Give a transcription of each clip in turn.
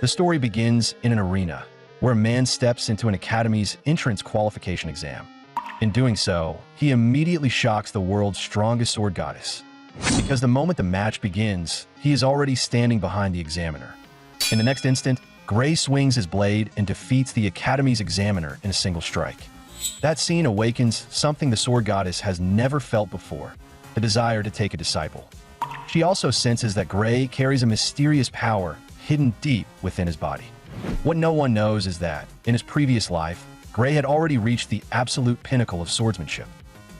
The story begins in an arena, where a man steps into an academy's entrance qualification exam. In doing so, he immediately shocks the world's strongest sword goddess, because the moment the match begins, he is already standing behind the examiner. In the next instant, Gray swings his blade and defeats the Academy's examiner in a single strike. That scene awakens something the sword goddess has never felt before, the desire to take a disciple. She also senses that Gray carries a mysterious power hidden deep within his body. What no one knows is that, in his previous life, Gray had already reached the absolute pinnacle of swordsmanship.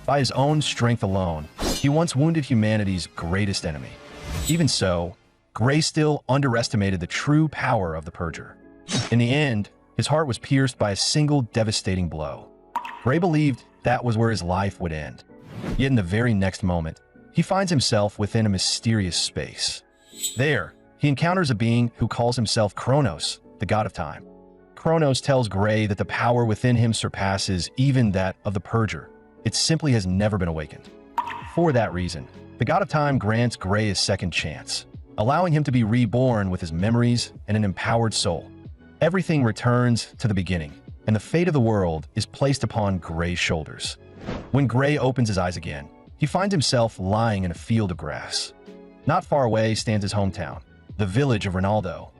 By his own strength alone, he once wounded humanity's greatest enemy. Even so, Gray still underestimated the true power of the Purger. In the end, his heart was pierced by a single devastating blow. Gray believed that was where his life would end. Yet in the very next moment, he finds himself within a mysterious space. There, he encounters a being who calls himself Kronos, the god of time. Kronos tells Gray that the power within him surpasses even that of the Purger. It simply has never been awakened. For that reason, the god of time grants Gray a second chance, allowing him to be reborn with his memories and an empowered soul. Everything returns to the beginning, and the fate of the world is placed upon Gray's shoulders. When Gray opens his eyes again, he finds himself lying in a field of grass. Not far away stands his hometown, the village of Ronaldo.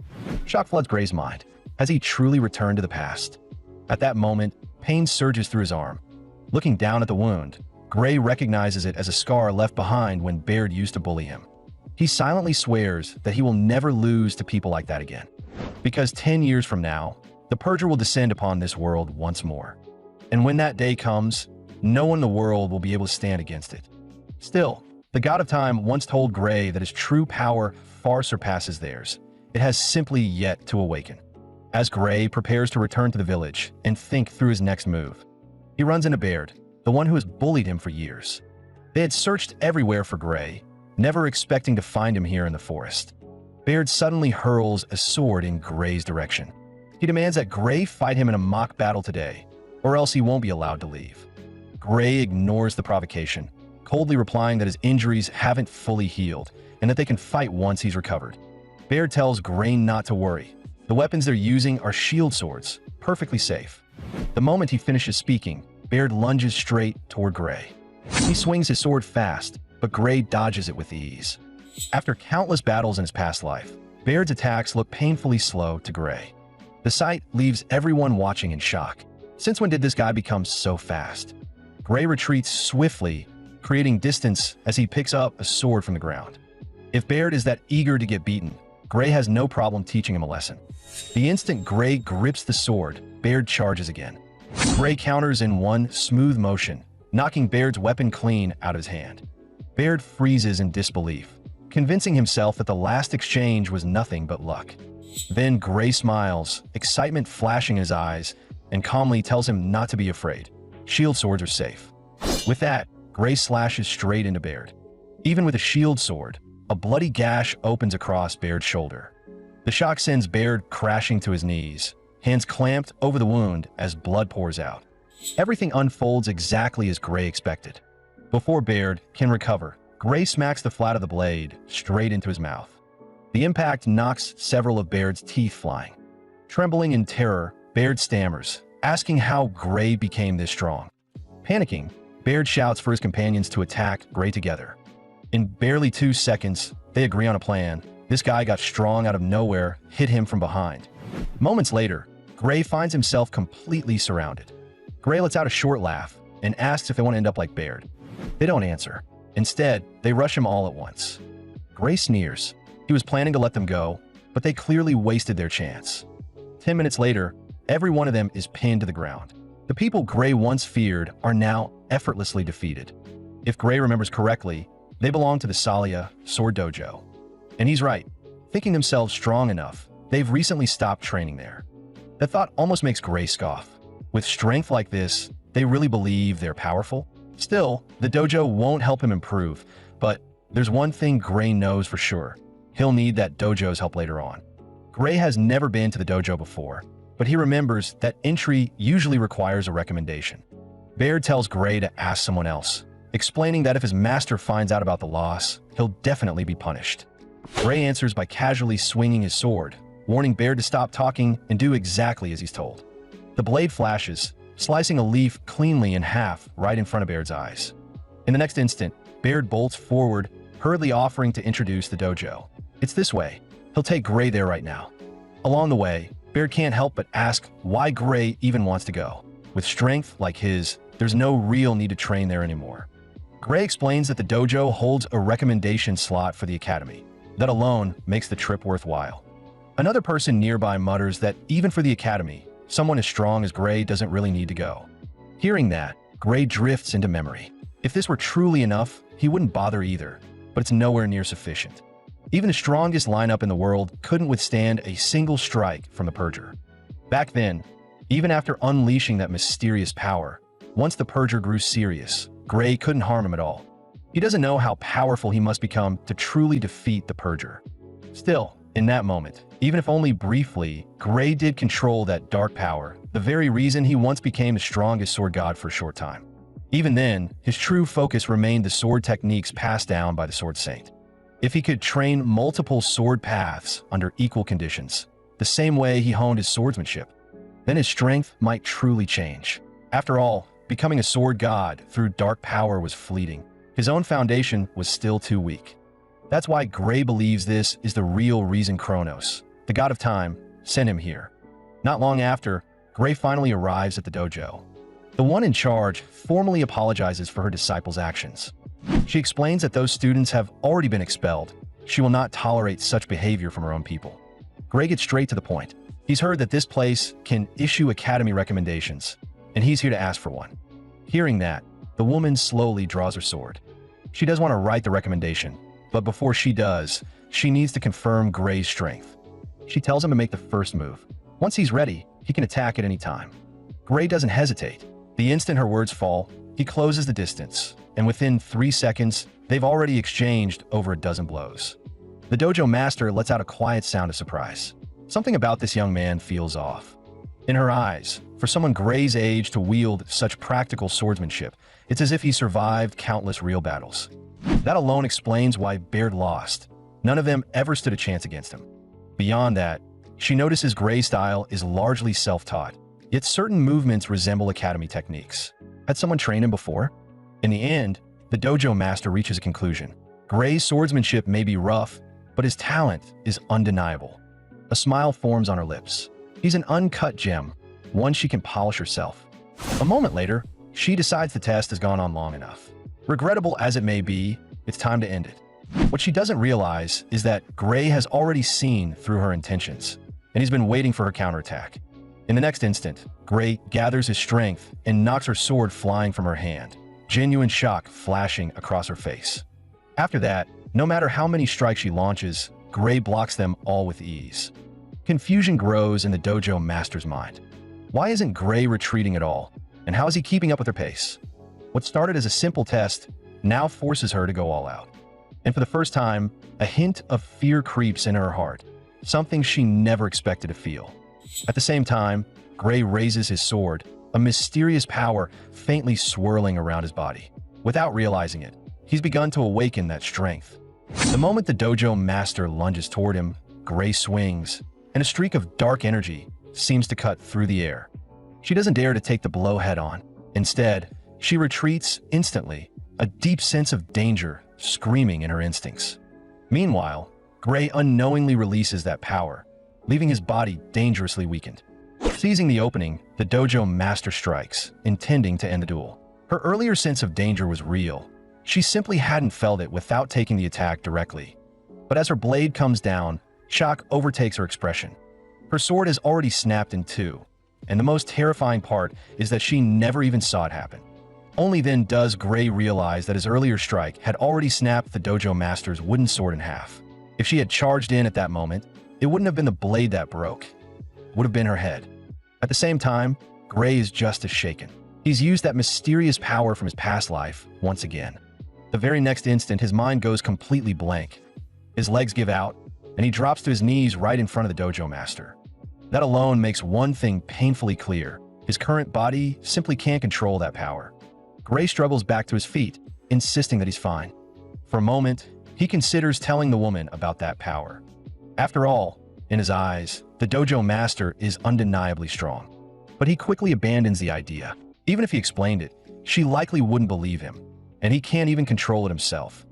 Shock floods Gray's mind. Has he truly returned to the past? At that moment, pain surges through his arm. Looking down at the wound, Gray recognizes it as a scar left behind when Baird used to bully him. He silently swears that he will never lose to people like that again, because 10 years from now, the Purger will descend upon this world once more. And when that day comes, no one in the world will be able to stand against it. Still, the God of Time once told Gray that his true power far surpasses theirs. It has simply yet to awaken. As Gray prepares to return to the village and think through his next move, he runs into Baird, the one who has bullied him for years. They had searched everywhere for Gray, never expecting to find him here in the forest. Baird suddenly hurls a sword in Gray's direction. He demands that Gray fight him in a mock battle today, or else he won't be allowed to leave. Gray ignores the provocation, coldly replying that his injuries haven't fully healed and that they can fight once he's recovered. Baird tells Gray not to worry. The weapons they're using are shield swords, perfectly safe. The moment he finishes speaking, Baird lunges straight toward Gray. He swings his sword fast, but Gray dodges it with ease. After countless battles in his past life, Baird's attacks look painfully slow to Gray. The sight leaves everyone watching in shock. Since when did this guy become so fast? Gray retreats swiftly, creating distance as he picks up a sword from the ground. If Baird is that eager to get beaten, Gray has no problem teaching him a lesson. The instant Gray grips the sword, Baird charges again. Gray counters in one smooth motion, knocking Baird's weapon clean out of his hand. Baird freezes in disbelief, convincing himself that the last exchange was nothing but luck. Then Gray smiles, excitement flashing in his eyes, and calmly tells him not to be afraid. Shield swords are safe. With that, Gray slashes straight into Baird. Even with a shield sword, a bloody gash opens across Baird's shoulder. The shock sends Baird crashing to his knees, hands clamped over the wound as blood pours out. Everything unfolds exactly as Gray expected. Before Baird can recover, Gray smacks the flat of the blade straight into his mouth. The impact knocks several of Baird's teeth flying. Trembling in terror, Baird stammers, asking how Gray became this strong. Panicking, Baird shouts for his companions to attack Gray together. In barely 2 seconds, they agree on a plan. This guy got strong out of nowhere, hit him from behind. Moments later, Gray finds himself completely surrounded. Gray lets out a short laugh and asks if they want to end up like Baird. They don't answer. Instead, they rush him all at once. Gray sneers. He was planning to let them go, but they clearly wasted their chance. 10 minutes later, every one of them is pinned to the ground. The people Gray once feared are now effortlessly defeated. If Gray remembers correctly, they belong to the Salia Sword Dojo. And he's right. Thinking themselves strong enough, they've recently stopped training there. That thought almost makes Gray scoff. With strength like this, they really believe they're powerful? Still, the dojo won't help him improve, but there's one thing Gray knows for sure. He'll need that dojo's help later on. Gray has never been to the dojo before, but he remembers that entry usually requires a recommendation. Baird tells Gray to ask someone else, explaining that if his master finds out about the loss, he'll definitely be punished. Gray answers by casually swinging his sword, warning Baird to stop talking and do exactly as he's told. The blade flashes, slicing a leaf cleanly in half right in front of Baird's eyes. In the next instant, Baird bolts forward, hurriedly offering to introduce the dojo. It's this way. He'll take Gray there right now. Along the way, Baird can't help but ask why Gray even wants to go. With strength like his, there's no real need to train there anymore. Gray explains that the dojo holds a recommendation slot for the academy. That alone makes the trip worthwhile. Another person nearby mutters that even for the academy, someone as strong as Gray doesn't really need to go. Hearing that, Gray drifts into memory. If this were truly enough, he wouldn't bother either, but it's nowhere near sufficient. Even the strongest lineup in the world couldn't withstand a single strike from the Purger. Back then, even after unleashing that mysterious power, once the Purger grew serious, Gray couldn't harm him at all. He doesn't know how powerful he must become to truly defeat the Purger. Still, in that moment, even if only briefly, Gray did control that dark power, the very reason he once became the strongest sword god for a short time. Even then, his true focus remained the sword techniques passed down by the Sword Saint. If he could train multiple sword paths under equal conditions, the same way he honed his swordsmanship, then his strength might truly change. After all, becoming a sword god through dark power was fleeting. His own foundation was still too weak. That's why Gray believes this is the real reason Kronos, the god of time, sent him here. Not long after, Gray finally arrives at the dojo. The one in charge formally apologizes for her disciples' actions. She explains that those students have already been expelled. She will not tolerate such behavior from her own people. Gray gets straight to the point. He's heard that this place can issue academy recommendations, and he's here to ask for one. Hearing that, the woman slowly draws her sword. She does want to write the recommendation, but before she does, she needs to confirm Gray's strength. She tells him to make the first move. Once he's ready, he can attack at any time. Gray doesn't hesitate. The instant her words fall, he closes the distance, and within 3 seconds, they've already exchanged over a dozen blows. The dojo master lets out a quiet sound of surprise. Something about this young man feels off. In her eyes, for someone Gray's age to wield such practical swordsmanship, it's as if he survived countless real battles. That alone explains why Baird lost. None of them ever stood a chance against him. Beyond that, she notices Gray's style is largely self-taught, yet certain movements resemble academy techniques. Had someone trained him before? In the end, the dojo master reaches a conclusion. Gray's swordsmanship may be rough, but his talent is undeniable. A smile forms on her lips. He's an uncut gem, one she can polish herself. A moment later, she decides the test has gone on long enough. Regrettable as it may be, it's time to end it. What she doesn't realize is that Gray has already seen through her intentions, and he's been waiting for her counterattack. In the next instant, Gray gathers his strength and knocks her sword flying from her hand, genuine shock flashing across her face. After that, no matter how many strikes she launches, Gray blocks them all with ease. Confusion grows in the dojo master's mind. Why isn't Gray retreating at all, and how is he keeping up with her pace? What started as a simple test now forces her to go all out. And for the first time, a hint of fear creeps in her heart, something she never expected to feel. At the same time, Gray raises his sword, a mysterious power faintly swirling around his body. Without realizing it, he's begun to awaken that strength. The moment the dojo master lunges toward him, Gray swings, and a streak of dark energy seems to cut through the air. She doesn't dare to take the blow head-on. Instead, she retreats instantly, a deep sense of danger screaming in her instincts. Meanwhile, Gray unknowingly releases that power, leaving his body dangerously weakened. Seizing the opening, the dojo master strikes, intending to end the duel. Her earlier sense of danger was real. She simply hadn't felt it without taking the attack directly. But as her blade comes down, shock overtakes her expression. Her sword has already snapped in two, and the most terrifying part is that she never even saw it happen. Only then does Gray realize that his earlier strike had already snapped the dojo master's wooden sword in half. If she had charged in at that moment, it wouldn't have been the blade that broke. It would have been her head. At the same time, Gray is just as shaken. He's used that mysterious power from his past life once again. The very next instant, his mind goes completely blank. His legs give out, and he drops to his knees right in front of the dojo master. That alone makes one thing painfully clear. His current body simply can't control that power. Gray struggles back to his feet, insisting that he's fine. For a moment, he considers telling the woman about that power. After all, In his eyes, the dojo master is undeniably strong. But he quickly abandons the idea. Even if he explained it, she likely wouldn't believe him, and he can't even control it himself.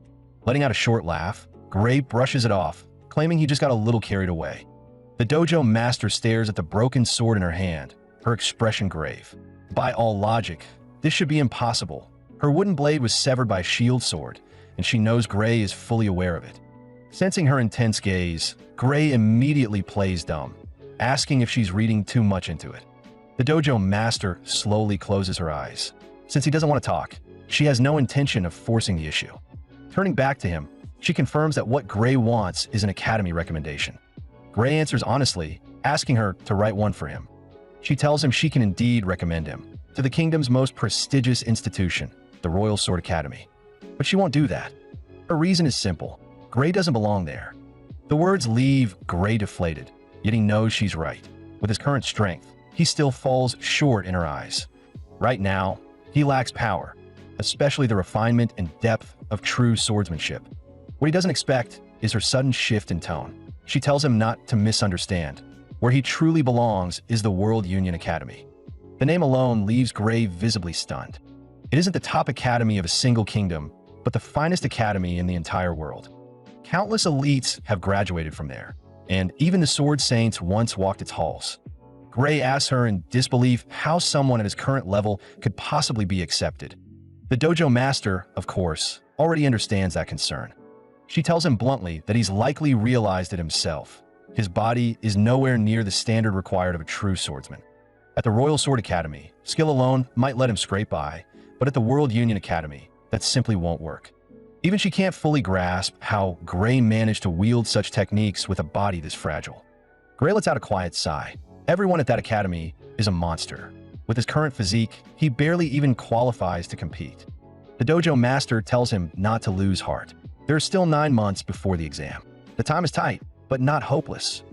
Letting out a short laugh, Gray brushes it off, claiming he just got a little carried away. The dojo master stares at the broken sword in her hand, her expression grave. By all logic, this should be impossible. Her wooden blade was severed by a shield sword, and she knows Gray is fully aware of it. Sensing her intense gaze, Gray immediately plays dumb, asking if she's reading too much into it. The dojo master slowly closes her eyes. Since he doesn't want to talk, she has no intention of forcing the issue. Turning back to him, she confirms that what Gray wants is an academy recommendation. Gray answers honestly, asking her to write one for him. She tells him she can indeed recommend him to the kingdom's most prestigious institution, the Royal Sword Academy. But she won't do that. Her reason is simple. Gray doesn't belong there. The words leave Gray deflated, yet he knows she's right. With his current strength, he still falls short in her eyes. Right now, he lacks power, especially the refinement and depth of true swordsmanship. What he doesn't expect is her sudden shift in tone. She tells him not to misunderstand. Where he truly belongs is the World Union Academy. The name alone leaves Gray visibly stunned. It isn't the top academy of a single kingdom, but the finest academy in the entire world. Countless elites have graduated from there, and even the Sword Saints once walked its halls. Gray asks her in disbelief how someone at his current level could possibly be accepted. The dojo master, of course, already understands that concern. She tells him bluntly that he's likely realized it himself. His body is nowhere near the standard required of a true swordsman. At the Royal Sword Academy, skill alone might let him scrape by, but at the World Union Academy, that simply won't work. Even she can't fully grasp how Gray managed to wield such techniques with a body this fragile. Gray lets out a quiet sigh. Everyone at that academy is a monster. With his current physique, he barely even qualifies to compete. The dojo master tells him not to lose heart. There are still 9 months before the exam. The time is tight, but not hopeless.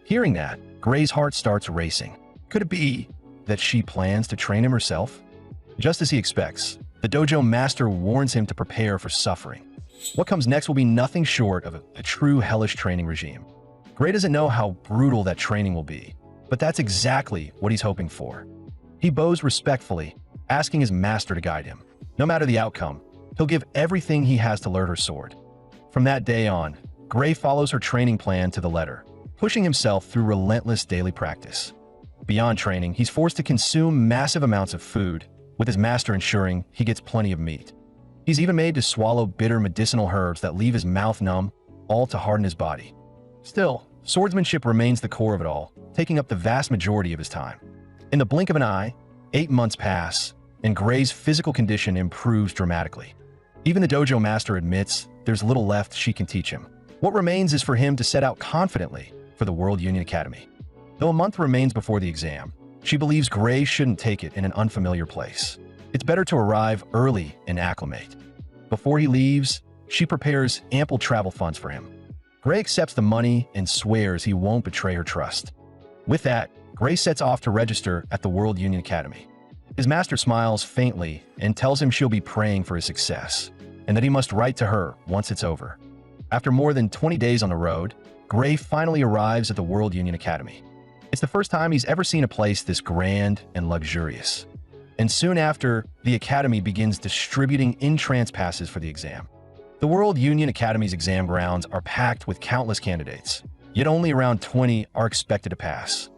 Hearing that, Gray's heart starts racing. Could it be that she plans to train him herself? Just as he expects, the dojo master warns him to prepare for suffering. What comes next will be nothing short of a true hellish training regime. Gray doesn't know how brutal that training will be, but that's exactly what he's hoping for. He bows respectfully, asking his master to guide him. No matter the outcome, he'll give everything he has to learn her sword. From that day on, Gray follows her training plan to the letter, pushing himself through relentless daily practice. Beyond training, he's forced to consume massive amounts of food, with his master ensuring he gets plenty of meat. He's even made to swallow bitter medicinal herbs that leave his mouth numb, all to harden his body. Still, swordsmanship remains the core of it all, taking up the vast majority of his time. In the blink of an eye, 8 months pass, and Gray's physical condition improves dramatically. Even the dojo master admits there's little left she can teach him. What remains is for him to set out confidently for the World Union Academy. Though a month remains before the exam, she believes Gray shouldn't take it in an unfamiliar place. It's better to arrive early and acclimate. Before he leaves, she prepares ample travel funds for him. Gray accepts the money and swears he won't betray her trust. With that, Gray sets off to register at the World Union Academy. His master smiles faintly and tells him she'll be praying for his success, and that he must write to her once it's over. After more than 20 days on the road, Gray finally arrives at the World Union Academy. It's the first time he's ever seen a place this grand and luxurious. And soon after, the Academy begins distributing entrance passes for the exam. The World Union Academy's exam grounds are packed with countless candidates, yet only around 20 are expected to pass.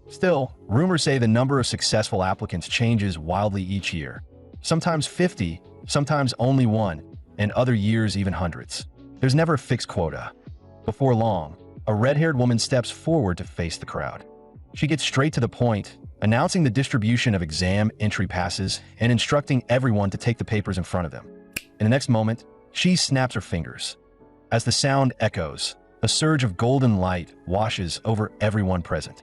Still, rumors say the number of successful applicants changes wildly each year. Sometimes 50, sometimes only 1, and other years even hundreds. There's never a fixed quota. Before long, a red-haired woman steps forward to face the crowd. She gets straight to the point, announcing the distribution of exam entry passes and instructing everyone to take the papers in front of them. In the next moment, she snaps her fingers. As the sound echoes, a surge of golden light washes over everyone present.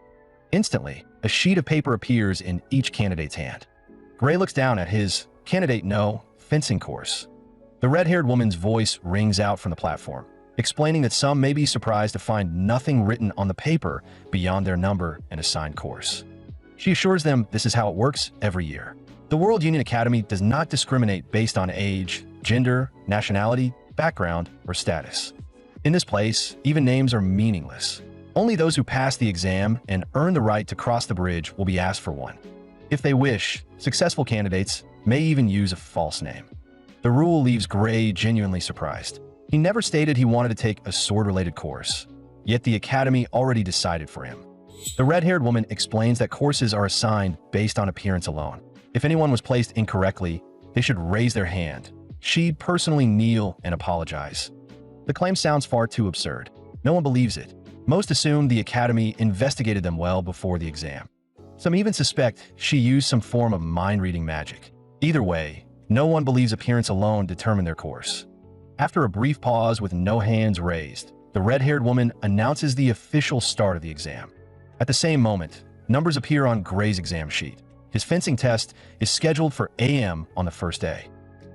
Instantly, a sheet of paper appears in each candidate's hand. Gray looks down at his Candidate No fencing course. The red-haired woman's voice rings out from the platform, explaining that some may be surprised to find nothing written on the paper beyond their number and assigned course. She assures them this is how it works every year. The World Union Academy does not discriminate based on age, gender, nationality, background, or status. In this place, even names are meaningless. Only those who pass the exam and earn the right to cross the bridge will be asked for one. If they wish, successful candidates may even use a false name. The rule leaves Gray genuinely surprised. He never stated he wanted to take a sword-related course, yet the academy already decided for him. The red-haired woman explains that courses are assigned based on appearance alone. If anyone was placed incorrectly, they should raise their hand. She'd personally kneel and apologize. The claim sounds far too absurd. No one believes it. Most assume the academy investigated them well before the exam. Some even suspect she used some form of mind-reading magic. Either way, no one believes appearance alone determined their course. After a brief pause with no hands raised, the red-haired woman announces the official start of the exam. At the same moment, numbers appear on Gray's exam sheet. His fencing test is scheduled for AM on the first day.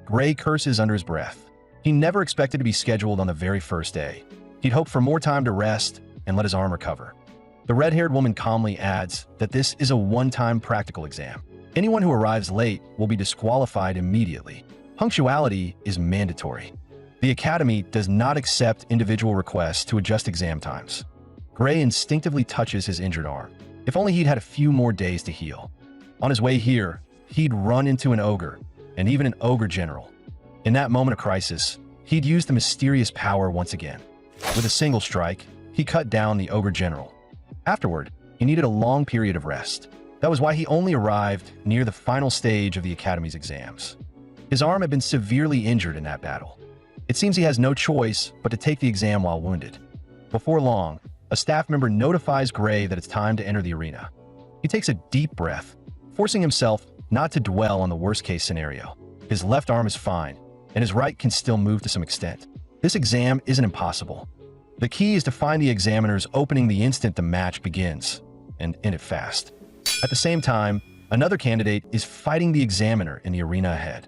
Gray curses under his breath. He never expected to be scheduled on the very first day. He'd hoped for more time to rest and let his arm recover. The red-haired woman calmly adds that this is a one-time practical exam. Anyone who arrives late will be disqualified immediately. Punctuality is mandatory. The academy does not accept individual requests to adjust exam times. Gray instinctively touches his injured arm. If only he'd had a few more days to heal. On his way here, he'd run into an ogre, and even an ogre general. In that moment of crisis, he'd use the mysterious power once again. With a single strike, he cut down the ogre general. Afterward, he needed a long period of rest. That was why he only arrived near the final stage of the academy's exams. His arm had been severely injured in that battle. It seems he has no choice but to take the exam while wounded. Before long, a staff member notifies Gray that it's time to enter the arena. He takes a deep breath, forcing himself not to dwell on the worst-case scenario. His left arm is fine, and his right can still move to some extent. This exam isn't impossible. The key is to find the examiners opening the instant the match begins, and end it fast. At the same time, another candidate is fighting the examiner in the arena ahead.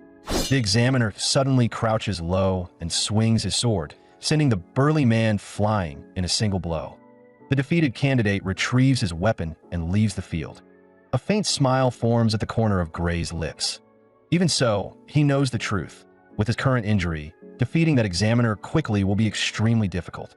The examiner suddenly crouches low and swings his sword, sending the burly man flying in a single blow. The defeated candidate retrieves his weapon and leaves the field. A faint smile forms at the corner of Gray's lips. Even so, he knows the truth. With his current injury, defeating that examiner quickly will be extremely difficult.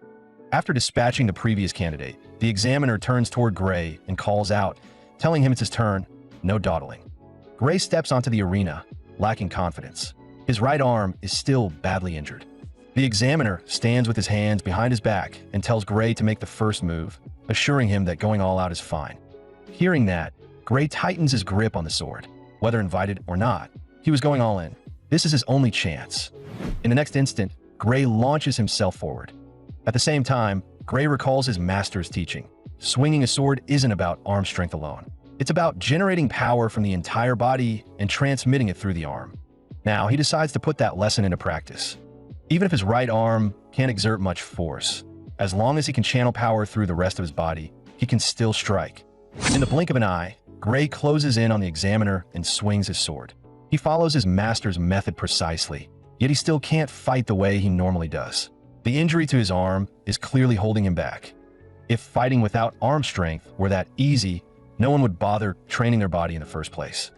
After dispatching the previous candidate, the examiner turns toward Gray and calls out, telling him it's his turn, no dawdling. Gray steps onto the arena, lacking confidence. His right arm is still badly injured. The examiner stands with his hands behind his back and tells Gray to make the first move, assuring him that going all out is fine. Hearing that, Gray tightens his grip on the sword. Whether invited or not, he was going all in. This is his only chance. In the next instant, Gray launches himself forward. At the same time, Gray recalls his master's teaching. Swinging a sword isn't about arm strength alone. It's about generating power from the entire body and transmitting it through the arm. Now, he decides to put that lesson into practice. Even if his right arm can't exert much force, as long as he can channel power through the rest of his body, he can still strike. In the blink of an eye, Gray closes in on the examiner and swings his sword. He follows his master's method precisely, yet he still can't fight the way he normally does. The injury to his arm is clearly holding him back. If fighting without arm strength were that easy, no one would bother training their body in the first place.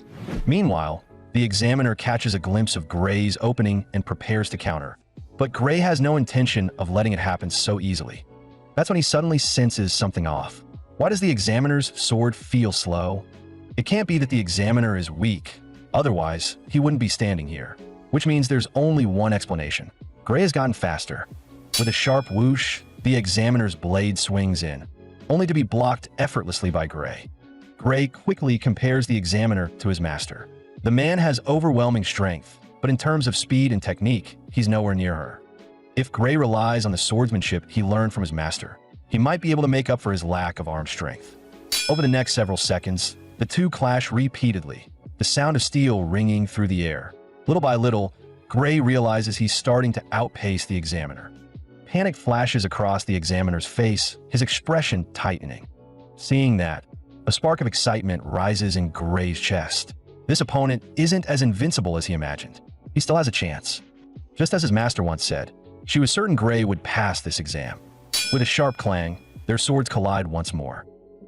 Meanwhile, the examiner catches a glimpse of Gray's opening and prepares to counter. But Gray has no intention of letting it happen so easily. That's when he suddenly senses something off. Why does the examiner's sword feel slow? It can't be that the examiner is weak. Otherwise, he wouldn't be standing here. Which means there's only one explanation. Gray has gotten faster. With a sharp whoosh, the examiner's blade swings in, only to be blocked effortlessly by Gray. Gray quickly compares the examiner to his master. The man has overwhelming strength, but in terms of speed and technique, he's nowhere near her. If Gray relies on the swordsmanship he learned from his master, he might be able to make up for his lack of arm strength. Over the next several seconds, the two clash repeatedly, the sound of steel ringing through the air. Little by little, Gray realizes he's starting to outpace the examiner. Panic flashes across the examiner's face, his expression tightening. Seeing that, a spark of excitement rises in Gray's chest. This opponent isn't as invincible as he imagined. He still has a chance. Just as his master once said, she was certain Gray would pass this exam. With a sharp clang, their swords collide once more.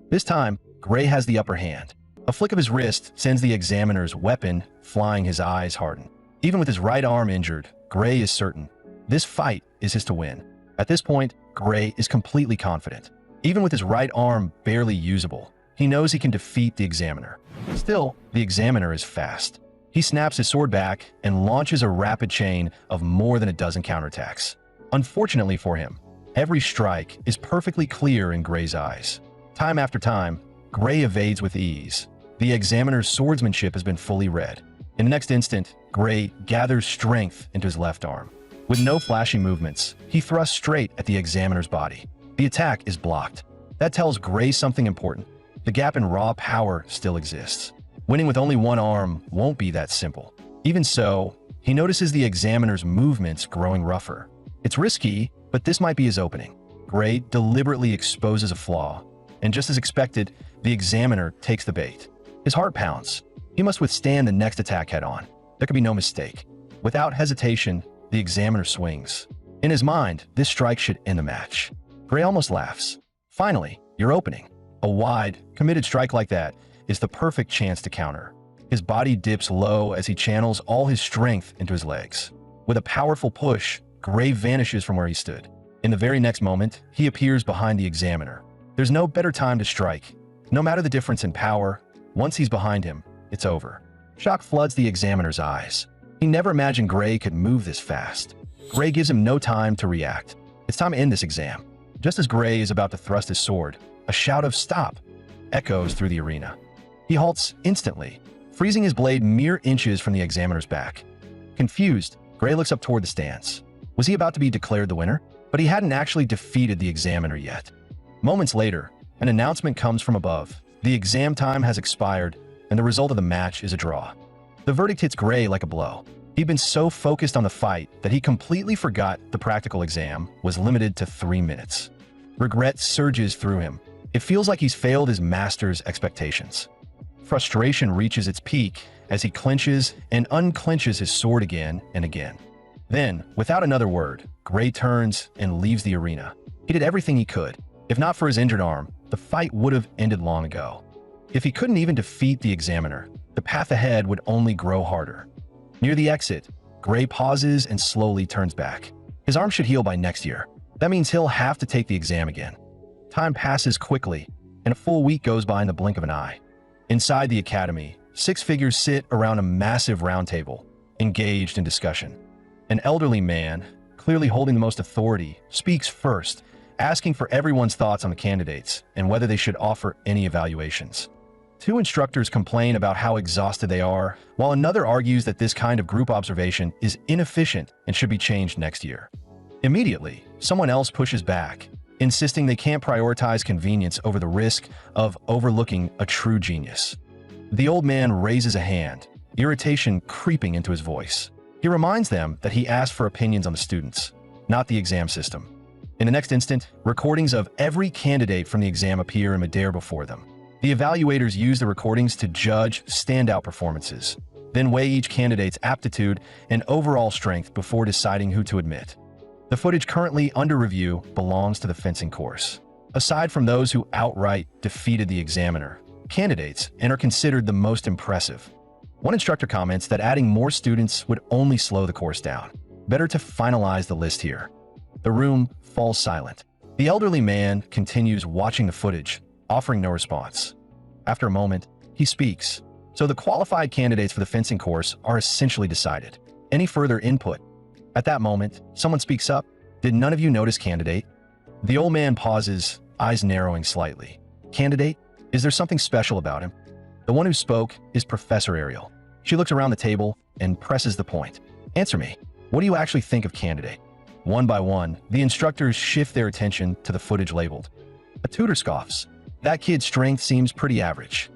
This time, Gray has the upper hand. A flick of his wrist sends the examiner's weapon flying. His eyes harden. Even with his right arm injured, Gray is certain this fight is his to win. At this point, Gray is completely confident. Even with his right arm barely usable, he knows he can defeat the examiner. Still, the examiner is fast. He snaps his sword back and launches a rapid chain of more than a dozen counterattacks. Unfortunately for him, every strike is perfectly clear in Gray's eyes. Time after time, Gray evades with ease. The examiner's swordsmanship has been fully read. In the next instant, Gray gathers strength into his left arm. With no flashy movements, he thrusts straight at the examiner's body. The attack is blocked. That tells Gray something important. The gap in raw power still exists. Winning with only one arm won't be that simple. Even so, he notices the examiner's movements growing rougher. It's risky, but this might be his opening. Gray deliberately exposes a flaw, and just as expected, the examiner takes the bait. His heart pounds. He must withstand the next attack head-on. There can be no mistake. Without hesitation, the examiner swings. In his mind, this strike should end the match. Gray almost laughs. Finally, your opening. A wide, committed strike like that is the perfect chance to counter. His body dips low as he channels all his strength into his legs. With a powerful push, Gray vanishes from where he stood. In the very next moment, he appears behind the examiner. There's no better time to strike. No matter the difference in power, once he's behind him, it's over. Shock floods the examiner's eyes. He never imagined Gray could move this fast. Gray gives him no time to react. It's time to end this exam. Just as Gray is about to thrust his sword, a shout of "Stop!" echoes through the arena. He halts instantly, freezing his blade mere inches from the examiner's back. Confused, Gray looks up toward the stands. Was he about to be declared the winner? But he hadn't actually defeated the examiner yet. Moments later, an announcement comes from above. The exam time has expired, and the result of the match is a draw. The verdict hits Gray like a blow. He'd been so focused on the fight that he completely forgot the practical exam was limited to 3 minutes. Regret surges through him. It feels like he's failed his master's expectations. Frustration reaches its peak as he clenches and unclenches his sword again and again. Then, without another word, Gray turns and leaves the arena. He did everything he could. If not for his injured arm, the fight would have ended long ago. If he couldn't even defeat the examiner, the path ahead would only grow harder. Near the exit, Gray pauses and slowly turns back. His arm should heal by next year. That means he'll have to take the exam again. Time passes quickly, and a full week goes by in the blink of an eye. Inside the academy, 6 figures sit around a massive round table, engaged in discussion. An elderly man, clearly holding the most authority, speaks first, asking for everyone's thoughts on the candidates and whether they should offer any evaluations. 2 instructors complain about how exhausted they are, while another argues that this kind of group observation is inefficient and should be changed next year. Immediately, someone else pushes back, insisting they can't prioritize convenience over the risk of overlooking a true genius. The old man raises a hand, irritation creeping into his voice. He reminds them that he asked for opinions on the students, not the exam system. In the next instant, recordings of every candidate from the exam appear in midair before them. The evaluators use the recordings to judge standout performances, then weigh each candidate's aptitude and overall strength before deciding who to admit. The footage currently under review belongs to the fencing course. Aside from those who outright defeated the examiner, candidates and are considered the most impressive. One instructor comments that adding more students would only slow the course down. Better to finalize the list here. The room falls silent. The elderly man continues watching the footage, offering no response. After a moment, he speaks. So the qualified candidates for the fencing course are essentially decided. Any further input? At that moment, someone speaks up. Did none of you notice candidate? The old man pauses, eyes narrowing slightly. Candidate? Is there something special about him? The one who spoke is Professor Ariel. She looks around the table and presses the point. Answer me. What do you actually think of candidate? One by one, the instructors shift their attention to the footage labeled. A tutor scoffs. That kid's strength seems pretty average.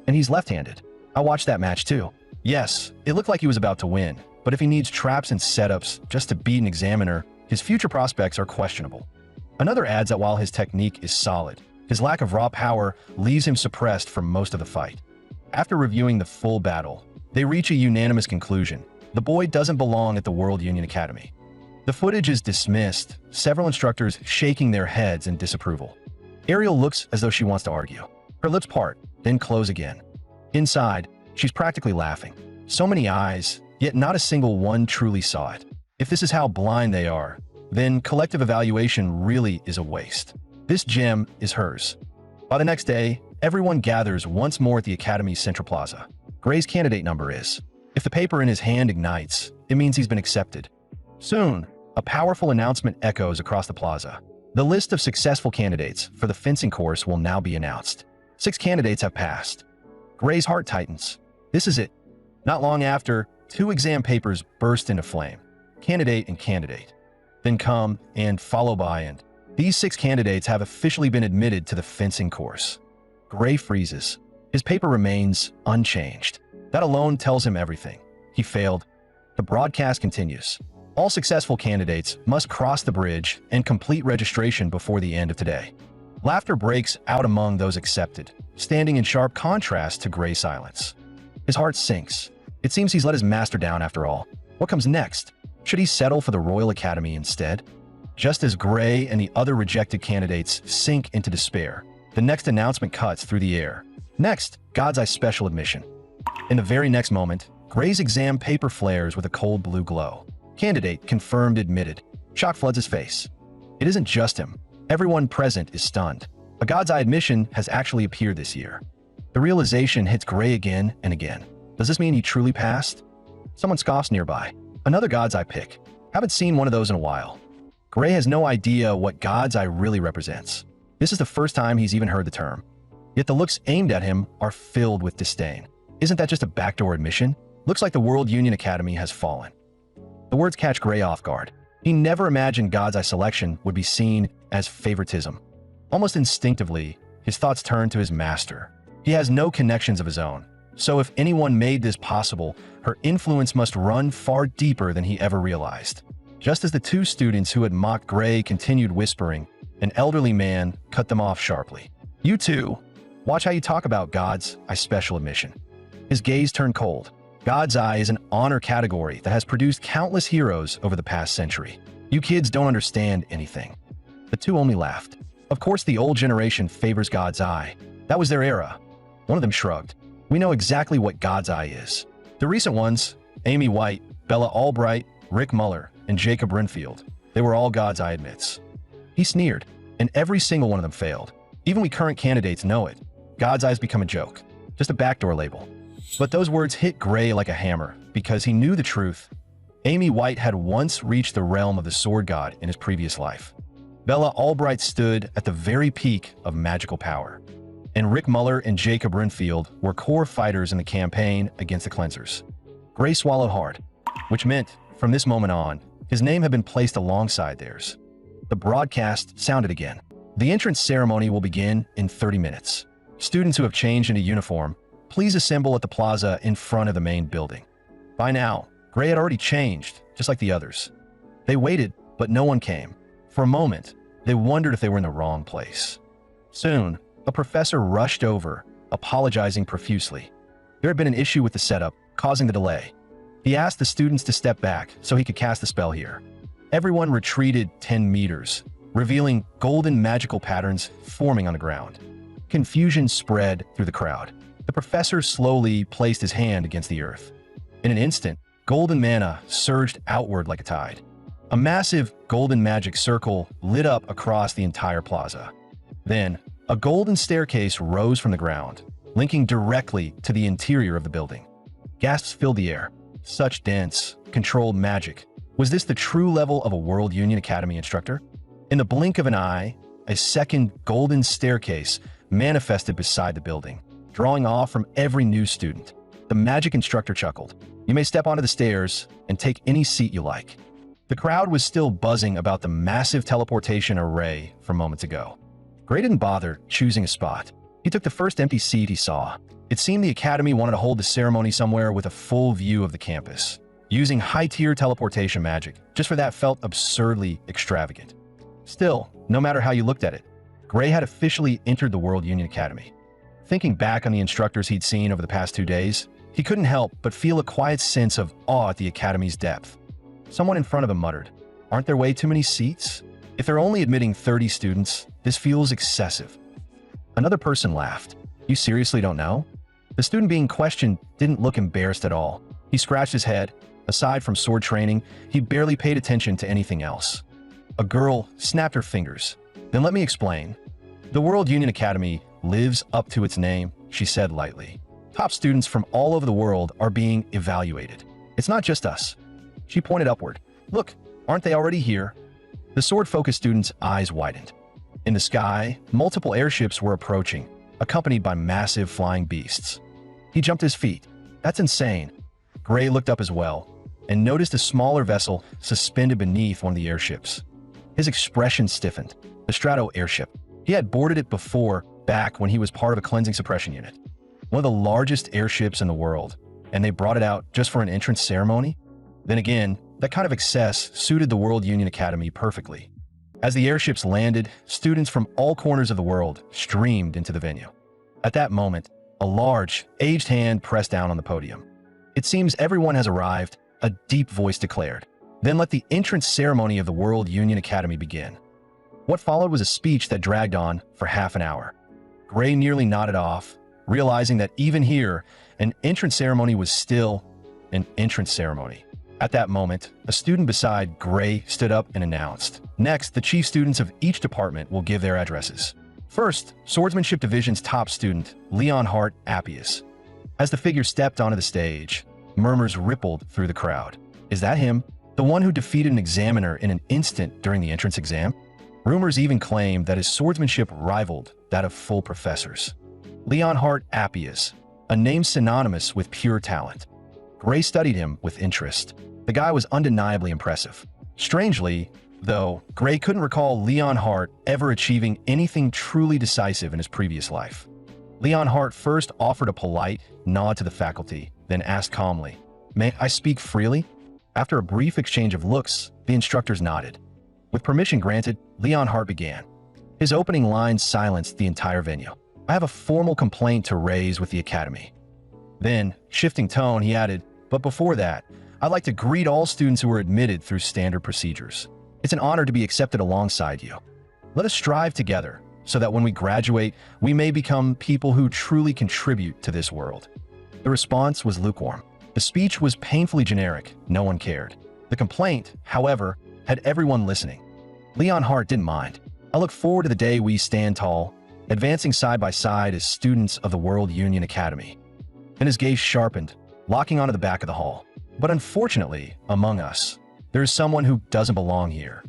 And he's left-handed. I watched that match too. Yes, it looked like he was about to win, but if he needs traps and setups just to beat an examiner, his future prospects are questionable. Another adds that while his technique is solid, his lack of raw power leaves him suppressed for most of the fight. After reviewing the full battle, they reach a unanimous conclusion. The boy doesn't belong at the World Union Academy. The footage is dismissed, several instructors shaking their heads in disapproval. Ariel looks as though she wants to argue. Her lips part, then close again. Inside, she's practically laughing. So many eyes, yet not a single one truly saw it. If this is how blind they are, then collective evaluation really is a waste. This gem is hers. By the next day, everyone gathers once more at the Academy's central plaza. Gray's candidate number is. If the paper in his hand ignites, it means he's been accepted. Soon, a powerful announcement echoes across the plaza. The list of successful candidates for the fencing course will now be announced. 6 candidates have passed. Gray's heart tightens. This is it. Not long after, 2 exam papers burst into flame. Candidate and candidate. Then come and follow by and these 6 candidates have officially been admitted to the fencing course. Gray freezes. His paper remains unchanged. That alone tells him everything. He failed. The broadcast continues. All successful candidates must cross the bridge and complete registration before the end of today. Laughter breaks out among those accepted, standing in sharp contrast to Gray's silence. His heart sinks. It seems he's let his master down after all. What comes next? Should he settle for the Royal Academy instead? Just as Gray and the other rejected candidates sink into despair, the next announcement cuts through the air. Next, God's Eye special admission. In the very next moment, Gray's exam paper flares with a cold blue glow. Candidate confirmed admitted. Shock floods his face. It isn't just him. Everyone present is stunned. A God's Eye admission has actually appeared this year. The realization hits Gray again and again. Does this mean he truly passed? Someone scoffs nearby. Another God's Eye pick. Haven't seen one of those in a while. Gray has no idea what God's Eye really represents. This is the first time he's even heard the term. Yet the looks aimed at him are filled with disdain. Isn't that just a backdoor admission? Looks like the World Union Academy has fallen. The words catch Gray off guard. He never imagined God's Eye selection would be seen as favoritism. Almost instinctively, his thoughts turn to his master. He has no connections of his own. So if anyone made this possible, her influence must run far deeper than he ever realized. Just as the 2 students who had mocked Gray continued whispering, an elderly man cut them off sharply. You two, watch how you talk about God's Eye special admission. His gaze turned cold. God's Eye is an honor category that has produced countless heroes over the past century. You kids don't understand anything. The 2 only laughed. Of course the old generation favors God's Eye. That was their era. One of them shrugged. We know exactly what God's Eye is. The recent ones, Amy White, Bella Albright, Rick Muller, and Jacob Renfield, they were all God's Eye admits. He sneered, and every single one of them failed. Even we current candidates know it. God's Eye's become a joke, just a backdoor label. But those words hit Gray like a hammer, because he knew the truth. Amy White had once reached the realm of the sword god in his previous life. Bella Albright stood at the very peak of magical power. And Rick Muller and Jacob Renfield were core fighters in the campaign against the Cleansers. Gray swallowed hard, which meant, from this moment on, his name had been placed alongside theirs. The broadcast sounded again. The entrance ceremony will begin in 30 minutes. Students who have changed into uniform, please assemble at the plaza in front of the main building. By now, Gray had already changed, just like the others. They waited, but no one came. For a moment, they wondered if they were in the wrong place. Soon, a professor rushed over, apologizing profusely. There had been an issue with the setup, causing the delay. He asked the students to step back so he could cast the spell here. Everyone retreated 10 meters, revealing golden magical patterns forming on the ground. Confusion spread through the crowd. The professor slowly placed his hand against the earth. In an instant, golden mana surged outward like a tide. A massive golden magic circle lit up across the entire plaza. Then, a golden staircase rose from the ground, linking directly to the interior of the building. Gasps filled the air. Such dense, controlled magic. Was this the true level of a World Union Academy instructor? In the blink of an eye, a second golden staircase manifested beside the building, drawing awe from every new student. The magic instructor chuckled. You may step onto the stairs and take any seat you like. The crowd was still buzzing about the massive teleportation array from moments ago. Gray didn't bother choosing a spot. He took the first empty seat he saw. It seemed the Academy wanted to hold the ceremony somewhere with a full view of the campus. Using high-tier teleportation magic, just for that felt absurdly extravagant. Still, no matter how you looked at it, Gray had officially entered the World Union Academy. Thinking back on the instructors he'd seen over the past 2 days, he couldn't help but feel a quiet sense of awe at the Academy's depth. Someone in front of him muttered, "Aren't there way too many seats? If they're only admitting 30 students, this feels excessive." Another person laughed. "You seriously don't know?" The student being questioned didn't look embarrassed at all. He scratched his head. Aside from sword training, he barely paid attention to anything else. A girl snapped her fingers. "Then let me explain. The World Union Academy lives up to its name, she said lightly. Top students from all over the world are being evaluated. It's not just us. She pointed upward. Look, aren't they already here? The sword-focused student's eyes widened. In the sky, multiple airships were approaching, accompanied by massive flying beasts. He jumped to his feet. That's insane. Gray looked up as well and noticed a smaller vessel suspended beneath one of the airships. His expression stiffened. The Strato airship. He had boarded it before, back when he was part of a cleansing suppression unit. One of the largest airships in the world, and they brought it out just for an entrance ceremony? Then again, that kind of excess suited the World Union Academy perfectly. As the airships landed, students from all corners of the world streamed into the venue. At that moment, a large, aged hand pressed down on the podium. It seems everyone has arrived, a deep voice declared. Then let the entrance ceremony of the World Union Academy begin. What followed was a speech that dragged on for half an hour. Gray nearly nodded off, realizing that even here, an entrance ceremony was still an entrance ceremony. At that moment, a student beside Gray stood up and announced, "Next, the chief students of each department will give their addresses. First, Swordsmanship Division's top student, Leon Hart Appius." As the figure stepped onto the stage, murmurs rippled through the crowd. Is that him? The one who defeated an examiner in an instant during the entrance exam? Rumors even claimed that his swordsmanship rivaled that of full professors. Leon Hart Appius, a name synonymous with pure talent. Gray studied him with interest. The guy was undeniably impressive. Strangely, though, Gray couldn't recall Leon Hart ever achieving anything truly decisive in his previous life. Leon Hart first offered a polite nod to the faculty, then asked calmly, "May I speak freely?" After a brief exchange of looks, the instructors nodded. With permission granted, Leon Hart began. His opening lines silenced the entire venue. "I have a formal complaint to raise with the Academy." Then, shifting tone, he added, "But before that, I'd like to greet all students who were admitted through standard procedures. It's an honor to be accepted alongside you. Let us strive together so that when we graduate, we may become people who truly contribute to this world." The response was lukewarm. The speech was painfully generic. No one cared. The complaint, however, had everyone listening. Leon Hart didn't mind. "I look forward to the day we stand tall, advancing side by side as students of the World Union Academy." Then his gaze sharpened, locking onto the back of the hall. "But unfortunately, among us, there is someone who doesn't belong here.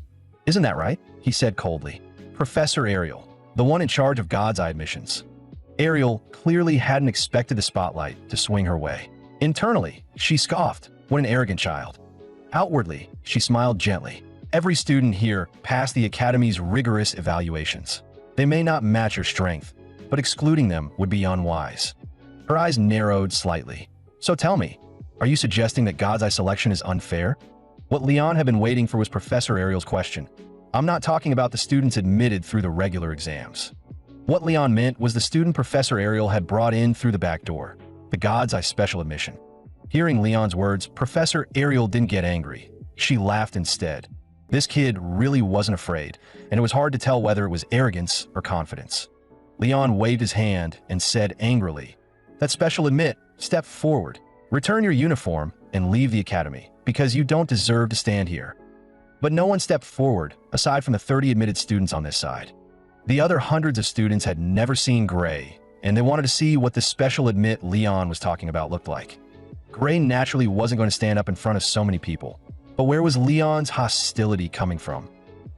Isn't that right?" he said coldly. Professor Ariel, the one in charge of God's Eye admissions. Ariel clearly hadn't expected the spotlight to swing her way. Internally, she scoffed. What an arrogant child. Outwardly, she smiled gently. Every student here passed the Academy's rigorous evaluations. They may not match your strength, but excluding them would be unwise. Her eyes narrowed slightly. "So tell me, are you suggesting that God's Eye selection is unfair?" What Leon had been waiting for was Professor Ariel's question. "I'm not talking about the students admitted through the regular exams." What Leon meant was the student Professor Ariel had brought in through the back door, the God's Eye special admission. Hearing Leon's words, Professor Ariel didn't get angry. She laughed instead. This kid really wasn't afraid, and it was hard to tell whether it was arrogance or confidence. Leon waved his hand and said angrily, "That special admit, step forward. Return your uniform and leave the Academy, because you don't deserve to stand here." But no one stepped forward, aside from the 30 admitted students on this side. The other hundreds of students had never seen Gray, and they wanted to see what the special admit Leon was talking about looked like. Gray naturally wasn't going to stand up in front of so many people. But where was Leon's hostility coming from?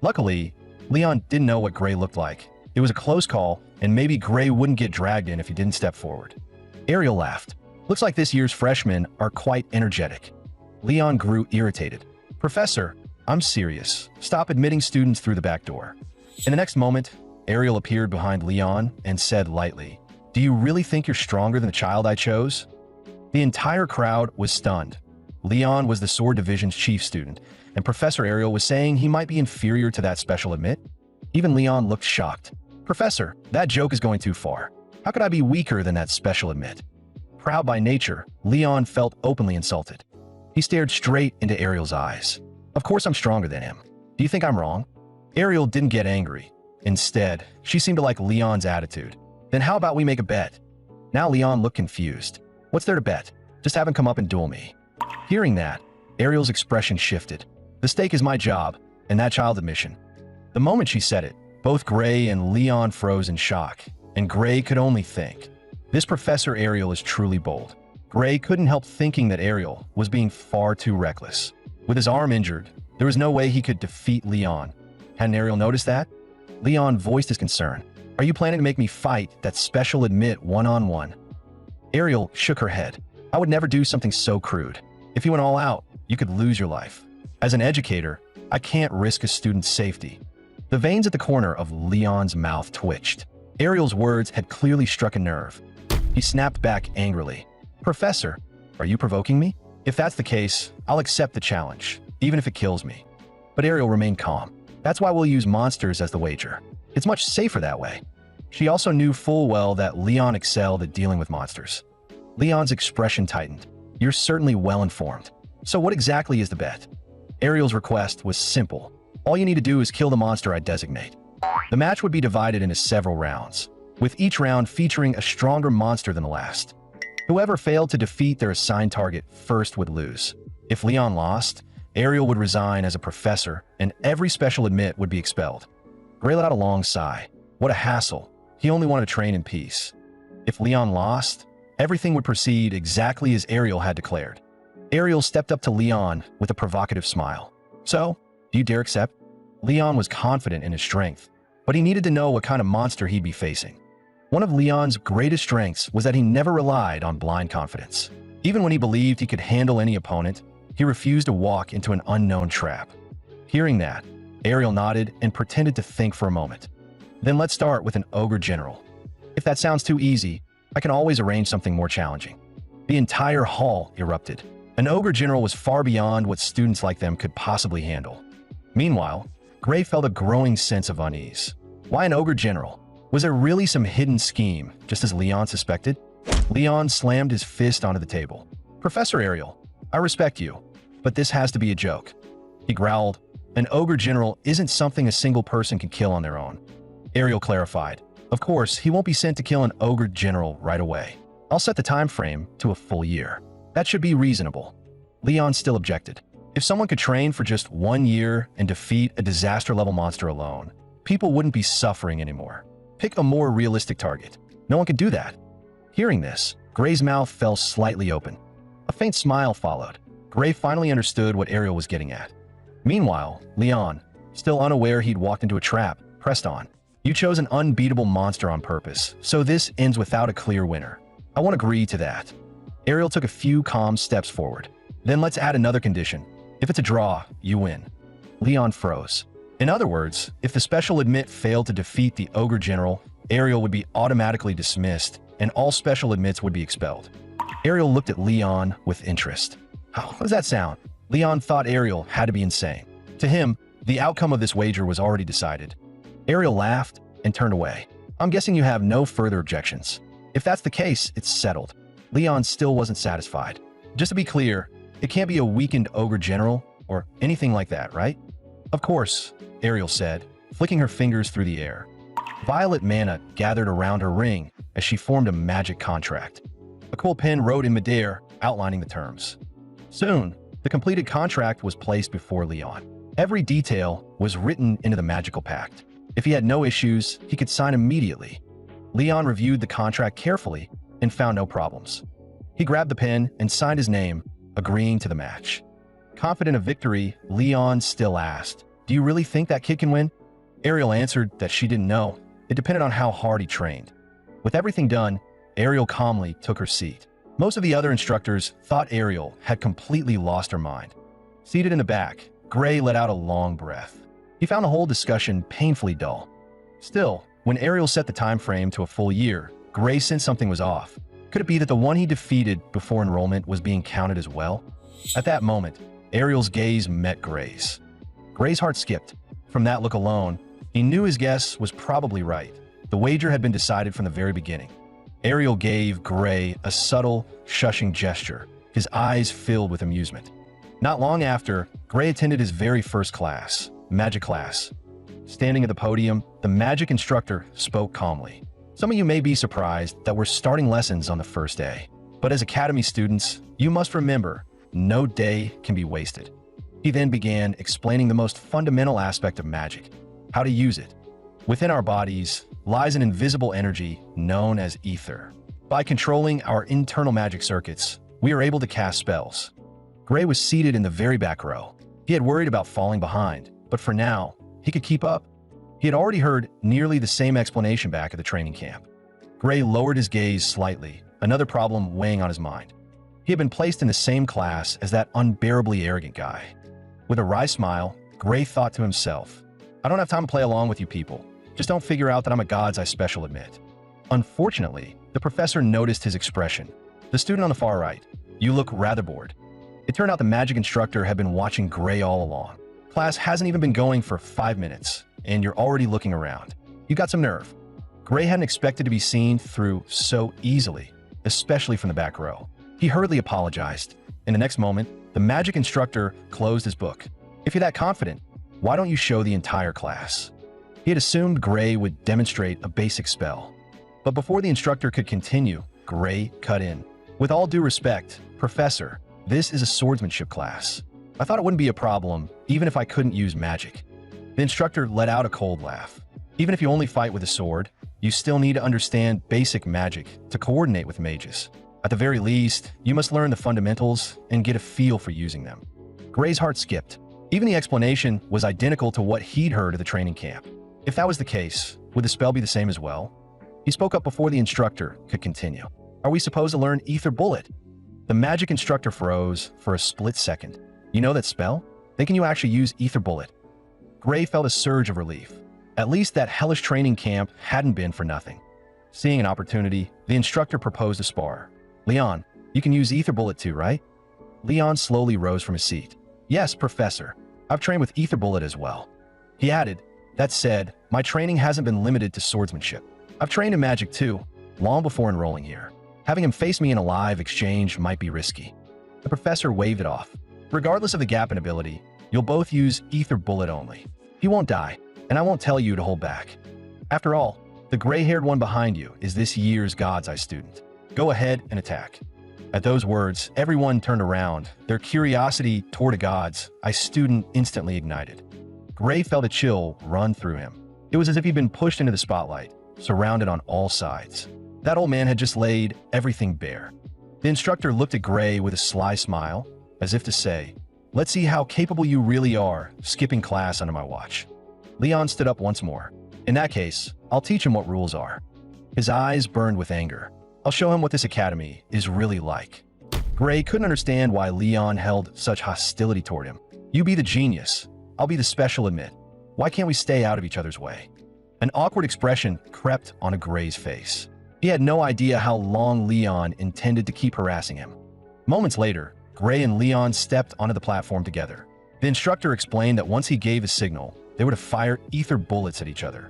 Luckily, Leon didn't know what Gray looked like. It was a close call, and maybe Gray wouldn't get dragged in if he didn't step forward. Ariel laughed. "Looks like this year's freshmen are quite energetic." Leon grew irritated. "Professor, I'm serious. Stop admitting students through the back door." In the next moment, Ariel appeared behind Leon and said lightly, "Do you really think you're stronger than the child I chose?" The entire crowd was stunned. Leon was the Sword Division's chief student, and Professor Ariel was saying he might be inferior to that special admit. Even Leon looked shocked. "Professor, that joke is going too far. How could I be weaker than that special admit?" Proud by nature, Leon felt openly insulted. He stared straight into Ariel's eyes. "Of course I'm stronger than him. Do you think I'm wrong?" Ariel didn't get angry. Instead, she seemed to like Leon's attitude. "Then how about we make a bet?" Now Leon looked confused. "What's there to bet? Just have him come up and duel me." Hearing that, Ariel's expression shifted. "The stake is my job, and that child's admission." The moment she said it, Both Gray and Leon froze in shock, and Gray could only think. This Professor Ariel is truly bold. Gray couldn't help thinking that Ariel was being far too reckless. With his arm injured, there was no way he could defeat Leon. Hadn't Ariel noticed that? Leon voiced his concern. "Are you planning to make me fight that special admit one-on-one?" Ariel shook her head. "I would never do something so crude. If you went all out, you could lose your life. As an educator, I can't risk a student's safety." The veins at the corner of Leon's mouth twitched. Ariel's words had clearly struck a nerve. He snapped back angrily. "Professor, are you provoking me? If that's the case, I'll accept the challenge, even if it kills me." But Ariel remained calm. "That's why we'll use monsters as the wager. It's much safer that way." She also knew full well that Leon excelled at dealing with monsters. Leon's expression tightened. "You're certainly well informed. So what exactly is the bet?" Ariel's request was simple. "All you need to do is kill the monster I designate." The match would be divided into several rounds, with each round featuring a stronger monster than the last. Whoever failed to defeat their assigned target first would lose. If Leon lost, Ariel would resign as a professor, and every special admit would be expelled. Gray let out a long sigh. What a hassle. He only wanted to train in peace. If Leon lost, everything would proceed exactly as Ariel had declared. Ariel stepped up to Leon with a provocative smile. "So, do you dare accept?" Leon was confident in his strength, but he needed to know what kind of monster he'd be facing. One of Leon's greatest strengths was that he never relied on blind confidence. Even when he believed he could handle any opponent, he refused to walk into an unknown trap. Hearing that, Ariel nodded and pretended to think for a moment. "Then let's start with an ogre general. If that sounds too easy, I can always arrange something more challenging." The entire hall erupted. An ogre general was far beyond what students like them could possibly handle. Meanwhile, Gray felt a growing sense of unease. Why an ogre general? Was there really some hidden scheme, just as Leon suspected? Leon slammed his fist onto the table. "Professor Ariel, I respect you, but this has to be a joke." He growled. "An ogre general isn't something a single person can kill on their own." Ariel clarified. "Of course, he won't be sent to kill an ogre general right away. I'll set the time frame to a full year. That should be reasonable." Leon still objected. If someone could train for just 1 year and defeat a disaster-level monster alone, people wouldn't be suffering anymore. Pick a more realistic target. No one could do that. Hearing this, Gray's mouth fell slightly open. A faint smile followed. Gray finally understood what Ariel was getting at. Meanwhile, Leon, still unaware he'd walked into a trap, pressed on. "You chose an unbeatable monster on purpose, so this ends without a clear winner. I won't agree to that." Ariel took a few calm steps forward. "Then let's add another condition. If it's a draw, you win." Leon froze. In other words, if the special admit failed to defeat the ogre general, Ariel would be automatically dismissed, and all special admits would be expelled. Ariel looked at Leon with interest. How does that sound? Leon thought Ariel had to be insane. To him, the outcome of this wager was already decided. Ariel laughed and turned away. "I'm guessing you have no further objections. If that's the case, it's settled." Leon still wasn't satisfied. "Just to be clear, it can't be a weakened ogre general or anything like that, right?" "Of course," Ariel said, flicking her fingers through the air. Violet mana gathered around her ring as she formed a magic contract. A cool pen wrote in midair, outlining the terms. Soon, the completed contract was placed before Leon. Every detail was written into the magical pact. If he had no issues, he could sign immediately. Leon reviewed the contract carefully and found no problems. He grabbed the pen and signed his name, agreeing to the match. Confident of victory, Leon still asked, "Do you really think that kid can win?" Ariel answered that she didn't know. It depended on how hard he trained. With everything done, Ariel calmly took her seat. Most of the other instructors thought Ariel had completely lost her mind. Seated in the back, Gray let out a long breath. He found the whole discussion painfully dull. Still, when Ariel set the time frame to a full year, Gray sensed something was off. Could it be that the one he defeated before enrollment was being counted as well? At that moment, Ariel's gaze met Gray's. Gray's heart skipped. From that look alone, he knew his guess was probably right. The wager had been decided from the very beginning. Ariel gave Gray a subtle, shushing gesture, his eyes filled with amusement. Not long after, Gray attended his very first class, magic class. Standing at the podium, the magic instructor spoke calmly. "Some of you may be surprised that we're starting lessons on the first day. But as Academy students, you must remember, no day can be wasted." He then began explaining the most fundamental aspect of magic, how to use it. Within our bodies lies an invisible energy known as ether. By controlling our internal magic circuits, we are able to cast spells. Gray was seated in the very back row. He had worried about falling behind, but for now, he could keep up. He had already heard nearly the same explanation back at the training camp. Gray lowered his gaze slightly, another problem weighing on his mind. He had been placed in the same class as that unbearably arrogant guy. With a wry smile, Gray thought to himself, I don't have time to play along with you people. Just don't figure out that I'm a god's I special admit. Unfortunately, the professor noticed his expression. The student on the far right, you look rather bored. It turned out the magic instructor had been watching Gray all along. Class hasn't even been going for 5 minutes, and you're already looking around. You got some nerve. Gray hadn't expected to be seen through so easily, especially from the back row. He hurriedly apologized. In the next moment, the magic instructor closed his book. If you're that confident, why don't you show the entire class? He had assumed Gray would demonstrate a basic spell. But before the instructor could continue, Gray cut in. With all due respect, Professor, this is a swordsmanship class. I thought it wouldn't be a problem, even if I couldn't use magic. The instructor let out a cold laugh. Even if you only fight with a sword, you still need to understand basic magic to coordinate with mages. At the very least, you must learn the fundamentals and get a feel for using them. Gray's heart skipped. Even the explanation was identical to what he'd heard at the training camp. If that was the case, would the spell be the same as well? He spoke up before the instructor could continue. Are we supposed to learn Ether Bullet? The magic instructor froze for a split second. You know that spell? Then can you actually use Ether Bullet? Gray felt a surge of relief. At least that hellish training camp hadn't been for nothing. Seeing an opportunity, the instructor proposed a spar. Leon, you can use Ether Bullet too, right? Leon slowly rose from his seat. Yes, Professor. I've trained with Ether Bullet as well. He added, that said, my training hasn't been limited to swordsmanship. I've trained in magic too, long before enrolling here. Having him face me in a live exchange might be risky. The professor waved it off. Regardless of the gap in ability, you'll both use Ether Bullet only. He won't die, and I won't tell you to hold back. After all, the gray-haired one behind you is this year's God's Eye student. Go ahead and attack. At those words, everyone turned around, their curiosity toward a God's Eye student instantly ignited. Gray felt a chill run through him. It was as if he'd been pushed into the spotlight, surrounded on all sides. That old man had just laid everything bare. The instructor looked at Gray with a sly smile, as if to say, let's see how capable you really are skipping class under my watch. Leon stood up once more. In that case, I'll teach him what rules are. His eyes burned with anger. I'll show him what this academy is really like. Gray couldn't understand why Leon held such hostility toward him. You be the genius. I'll be the special admit. Why can't we stay out of each other's way? An awkward expression crept onto Gray's face. He had no idea how long Leon intended to keep harassing him. Moments later, Gray and Leon stepped onto the platform together. The instructor explained that once he gave a signal, they were to fire ether bullets at each other.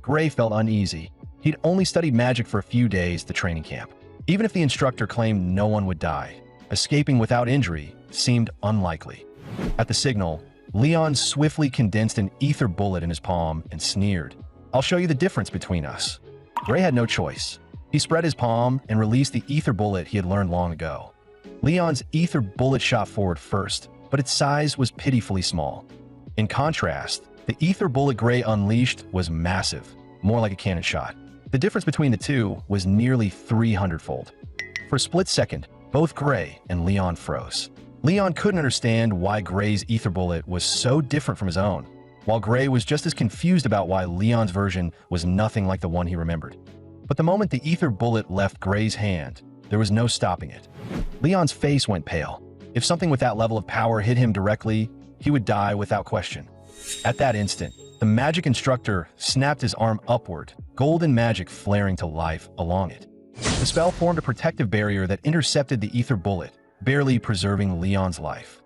Gray felt uneasy. He'd only studied magic for a few days at the training camp. Even if the instructor claimed no one would die, escaping without injury seemed unlikely. At the signal, Leon swiftly condensed an ether bullet in his palm and sneered. I'll show you the difference between us. Gray had no choice. He spread his palm and released the ether bullet he had learned long ago. Leon's ether bullet shot forward first, but its size was pitifully small. In contrast, the ether bullet Gray unleashed was massive, more like a cannon shot. The difference between the two was nearly 300-fold. For a split second, both Gray and Leon froze. Leon couldn't understand why Gray's ether bullet was so different from his own, while Gray was just as confused about why Leon's version was nothing like the one he remembered. But the moment the ether bullet left Gray's hand, there was no stopping it. Leon's face went pale. If something with that level of power hit him directly, he would die without question. At that instant, the magic instructor snapped his arm upward, golden magic flaring to life along it. The spell formed a protective barrier that intercepted the ether bullet, barely preserving Leon's life.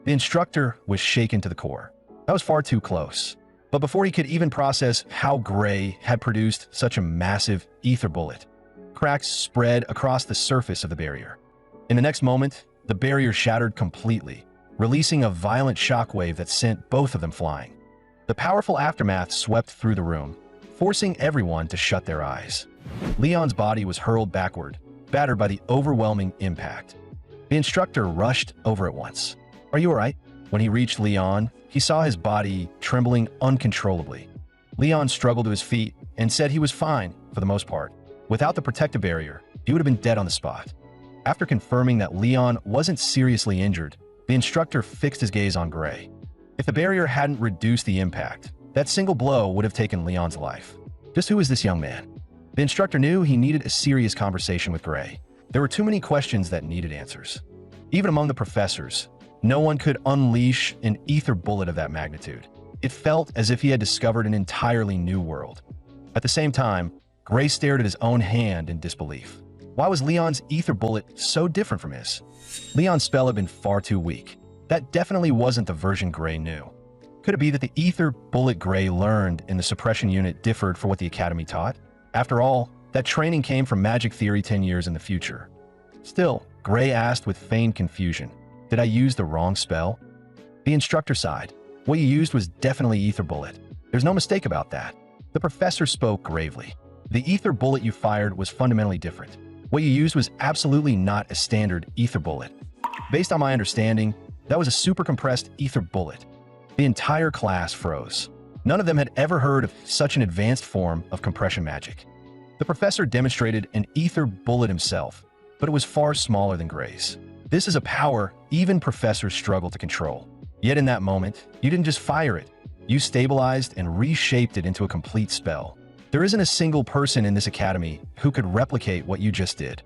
The instructor was shaken to the core. That was far too close. But before he could even process how Gray had produced such a massive ether bullet, cracks spread across the surface of the barrier. In the next moment, the barrier shattered completely, releasing a violent shockwave that sent both of them flying. The powerful aftermath swept through the room, forcing everyone to shut their eyes. Leon's body was hurled backward, battered by the overwhelming impact. The instructor rushed over at once. Are you all right? When he reached Leon, he saw his body trembling uncontrollably. Leon struggled to his feet and said he was fine for the most part. Without the protective barrier, he would have been dead on the spot. After confirming that Leon wasn't seriously injured, the instructor fixed his gaze on Gray. If the barrier hadn't reduced the impact, that single blow would have taken Leon's life. Just who is this young man? The instructor knew he needed a serious conversation with Gray. There were too many questions that needed answers. Even among the professors, no one could unleash an ether bullet of that magnitude. It felt as if he had discovered an entirely new world. At the same time, Gray stared at his own hand in disbelief. Why was Leon's ether bullet so different from his? Leon's spell had been far too weak. That definitely wasn't the version Gray knew. Could it be that the ether bullet Gray learned in the suppression unit differed from what the Academy taught? After all, that training came from magic theory 10 years in the future. Still, Gray asked with feigned confusion, "Did I use the wrong spell?" The instructor sighed. "What you used was definitely ether bullet. There's no mistake about that." The professor spoke gravely. "The ether bullet you fired was fundamentally different. What you used was absolutely not a standard ether bullet. Based on my understanding, that was a super compressed ether bullet." The entire class froze. None of them had ever heard of such an advanced form of compression magic. The professor demonstrated an ether bullet himself, but it was far smaller than Gray's. This is a power even professors struggle to control. Yet in that moment, you didn't just fire it. You stabilized and reshaped it into a complete spell. There isn't a single person in this academy who could replicate what you just did.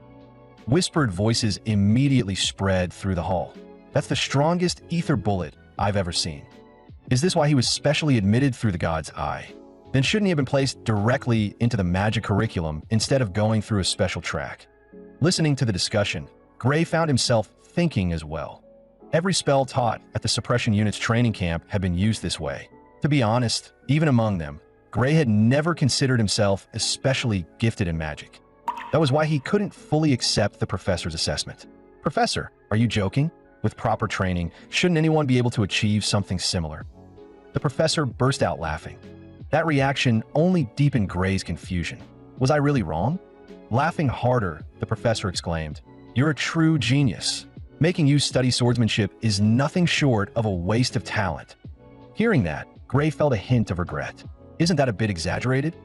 Whispered voices immediately spread through the hall. "That's the strongest ether bullet I've ever seen. Is this why he was specially admitted through the God's Eye? Then shouldn't he have been placed directly into the magic curriculum instead of going through a special track?" Listening to the discussion, Gray found himself thinking as well. Every spell taught at the suppression unit's training camp had been used this way. To be honest, even among them, Gray had never considered himself especially gifted in magic. That was why he couldn't fully accept the professor's assessment. "Professor, are you joking? With proper training, shouldn't anyone be able to achieve something similar?" The professor burst out laughing. That reaction only deepened Gray's confusion. "Was I really wrong?" Laughing harder, the professor exclaimed, "You're a true genius. Making you study swordsmanship is nothing short of a waste of talent." Hearing that, Gray felt a hint of regret. Isn't that a bit exaggerated?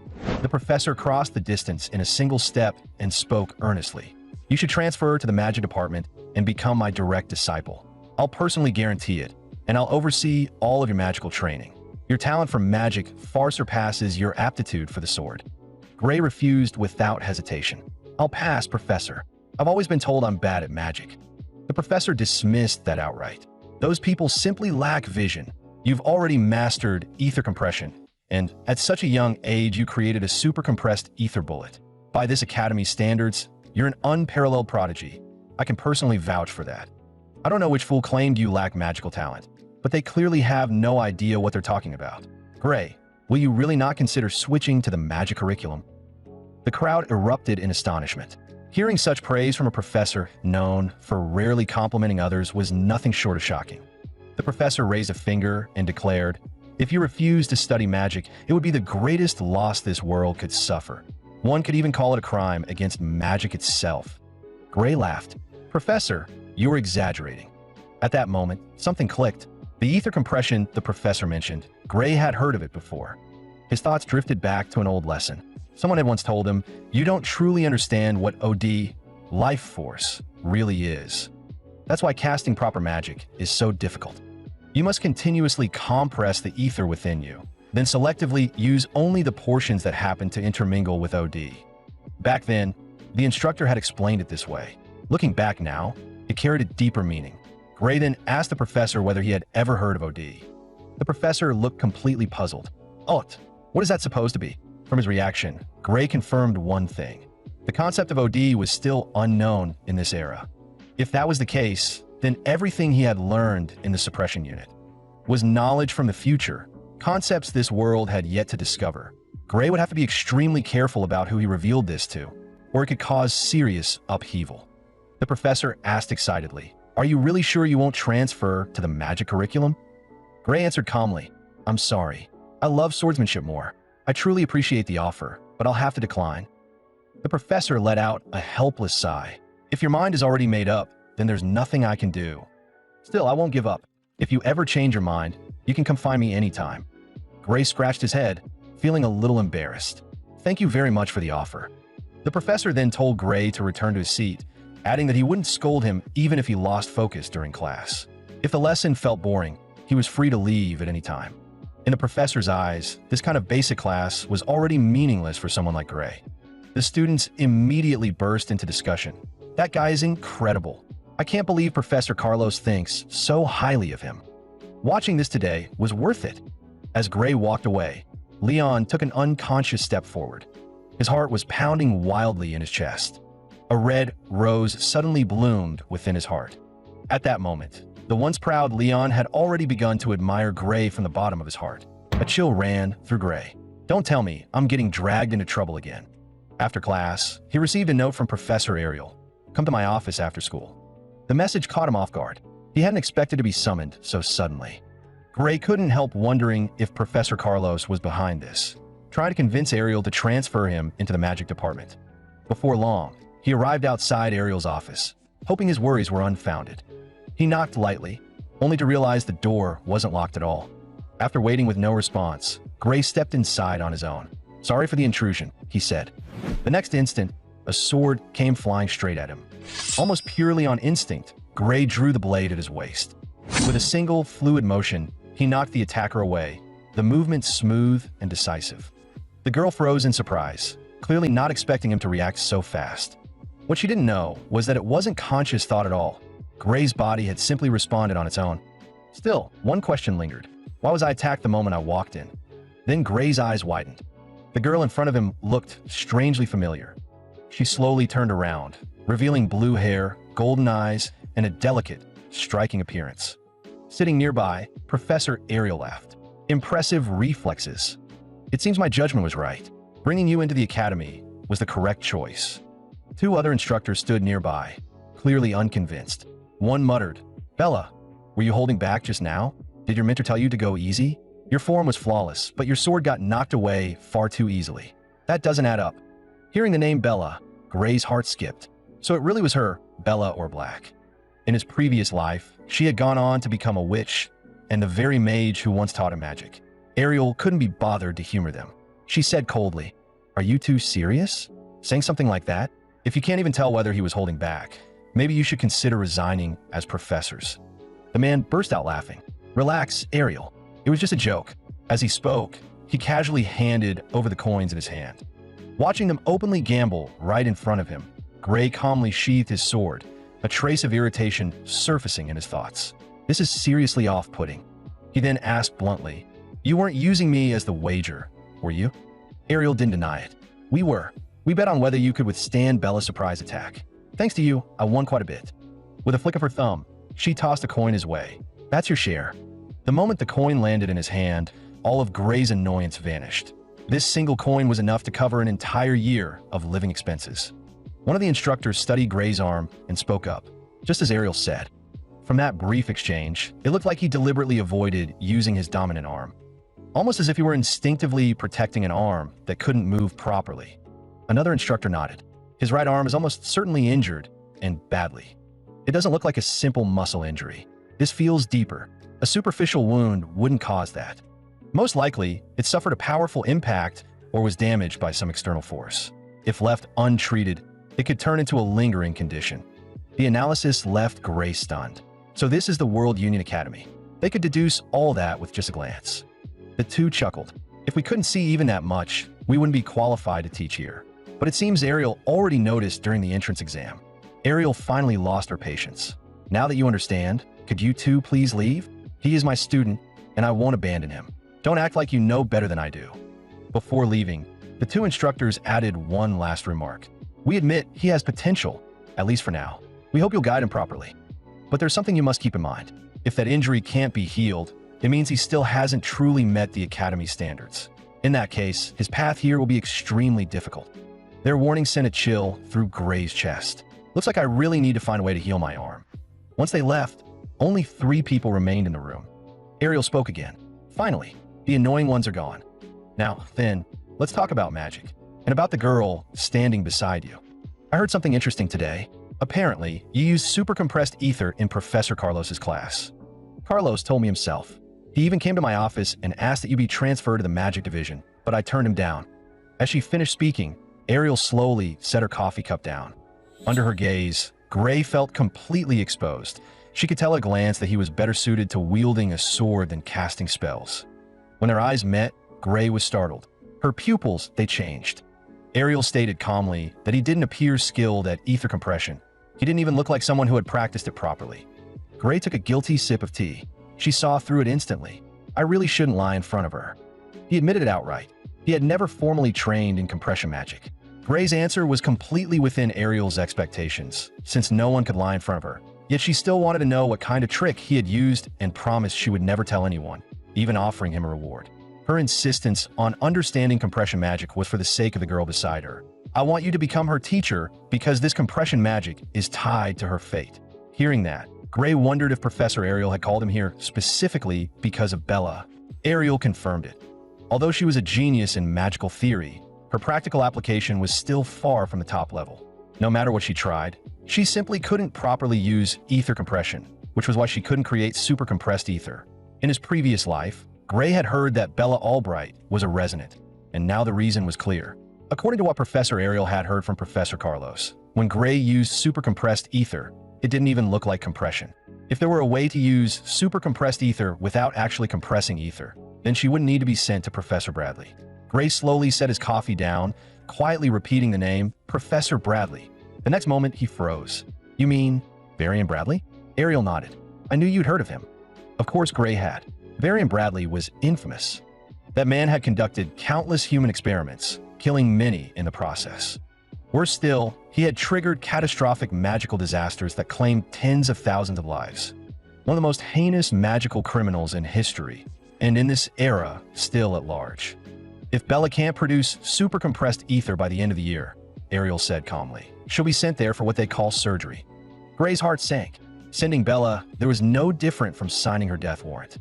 The professor crossed the distance in a single step and spoke earnestly. "You should transfer to the magic department and become my direct disciple. I'll personally guarantee it, and I'll oversee all of your magical training. Your talent for magic far surpasses your aptitude for the sword." Gray refused without hesitation. "I'll pass, Professor. I've always been told I'm bad at magic." The professor dismissed that outright. "Those people simply lack vision. You've already mastered ether compression, and at such a young age you created a super compressed ether bullet. By this academy's standards, you're an unparalleled prodigy. I can personally vouch for that. I don't know which fool claimed you lack magical talent, but they clearly have no idea what they're talking about. Gray, will you really not consider switching to the magic curriculum?" The crowd erupted in astonishment. Hearing such praise from a professor known for rarely complimenting others was nothing short of shocking. The professor raised a finger and declared, "If you refuse to study magic, it would be the greatest loss this world could suffer. One could even call it a crime against magic itself." Gray laughed. "Professor, you're exaggerating." At that moment, something clicked. The ether compression the professor mentioned, Gray had heard of it before. His thoughts drifted back to an old lesson. Someone had once told him, "You don't truly understand what OD, life force, really is." That's why casting proper magic is so difficult. You must continuously compress the ether within you, then selectively use only the portions that happen to intermingle with OD. Back then, the instructor had explained it this way. Looking back now, it carried a deeper meaning. Gray then asked the professor whether he had ever heard of OD. The professor looked completely puzzled. "Oh, what is that supposed to be?" From his reaction, Gray confirmed one thing. The concept of OD was still unknown in this era. If that was the case, then everything he had learned in the suppression unit was knowledge from the future, concepts this world had yet to discover. Gray would have to be extremely careful about who he revealed this to, or it could cause serious upheaval. The professor asked excitedly, "Are you really sure you won't transfer to the magic curriculum?" Gray answered calmly, "I'm sorry. I love swordsmanship more. I truly appreciate the offer, but I'll have to decline." The professor let out a helpless sigh. "If your mind is already made up, then there's nothing I can do. Still, I won't give up. If you ever change your mind, you can come find me anytime." Gray scratched his head. feeling a little embarrassed. "Thank you very much for the offer." The professor then told Gray to return to his seat, adding that he wouldn't scold him even if he lost focus during class. If the lesson felt boring, he was free to leave at any time. In the professor's eyes, this kind of basic class was already meaningless for someone like Gray. The students immediately burst into discussion. "That guy is incredible. I can't believe Professor Carlos thinks so highly of him. Watching this today was worth it." As Gray walked away, Leon took an unconscious step forward. His heart was pounding wildly in his chest. A red rose suddenly bloomed within his heart. At that moment, the once proud Leon had already begun to admire Gray from the bottom of his heart. A chill ran through Gray. "Don't tell me I'm getting dragged into trouble again." After class, he received a note from Professor Ariel. "Come to my office after school." The message caught him off guard. He hadn't expected to be summoned so suddenly. Gray couldn't help wondering if Professor Carlos was behind this, trying to convince Ariel to transfer him into the magic department. Before long, he arrived outside Ariel's office, hoping his worries were unfounded. He knocked lightly, only to realize the door wasn't locked at all. After waiting with no response, Gray stepped inside on his own. "Sorry for the intrusion," he said. The next instant, a sword came flying straight at him. Almost purely on instinct, Gray drew the blade at his waist. With a single, fluid motion, he knocked the attacker away, the movement smooth and decisive. The girl froze in surprise, clearly not expecting him to react so fast. What she didn't know was that it wasn't conscious thought at all. Gray's body had simply responded on its own. Still, one question lingered. Why was I attacked the moment I walked in? Then Gray's eyes widened. The girl in front of him looked strangely familiar. She slowly turned around, revealing blue hair, golden eyes, and a delicate, striking appearance. Sitting nearby, Professor Ariel laughed. "Impressive reflexes. It seems my judgment was right. Bringing you into the academy was the correct choice." Two other instructors stood nearby, clearly unconvinced. One muttered, "Bella, were you holding back just now? Did your mentor tell you to go easy? Your form was flawless, but your sword got knocked away far too easily. That doesn't add up." Hearing the name Bella, Gray's heart skipped. So it really was her, Bella or Black. In his previous life, she had gone on to become a witch, and the very mage who once taught him magic. Ariel couldn't be bothered to humor them. She said coldly, "Are you two serious? Saying something like that? If you can't even tell whether he was holding back, maybe you should consider resigning as professors." The man burst out laughing. "Relax, Ariel. It was just a joke." As he spoke, he casually handed over the coins in his hand. Watching them openly gamble right in front of him, Gray calmly sheathed his sword, a trace of irritation surfacing in his thoughts. "This is seriously off-putting." He then asked bluntly, "You weren't using me as the wager, were you?" Ariel didn't deny it. "We were. We bet on whether you could withstand Bella's surprise attack. Thanks to you, I won quite a bit." With a flick of her thumb, she tossed a coin his way. "That's your share." The moment the coin landed in his hand, all of Gray's annoyance vanished. This single coin was enough to cover an entire year of living expenses. One of the instructors studied Gray's arm and spoke up, just as Ariel said. From that brief exchange, it looked like he deliberately avoided using his dominant arm, almost as if he were instinctively protecting an arm that couldn't move properly. Another instructor nodded. "His right arm is almost certainly injured, and badly. It doesn't look like a simple muscle injury. This feels deeper. A superficial wound wouldn't cause that. Most likely, it suffered a powerful impact or was damaged by some external force. If left untreated, it could turn into a lingering condition." The analysis left Gray stunned. So this is the World Union Academy. They could deduce all that with just a glance. The two chuckled. "If we couldn't see even that much, we wouldn't be qualified to teach here." But it seems Ariel already noticed during the entrance exam. Ariel finally lost her patience. "Now that you understand, could you two please leave? He is my student, and I won't abandon him. Don't act like you know better than I do." Before leaving, the two instructors added one last remark. "We admit he has potential, at least for now. We hope you'll guide him properly. But there's something you must keep in mind. If that injury can't be healed, it means he still hasn't truly met the Academy standards. In that case, his path here will be extremely difficult." Their warning sent a chill through Gray's chest. "Looks like I really need to find a way to heal my arm." Once they left, only 3 people remained in the room. Ariel spoke again. "Finally, the annoying ones are gone. Now, then, let's talk about magic, and about the girl standing beside you. I heard something interesting today. Apparently, you used super compressed ether in Professor Carlos's class. Carlos told me himself. He even came to my office and asked that you be transferred to the magic division, but I turned him down. As she finished speaking, Ariel slowly set her coffee cup down. Under her gaze, Gray felt completely exposed. She could tell at a glance that he was better suited to wielding a sword than casting spells. When their eyes met, Gray was startled. Her pupils, they changed. Ariel stated calmly that he didn't appear skilled at ether compression. He didn't even look like someone who had practiced it properly. Gray took a guilty sip of tea. She saw through it instantly. I really shouldn't lie in front of her. He admitted it outright. He had never formally trained in compression magic. Gray's answer was completely within Ariel's expectations, since no one could lie in front of her. Yet she still wanted to know what kind of trick he had used and promised she would never tell anyone, even offering him a reward. Her insistence on understanding compression magic was for the sake of the girl beside her. I want you to become her teacher because this compression magic is tied to her fate. Hearing that, Gray wondered if Professor Ariel had called him here specifically because of Bella. Ariel confirmed it. Although she was a genius in magical theory, her practical application was still far from the top level. No matter what she tried, she simply couldn't properly use ether compression, which was why she couldn't create super compressed ether. In his previous life, Gray had heard that Bella Albright was a resonant, and now the reason was clear. According to what Professor Ariel had heard from Professor Carlos, when Gray used super compressed ether, it didn't even look like compression. If there were a way to use super compressed ether without actually compressing ether, then she wouldn't need to be sent to Professor Bradley. Gray slowly set his coffee down, quietly repeating the name, Professor Bradley. The next moment, he froze. You mean Varian Bradley? Ariel nodded. I knew you'd heard of him. Of course Gray had. Varian Bradley was infamous. That man had conducted countless human experiments, killing many in the process. Worse still, he had triggered catastrophic magical disasters that claimed tens of thousands of lives. One of the most heinous magical criminals in history, and in this era, still at large. If Bella can't produce super compressed ether by the end of the year, Ariel said calmly, she'll be sent there for what they call surgery. Gray's heart sank. Sending Bella, there was no different from signing her death warrant.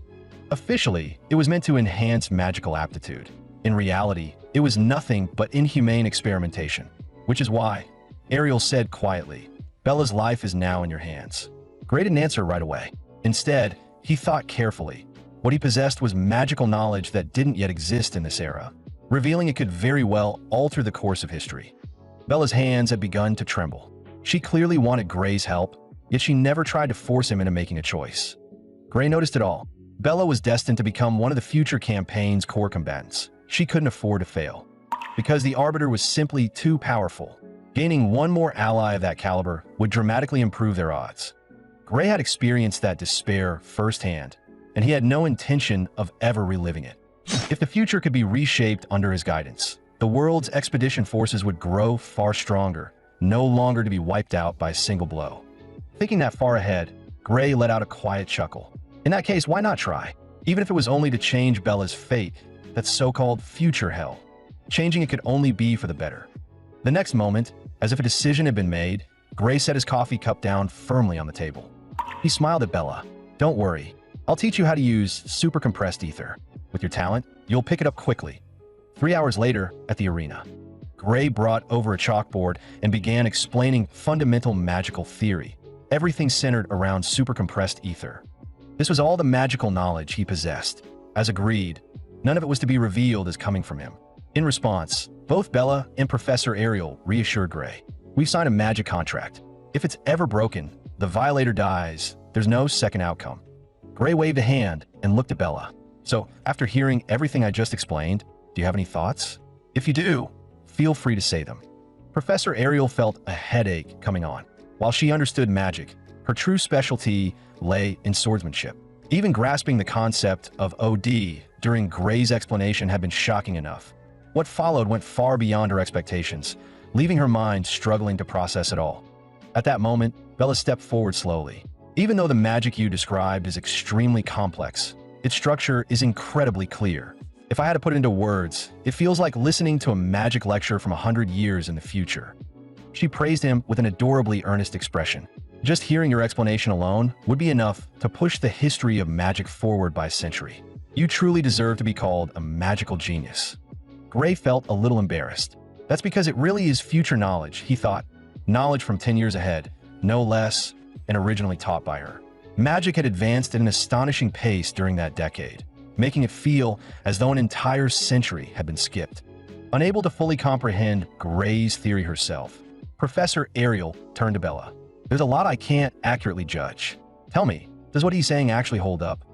Officially, it was meant to enhance magical aptitude. In reality, it was nothing but inhumane experimentation, which is why, Ariel said quietly, Bella's life is now in your hands. Gray didn't answer right away. Instead, he thought carefully. What he possessed was magical knowledge that didn't yet exist in this era, revealing it could very well alter the course of history. Bella's hands had begun to tremble. She clearly wanted Gray's help, yet she never tried to force him into making a choice. Gray noticed it all. Bella was destined to become one of the future campaign's core combatants. She couldn't afford to fail, because the Arbiter was simply too powerful. Gaining one more ally of that caliber would dramatically improve their odds. Gray had experienced that despair firsthand, and he had no intention of ever reliving it. If the future could be reshaped under his guidance, the world's expedition forces would grow far stronger, no longer to be wiped out by a single blow. Thinking that far ahead, Gray let out a quiet chuckle. In that case, why not try? Even if it was only to change Bella's fate, that so-called future hell. Changing it could only be for the better. The next moment, as if a decision had been made, Gray set his coffee cup down firmly on the table. He smiled at Bella. Don't worry, I'll teach you how to use super compressed ether. With your talent, you'll pick it up quickly. 3 hours later, at the arena, Gray brought over a chalkboard and began explaining fundamental magical theory. Everything centered around super compressed ether. This was all the magical knowledge he possessed. As agreed, none of it was to be revealed as coming from him. In response, both Bella and Professor Ariel reassured Gray. We've signed a magic contract. If it's ever broken, the violator dies. There's no second outcome. Gray waved a hand and looked at Bella. So, after hearing everything I just explained, do you have any thoughts? If you do, feel free to say them. Professor Ariel felt a headache coming on. While she understood magic, her true specialty lay in swordsmanship. Even grasping the concept of OD during Gray's explanation had been shocking enough. What followed went far beyond her expectations, leaving her mind struggling to process it all. At that moment, Bella stepped forward slowly. Even though the magic you described is extremely complex, its structure is incredibly clear. If I had to put it into words, it feels like listening to a magic lecture from 100 years in the future. She praised him with an adorably earnest expression. Just hearing your explanation alone would be enough to push the history of magic forward by a century. You truly deserve to be called a magical genius. Gray felt a little embarrassed. That's because it really is future knowledge, he thought. Knowledge from 10 years ahead, no less, and originally taught by her. Magic had advanced at an astonishing pace during that decade. making it feel as though an entire century had been skipped. Unable to fully comprehend Gray's theory herself, Professor Ariel turned to Bella. "There's a lot I can't accurately judge. Tell me, does what he's saying actually hold up?"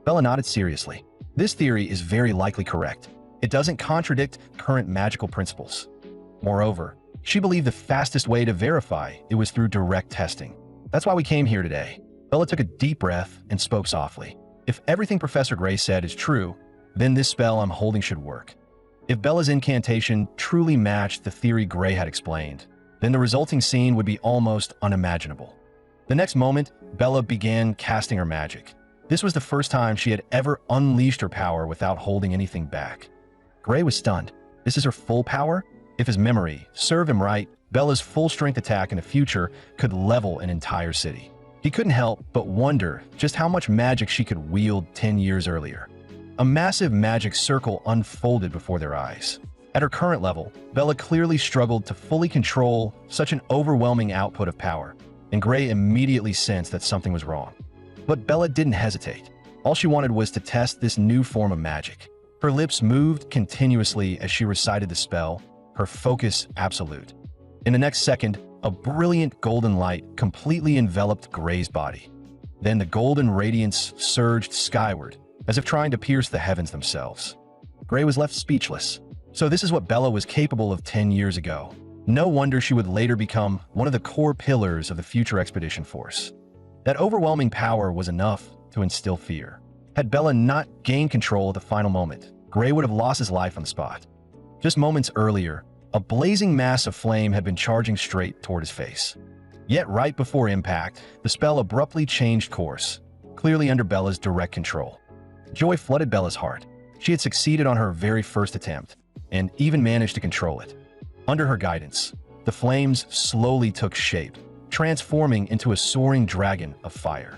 Bella nodded seriously. "This theory is very likely correct. It doesn't contradict current magical principles. Moreover, she believed the fastest way to verify it was through direct testing. That's why we came here today." Bella took a deep breath and spoke softly. "If everything Professor Gray said is true, then this spell I'm holding should work. If Bella's incantation truly matched the theory Gray had explained, then the resulting scene would be almost unimaginable." The next moment, Bella began casting her magic. This was the first time she had ever unleashed her power without holding anything back. Gray was stunned. This is her full power? If his memory served him right, Bella's full-strength attack in the future could level an entire city. He couldn't help but wonder just how much magic she could wield 10 years earlier. A massive magic circle unfolded before their eyes. At her current level, Bella clearly struggled to fully control such an overwhelming output of power, and Gray immediately sensed that something was wrong. But Bella didn't hesitate. All she wanted was to test this new form of magic. Her lips moved continuously as she recited the spell, her focus absolute. In the next second, a brilliant golden light completely enveloped Gray's body. Then the golden radiance surged skyward, as if trying to pierce the heavens themselves. Gray was left speechless. So this is what Bella was capable of 10 years ago. No wonder she would later become one of the core pillars of the future expedition force. That overwhelming power was enough to instill fear. Had Bella not gained control at the final moment, Gray would have lost his life on the spot. Just moments earlier, a blazing mass of flame had been charging straight toward his face. Yet right before impact, the spell abruptly changed course, clearly under Bella's direct control. Joy flooded Bella's heart. She had succeeded on her very first attempt, and even managed to control it. Under her guidance, the flames slowly took shape, transforming into a soaring dragon of fire.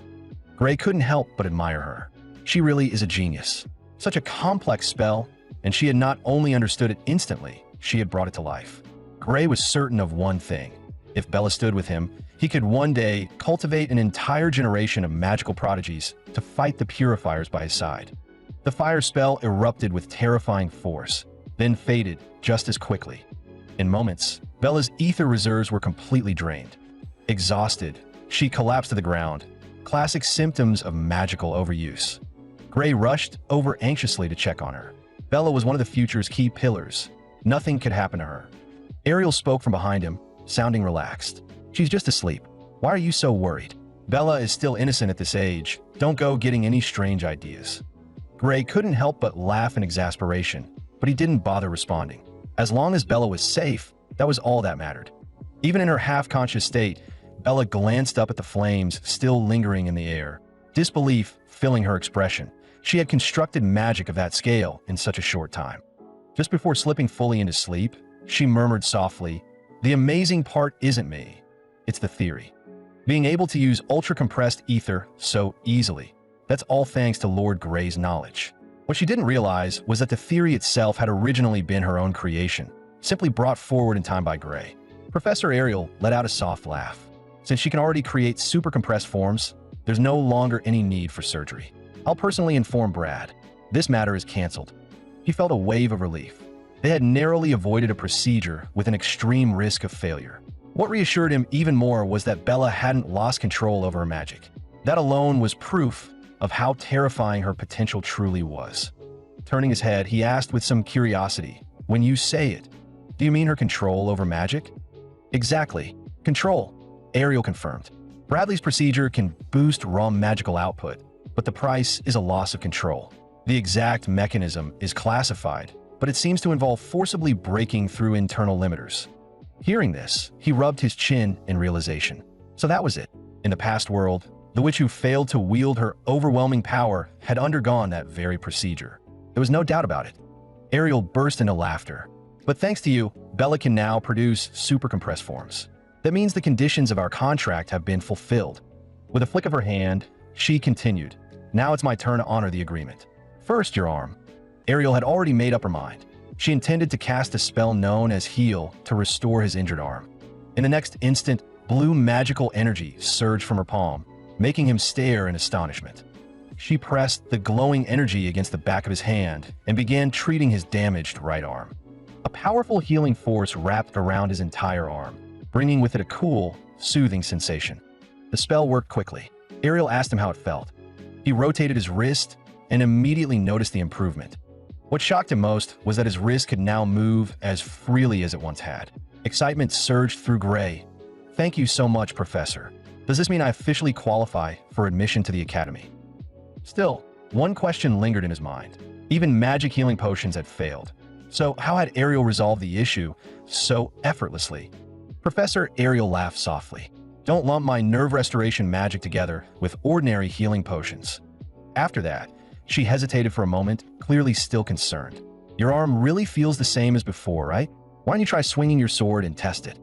Gray couldn't help but admire her. She really is a genius. Such a complex spell, and she had not only understood it instantly, she had brought it to life. Gray was certain of one thing. If Bella stood with him, he could one day cultivate an entire generation of magical prodigies to fight the purifiers by his side. The fire spell erupted with terrifying force, then faded just as quickly. In moments, Bella's ether reserves were completely drained. Exhausted, she collapsed to the ground, classic symptoms of magical overuse. Gray rushed over anxiously to check on her. Bella was one of the future's key pillars. Nothing could happen to her. Ariel spoke from behind him, sounding relaxed. "She's just asleep. Why are you so worried? Bella is still innocent at this age. Don't go getting any strange ideas." Gray couldn't help but laugh in exasperation, but he didn't bother responding. As long as Bella was safe, that was all that mattered. Even in her half-conscious state, Bella glanced up at the flames still lingering in the air, disbelief filling her expression. She had constructed magic of that scale in such a short time. Just before slipping fully into sleep, she murmured softly, "The amazing part isn't me, it's the theory. Being able to use ultra-compressed ether so easily. That's all thanks to Lord Gray's knowledge." What she didn't realize was that the theory itself had originally been her own creation, simply brought forward in time by Gray. Professor Ariel let out a soft laugh. Since she can already create super compressed forms, there's no longer any need for surgery. I'll personally inform Brad. This matter is canceled. He felt a wave of relief. They had narrowly avoided a procedure with an extreme risk of failure. What reassured him even more was that Bella hadn't lost control over her magic. That alone was proof of how terrifying her potential truly was. Turning his head, he asked with some curiosity, "When you say it, do you mean her control over magic?" "Exactly. Control," Ariel confirmed. "Bradley's procedure can boost raw magical output, but the price is a loss of control. The exact mechanism is classified, but it seems to involve forcibly breaking through internal limiters." Hearing this, he rubbed his chin in realization. So that was it. In the past world, the witch who failed to wield her overwhelming power had undergone that very procedure. There was no doubt about it. Ariel burst into laughter. "But thanks to you, Bella can now produce super compressed forms. That means the conditions of our contract have been fulfilled." With a flick of her hand, she continued, "Now it's my turn to honor the agreement. First, your arm." Ariel had already made up her mind. She intended to cast a spell known as Heal to restore his injured arm. In the next instant, blue magical energy surged from her palm, making him stare in astonishment. She pressed the glowing energy against the back of his hand and began treating his damaged right arm. A powerful healing force wrapped around his entire arm, bringing with it a cool, soothing sensation. The spell worked quickly. Ariel asked him how it felt. He rotated his wrist and immediately noticed the improvement. What shocked him most was that his wrist could now move as freely as it once had. Excitement surged through Gray. "Thank you so much, Professor. Does this mean I officially qualify for admission to the Academy?" Still, one question lingered in his mind. Even magic healing potions had failed. So how had Ariel resolved the issue so effortlessly? Professor Ariel laughed softly. "Don't lump my nerve restoration magic together with ordinary healing potions." After that, she hesitated for a moment, clearly still concerned. "Your arm really feels the same as before, right? Why don't you try swinging your sword and test it?"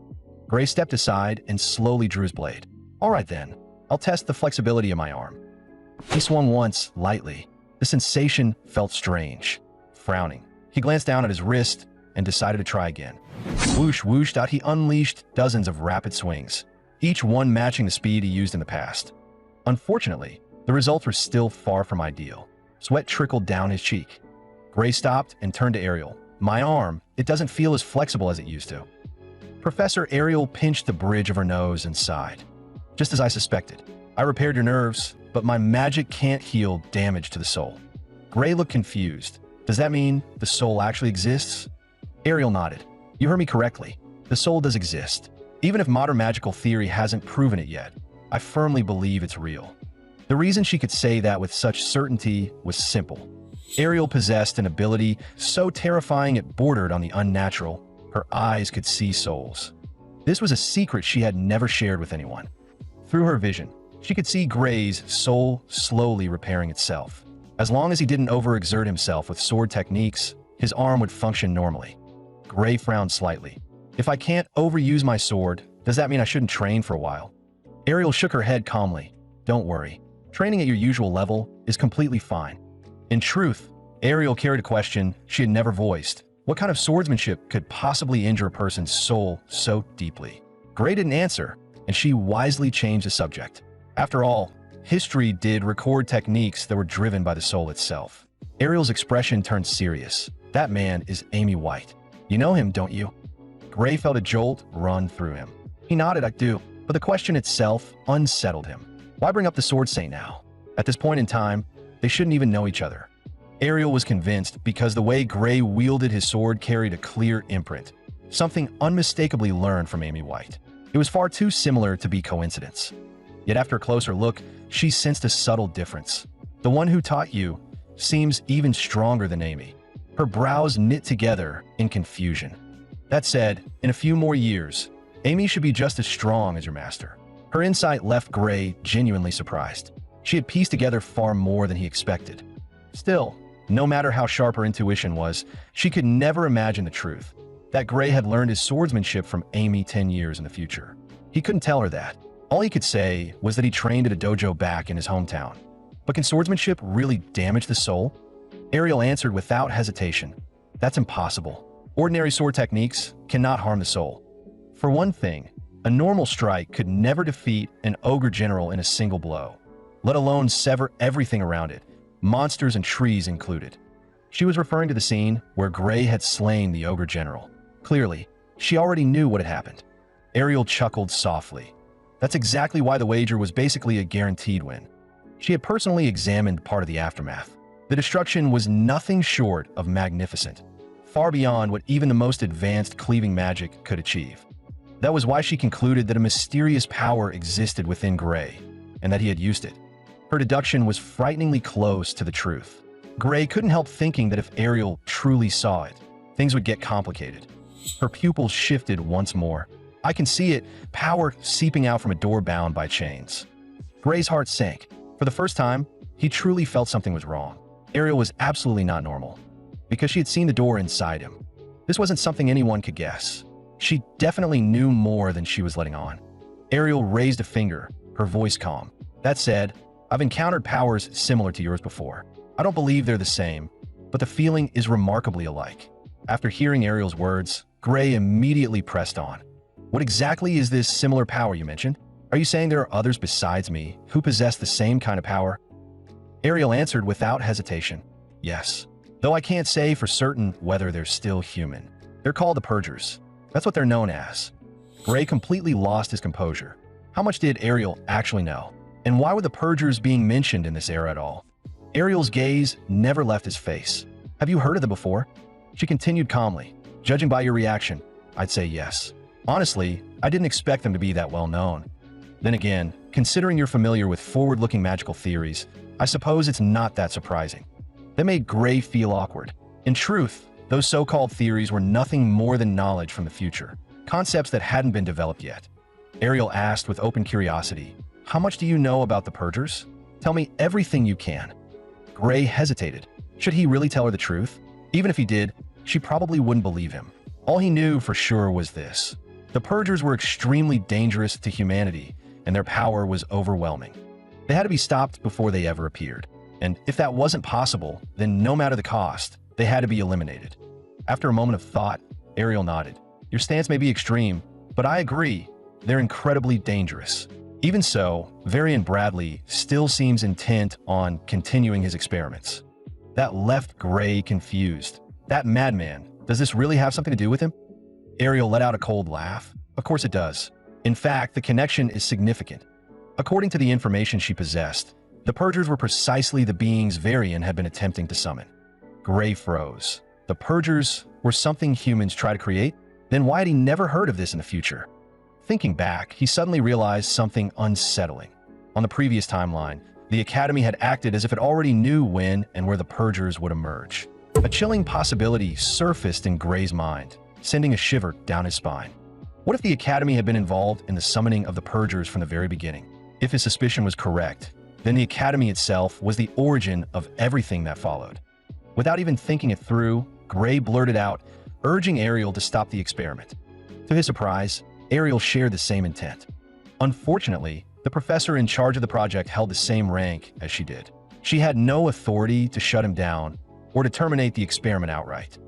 Gray stepped aside and slowly drew his blade. "All right then, I'll test the flexibility of my arm." He swung once, lightly. The sensation felt strange. Frowning, he glanced down at his wrist and decided to try again. Whoosh, whoosh, he unleashed dozens of rapid swings, each one matching the speed he used in the past. Unfortunately, the results were still far from ideal. Sweat trickled down his cheek. Gray stopped and turned to Ariel. "My arm, it doesn't feel as flexible as it used to." Professor Ariel pinched the bridge of her nose and sighed. "Just as I suspected. I repaired your nerves, but my magic can't heal damage to the soul." Gray looked confused. "Does that mean the soul actually exists?" Ariel nodded. "You heard me correctly. The soul does exist. Even if modern magical theory hasn't proven it yet, I firmly believe it's real." The reason she could say that with such certainty was simple. Ariel possessed an ability so terrifying it bordered on the unnatural. Her eyes could see souls. This was a secret she had never shared with anyone. Through her vision, she could see Gray's soul slowly repairing itself. As long as he didn't overexert himself with sword techniques, his arm would function normally. Gray frowned slightly. "If I can't overuse my sword, does that mean I shouldn't train for a while?" Ariel shook her head calmly. "Don't worry. Training at your usual level is completely fine." In truth, Ariel carried a question she had never voiced. What kind of swordsmanship could possibly injure a person's soul so deeply? Gray didn't answer, and she wisely changed the subject. After all, history did record techniques that were driven by the soul itself. Ariel's expression turned serious. "That man is Amy White. You know him, don't you?" Gray felt a jolt run through him. He nodded. "I do," but the question itself unsettled him. Why bring up the sword saint now? At this point in time, they shouldn't even know each other. Ariel was convinced because the way Gray wielded his sword carried a clear imprint, something unmistakably learned from Amy White. It was far too similar to be coincidence. Yet after a closer look, she sensed a subtle difference. The one who taught you seems even stronger than Amy. Her brows knit together in confusion. That said, in a few more years, Amy should be just as strong as your master. Her insight left Gray genuinely surprised. She had pieced together far more than he expected. Still, no matter how sharp her intuition was, she could never imagine the truth, that Gray had learned his swordsmanship from Amy 10 years in the future. He couldn't tell her that. All he could say was that he trained at a dojo back in his hometown. But can swordsmanship really damage the soul? Ariel answered without hesitation. "That's impossible. Ordinary sword techniques cannot harm the soul. For one thing, a normal strike could never defeat an ogre general in a single blow, let alone sever everything around it, monsters and trees included." She was referring to the scene where Gray had slain the ogre general. Clearly, she already knew what had happened. Ariel chuckled softly. That's exactly why the wager was basically a guaranteed win. She had personally examined part of the aftermath. The destruction was nothing short of magnificent, far beyond what even the most advanced cleaving magic could achieve. That was why she concluded that a mysterious power existed within Gray, and that he had used it. Her deduction was frighteningly close to the truth. Gray couldn't help thinking that if Ariel truly saw it, things would get complicated. Her pupils shifted once more. "I can see it, power seeping out from a door bound by chains." Gray's heart sank. For the first time, he truly felt something was wrong. Ariel was absolutely not normal, because she had seen the door inside him. This wasn't something anyone could guess. She definitely knew more than she was letting on. Ariel raised a finger, her voice calm. "That said, I've encountered powers similar to yours before. I don't believe they're the same, but the feeling is remarkably alike." After hearing Ariel's words, Gray immediately pressed on. "What exactly is this similar power you mentioned? Are you saying there are others besides me who possess the same kind of power?" Ariel answered without hesitation. Yes. Though I can't say for certain whether they're still human. They're called the Purgers. That's what they're known as. Gray completely lost his composure. How much did Ariel actually know? And why were the Purgers being mentioned in this era at all? Ariel's gaze never left his face. Have you heard of them before? She continued calmly. Judging by your reaction, I'd say yes. Honestly, I didn't expect them to be that well known. Then again, considering you're familiar with forward-looking magical theories, I suppose it's not that surprising. That made Gray feel awkward. In truth, those so-called theories were nothing more than knowledge from the future, concepts that hadn't been developed yet. Ariel asked with open curiosity, how much do you know about the Purgers? Tell me everything you can. Gray hesitated. Should he really tell her the truth? Even if he did, she probably wouldn't believe him. All he knew for sure was this. The Purgers were extremely dangerous to humanity, and their power was overwhelming. They had to be stopped before they ever appeared. And if that wasn't possible, then no matter the cost, they had to be eliminated. After a moment of thought, Ariel nodded. Your stance may be extreme, but I agree. They're incredibly dangerous. Even so, Varian Bradley still seems intent on continuing his experiments. That left Gray confused. That madman, does this really have something to do with him? Ariel let out a cold laugh. Of course it does. In fact, the connection is significant. According to the information she possessed, the Purgers were precisely the beings Varian had been attempting to summon. Gray froze. The Purgers were something humans try to create? Then why had he never heard of this in the future? Thinking back, he suddenly realized something unsettling. On the previous timeline, the Academy had acted as if it already knew when and where the Purgers would emerge. A chilling possibility surfaced in Gray's mind, sending a shiver down his spine. What if the Academy had been involved in the summoning of the Purgers from the very beginning? If his suspicion was correct, then the Academy itself was the origin of everything that followed. Without even thinking it through, Gray blurted out, urging Ariel to stop the experiment. To his surprise, Ariel shared the same intent. Unfortunately, the professor in charge of the project held the same rank as she did. She had no authority to shut him down or to terminate the experiment outright.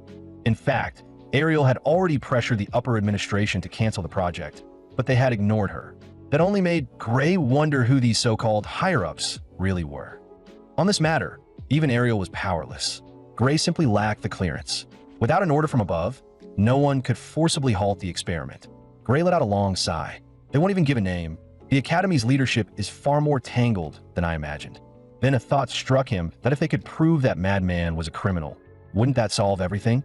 In fact, Ariel had already pressured the upper administration to cancel the project, but they had ignored her. That only made Gray wonder who these so-called higher-ups really were. On this matter, even Ariel was powerless. Gray simply lacked the clearance. Without an order from above, no one could forcibly halt the experiment. Gray let out a long sigh. They won't even give a name. The Academy's leadership is far more tangled than I imagined. Then a thought struck him that if they could prove that madman was a criminal, wouldn't that solve everything?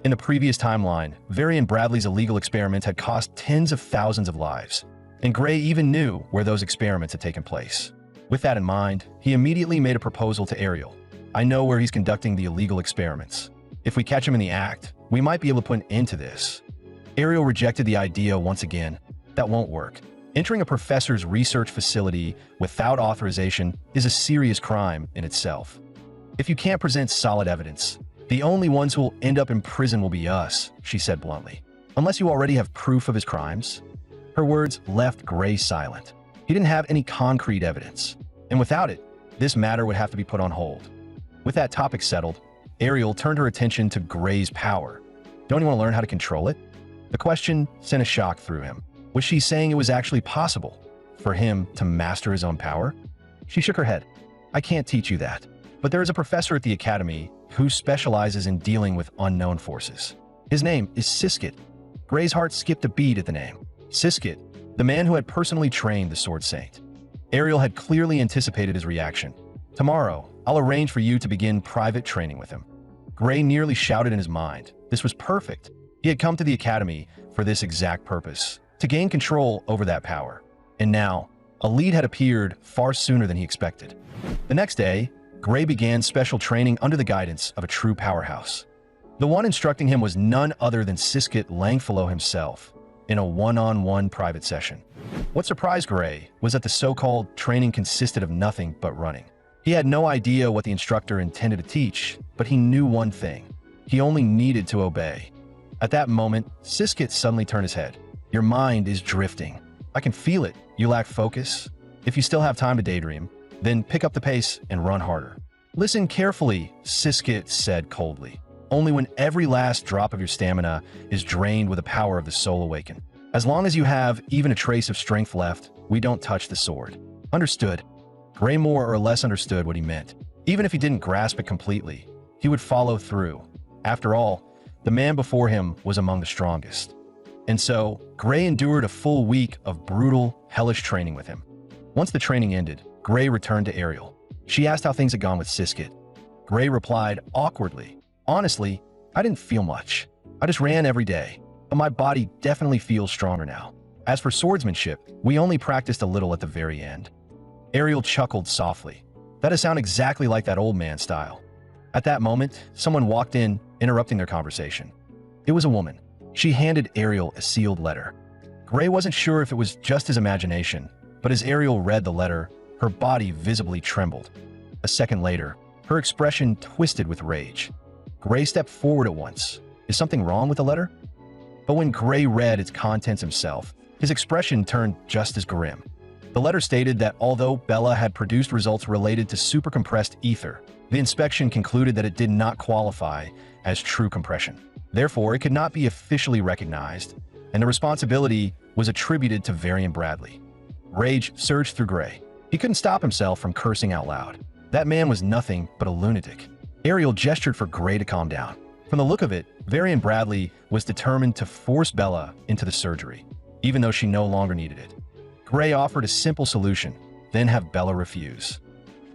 In the previous timeline, Varian Bradley's illegal experiments had cost tens of thousands of lives, and Gray even knew where those experiments had taken place. With that in mind, he immediately made a proposal to Ariel. I know where he's conducting the illegal experiments. If we catch him in the act, we might be able to put an end to this. Ariel rejected the idea once again. That won't work. Entering a professor's research facility without authorization is a serious crime in itself. If you can't present solid evidence, the only ones who will end up in prison will be us, she said bluntly. Unless you already have proof of his crimes. Her words left Gray silent. He didn't have any concrete evidence. And without it, this matter would have to be put on hold. With that topic settled, Ariel turned her attention to Gray's power. Don't you want to learn how to control it? The question sent a shock through him. Was she saying it was actually possible for him to master his own power? She shook her head. I can't teach you that. But there is a professor at the Academy who specializes in dealing with unknown forces. His name is Siskit. Gray's heart skipped a beat at the name. Siskit, the man who had personally trained the Sword Saint. Ariel had clearly anticipated his reaction. Tomorrow, I'll arrange for you to begin private training with him. Gray nearly shouted in his mind. This was perfect. He had come to the Academy for this exact purpose, to gain control over that power. And now, a lead had appeared far sooner than he expected. The next day, Gray began special training under the guidance of a true powerhouse. The one instructing him was none other than Siskit Langfellow himself, in a one-on-one private session. What surprised Gray was that the so-called training consisted of nothing but running. He had no idea what the instructor intended to teach, but he knew one thing. He only needed to obey. At that moment, Siskit suddenly turned his head. Your mind is drifting. I can feel it. You lack focus. If you still have time to daydream, then pick up the pace and run harder. Listen carefully, Siskit said coldly. Only when every last drop of your stamina is drained with the power of the soul awaken. As long as you have even a trace of strength left, we don't touch the sword. Understood. Gray more or less understood what he meant. Even if he didn't grasp it completely, he would follow through. After all, the man before him was among the strongest. And so, Gray endured a full week of brutal, hellish training with him. Once the training ended, Gray returned to Ariel. She asked how things had gone with Siskit. Gray replied awkwardly, "Honestly, I didn't feel much. I just ran every day, but my body definitely feels stronger now. As for swordsmanship, we only practiced a little at the very end." Ariel chuckled softly. That does sound exactly like that old man style. At that moment, someone walked in, interrupting their conversation. It was a woman. She handed Ariel a sealed letter. Gray wasn't sure if it was just his imagination, but as Ariel read the letter, her body visibly trembled. A second later, her expression twisted with rage. Gray stepped forward at once. Is something wrong with the letter? But when Gray read its contents himself, his expression turned just as grim. The letter stated that although Bella had produced results related to supercompressed ether, the inspection concluded that it did not qualify as true compression. Therefore, it could not be officially recognized, and the responsibility was attributed to Varian Bradley. Rage surged through Gray. He couldn't stop himself from cursing out loud. That man was nothing but a lunatic. Ariel gestured for Gray to calm down. From the look of it, Varian Bradley was determined to force Bella into the surgery, even though she no longer needed it. Gray offered a simple solution, then have Bella refuse.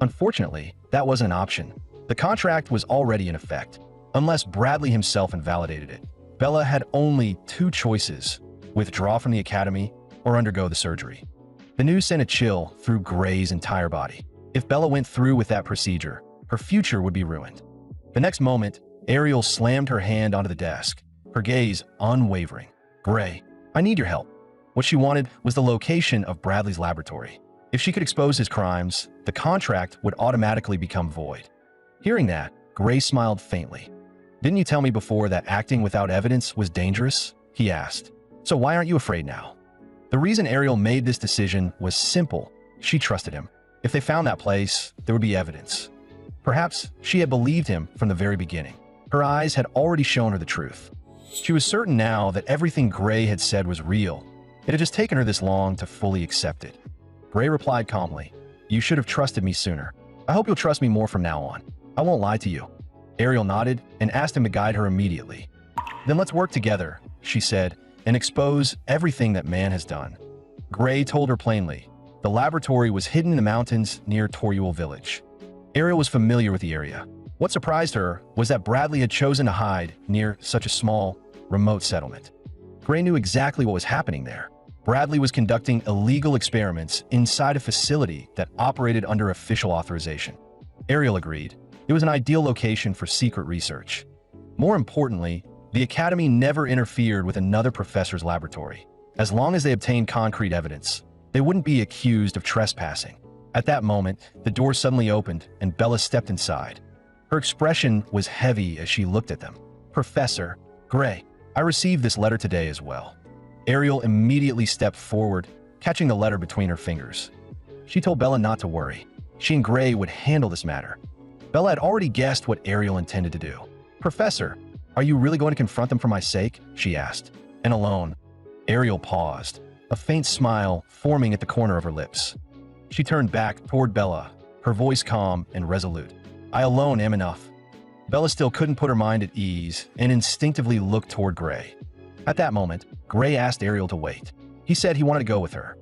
Unfortunately, that wasn't an option. The contract was already in effect. Unless Bradley himself invalidated it, Bella had only two choices: withdraw from the academy or undergo the surgery. The news sent a chill through Gray's entire body. If Bella went through with that procedure, her future would be ruined. The next moment, Ariel slammed her hand onto the desk, her gaze unwavering. "Gray, I need your help." What she wanted was the location of Bradley's laboratory. If she could expose his crimes, the contract would automatically become void. Hearing that, Gray smiled faintly. "Didn't you tell me before that acting without evidence was dangerous?" he asked. "So why aren't you afraid now?" The reason Ariel made this decision was simple. She trusted him. If they found that place, there would be evidence. Perhaps she had believed him from the very beginning. Her eyes had already shown her the truth. She was certain now that everything Gray had said was real. It had just taken her this long to fully accept it. Gray replied calmly, "You should have trusted me sooner. I hope you'll trust me more from now on. I won't lie to you." Ariel nodded and asked him to guide her immediately. "Then let's work together," she said, "and expose everything that man has done." Gray told her plainly. The laboratory was hidden in the mountains near Toryul village. Ariel was familiar with the area. What surprised her was that Bradley had chosen to hide near such a small, remote settlement. Gray knew exactly what was happening there. Bradley was conducting illegal experiments inside a facility that operated under official authorization. Ariel agreed. It was an ideal location for secret research. More importantly, the Academy never interfered with another professor's laboratory. As long as they obtained concrete evidence, they wouldn't be accused of trespassing. At that moment, the door suddenly opened and Bella stepped inside. Her expression was heavy as she looked at them. "Professor Gray, I received this letter today as well." Ariel immediately stepped forward, catching the letter between her fingers. She told Bella not to worry. She and Gray would handle this matter. Bella had already guessed what Ariel intended to do. "Professor, are you really going to confront them for my sake?" she asked. And alone, Ariel paused, a faint smile forming at the corner of her lips. She turned back toward Bella, her voice calm and resolute. "I alone am enough." Bella still couldn't put her mind at ease and instinctively looked toward Gray. At that moment, Gray asked Ariel to wait. He said he wanted to go with her.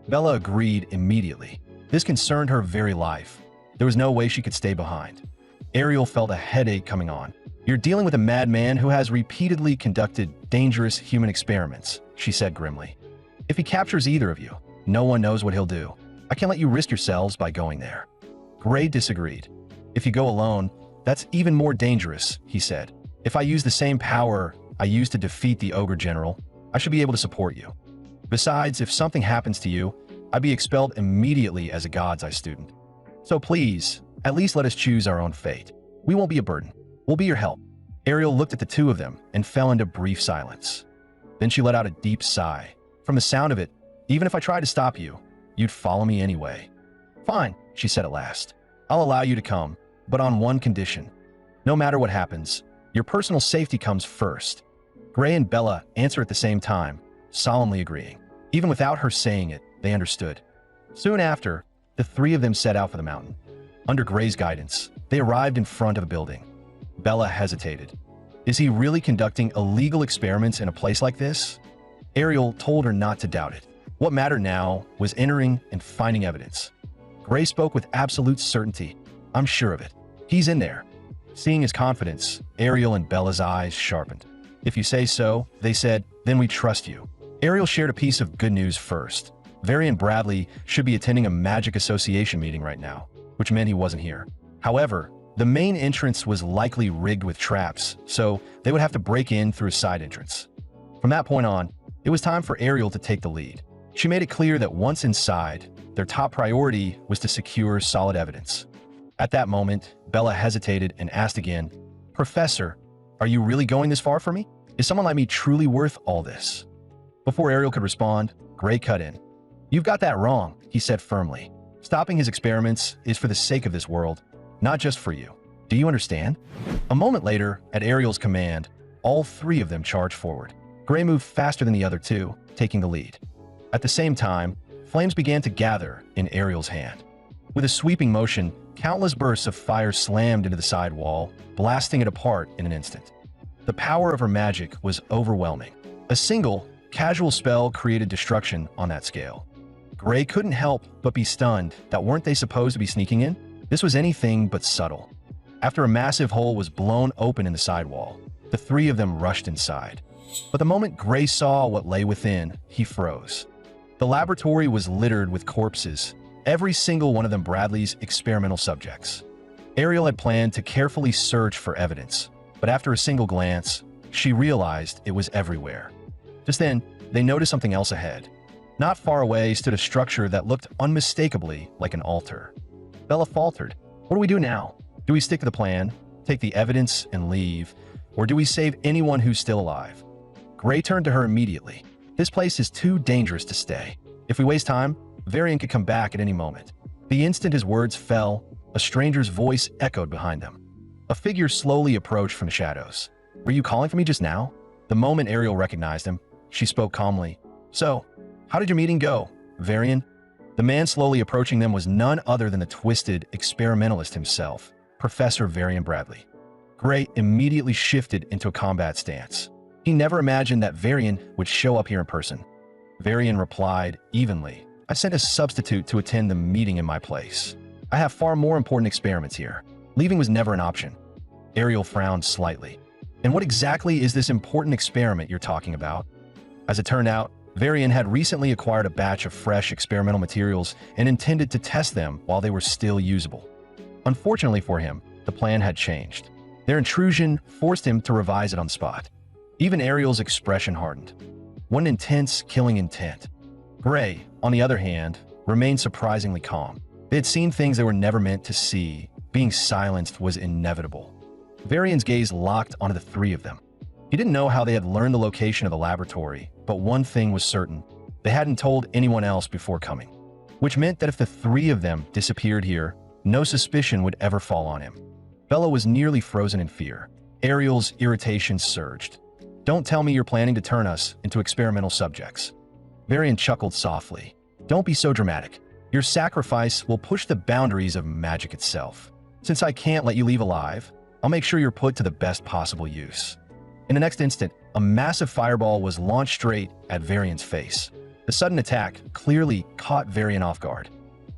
Bella agreed immediately. This concerned her very life. There was no way she could stay behind. Ariel felt a headache coming on. "You're dealing with a madman who has repeatedly conducted dangerous human experiments," she said grimly. "If he captures either of you, no one knows what he'll do. I can't let you risk yourselves by going there." Gray disagreed. "If you go alone, that's even more dangerous," he said. "If I use the same power I used to defeat the Ogre General, I should be able to support you. Besides, if something happens to you, I'd be expelled immediately as a God's Eye student. So please, at least let us choose our own fate. We won't be a burden. We'll be your help." Ariel looked at the two of them and fell into brief silence. Then she let out a deep sigh. "From the sound of it, even if I tried to stop you, you'd follow me anyway." "Fine," she said at last. "I'll allow you to come, but on one condition. No matter what happens, your personal safety comes first." Gray and Bella answered at the same time, solemnly agreeing. Even without her saying it, they understood. Soon after, the three of them set out for the mountain. Under Gray's guidance, They arrived in front of a building. Bella hesitated. Is he really conducting illegal experiments in a place like this? Ariel told her not to doubt it. What mattered now was entering and finding evidence. Gray spoke with absolute certainty. I'm sure of it. He's in there. Seeing his confidence, Ariel and Bella's eyes sharpened. If you say so, they said, then we trust you. Ariel shared a piece of good news first. Varian Bradley should be attending a Magic Association meeting right now, which meant he wasn't here. However, the main entrance was likely rigged with traps, so they would have to break in through a side entrance. From that point on, it was time for Ariel to take the lead. She made it clear that once inside, their top priority was to secure solid evidence. At that moment, Bella hesitated and asked again, Professor, are you really going this far for me? Is someone like me truly worth all this? Before Ariel could respond, Gray cut in. You've got that wrong, he said firmly. Stopping his experiments is for the sake of this world, not just for you. Do you understand? A moment later, at Ariel's command, all three of them charged forward. Gray moved faster than the other two, taking the lead. At the same time, flames began to gather in Ariel's hand. With a sweeping motion, countless bursts of fire slammed into the side wall, blasting it apart in an instant. The power of her magic was overwhelming. A single, casual spell created destruction on that scale. Gray couldn't help but be stunned that weren't they supposed to be sneaking in? This was anything but subtle. After a massive hole was blown open in the sidewall, the three of them rushed inside. But the moment Gray saw what lay within, he froze. The laboratory was littered with corpses, every single one of them Bradley's experimental subjects. Ariel had planned to carefully search for evidence, but after a single glance, she realized it was everywhere. Just then, they noticed something else ahead. Not far away stood a structure that looked unmistakably like an altar. Bella faltered. What do we do now? Do we stick to the plan, take the evidence, and leave? Or do we save anyone who's still alive? Gray turned to her immediately. This place is too dangerous to stay. If we waste time, Varian could come back at any moment. The instant his words fell, a stranger's voice echoed behind them. A figure slowly approached from the shadows. Were you calling for me just now? The moment Ariel recognized him, she spoke calmly. So, how did your meeting go, Varian? The man slowly approaching them was none other than the twisted experimentalist himself, Professor Varian Bradley. Gray immediately shifted into a combat stance. He never imagined that Varian would show up here in person. Varian replied evenly, I sent a substitute to attend the meeting in my place. I have far more important experiments here. Leaving was never an option. Ariel frowned slightly. And what exactly is this important experiment you're talking about? As it turned out, Varian had recently acquired a batch of fresh experimental materials and intended to test them while they were still usable. Unfortunately for him, the plan had changed. Their intrusion forced him to revise it on the spot. Even Ariel's expression hardened. What an intense, killing intent. Gray, on the other hand, remained surprisingly calm. They had seen things they were never meant to see. Being silenced was inevitable. Varian's gaze locked onto the three of them. He didn't know how they had learned the location of the laboratory, but one thing was certain. They hadn't told anyone else before coming. Which meant that if the three of them disappeared here, no suspicion would ever fall on him. Bella was nearly frozen in fear. Ariel's irritation surged. Don't tell me you're planning to turn us into experimental subjects. Varian chuckled softly. Don't be so dramatic. Your sacrifice will push the boundaries of magic itself. Since I can't let you leave alive, I'll make sure you're put to the best possible use. In the next instant, a massive fireball was launched straight at Varian's face. The sudden attack clearly caught Varian off guard.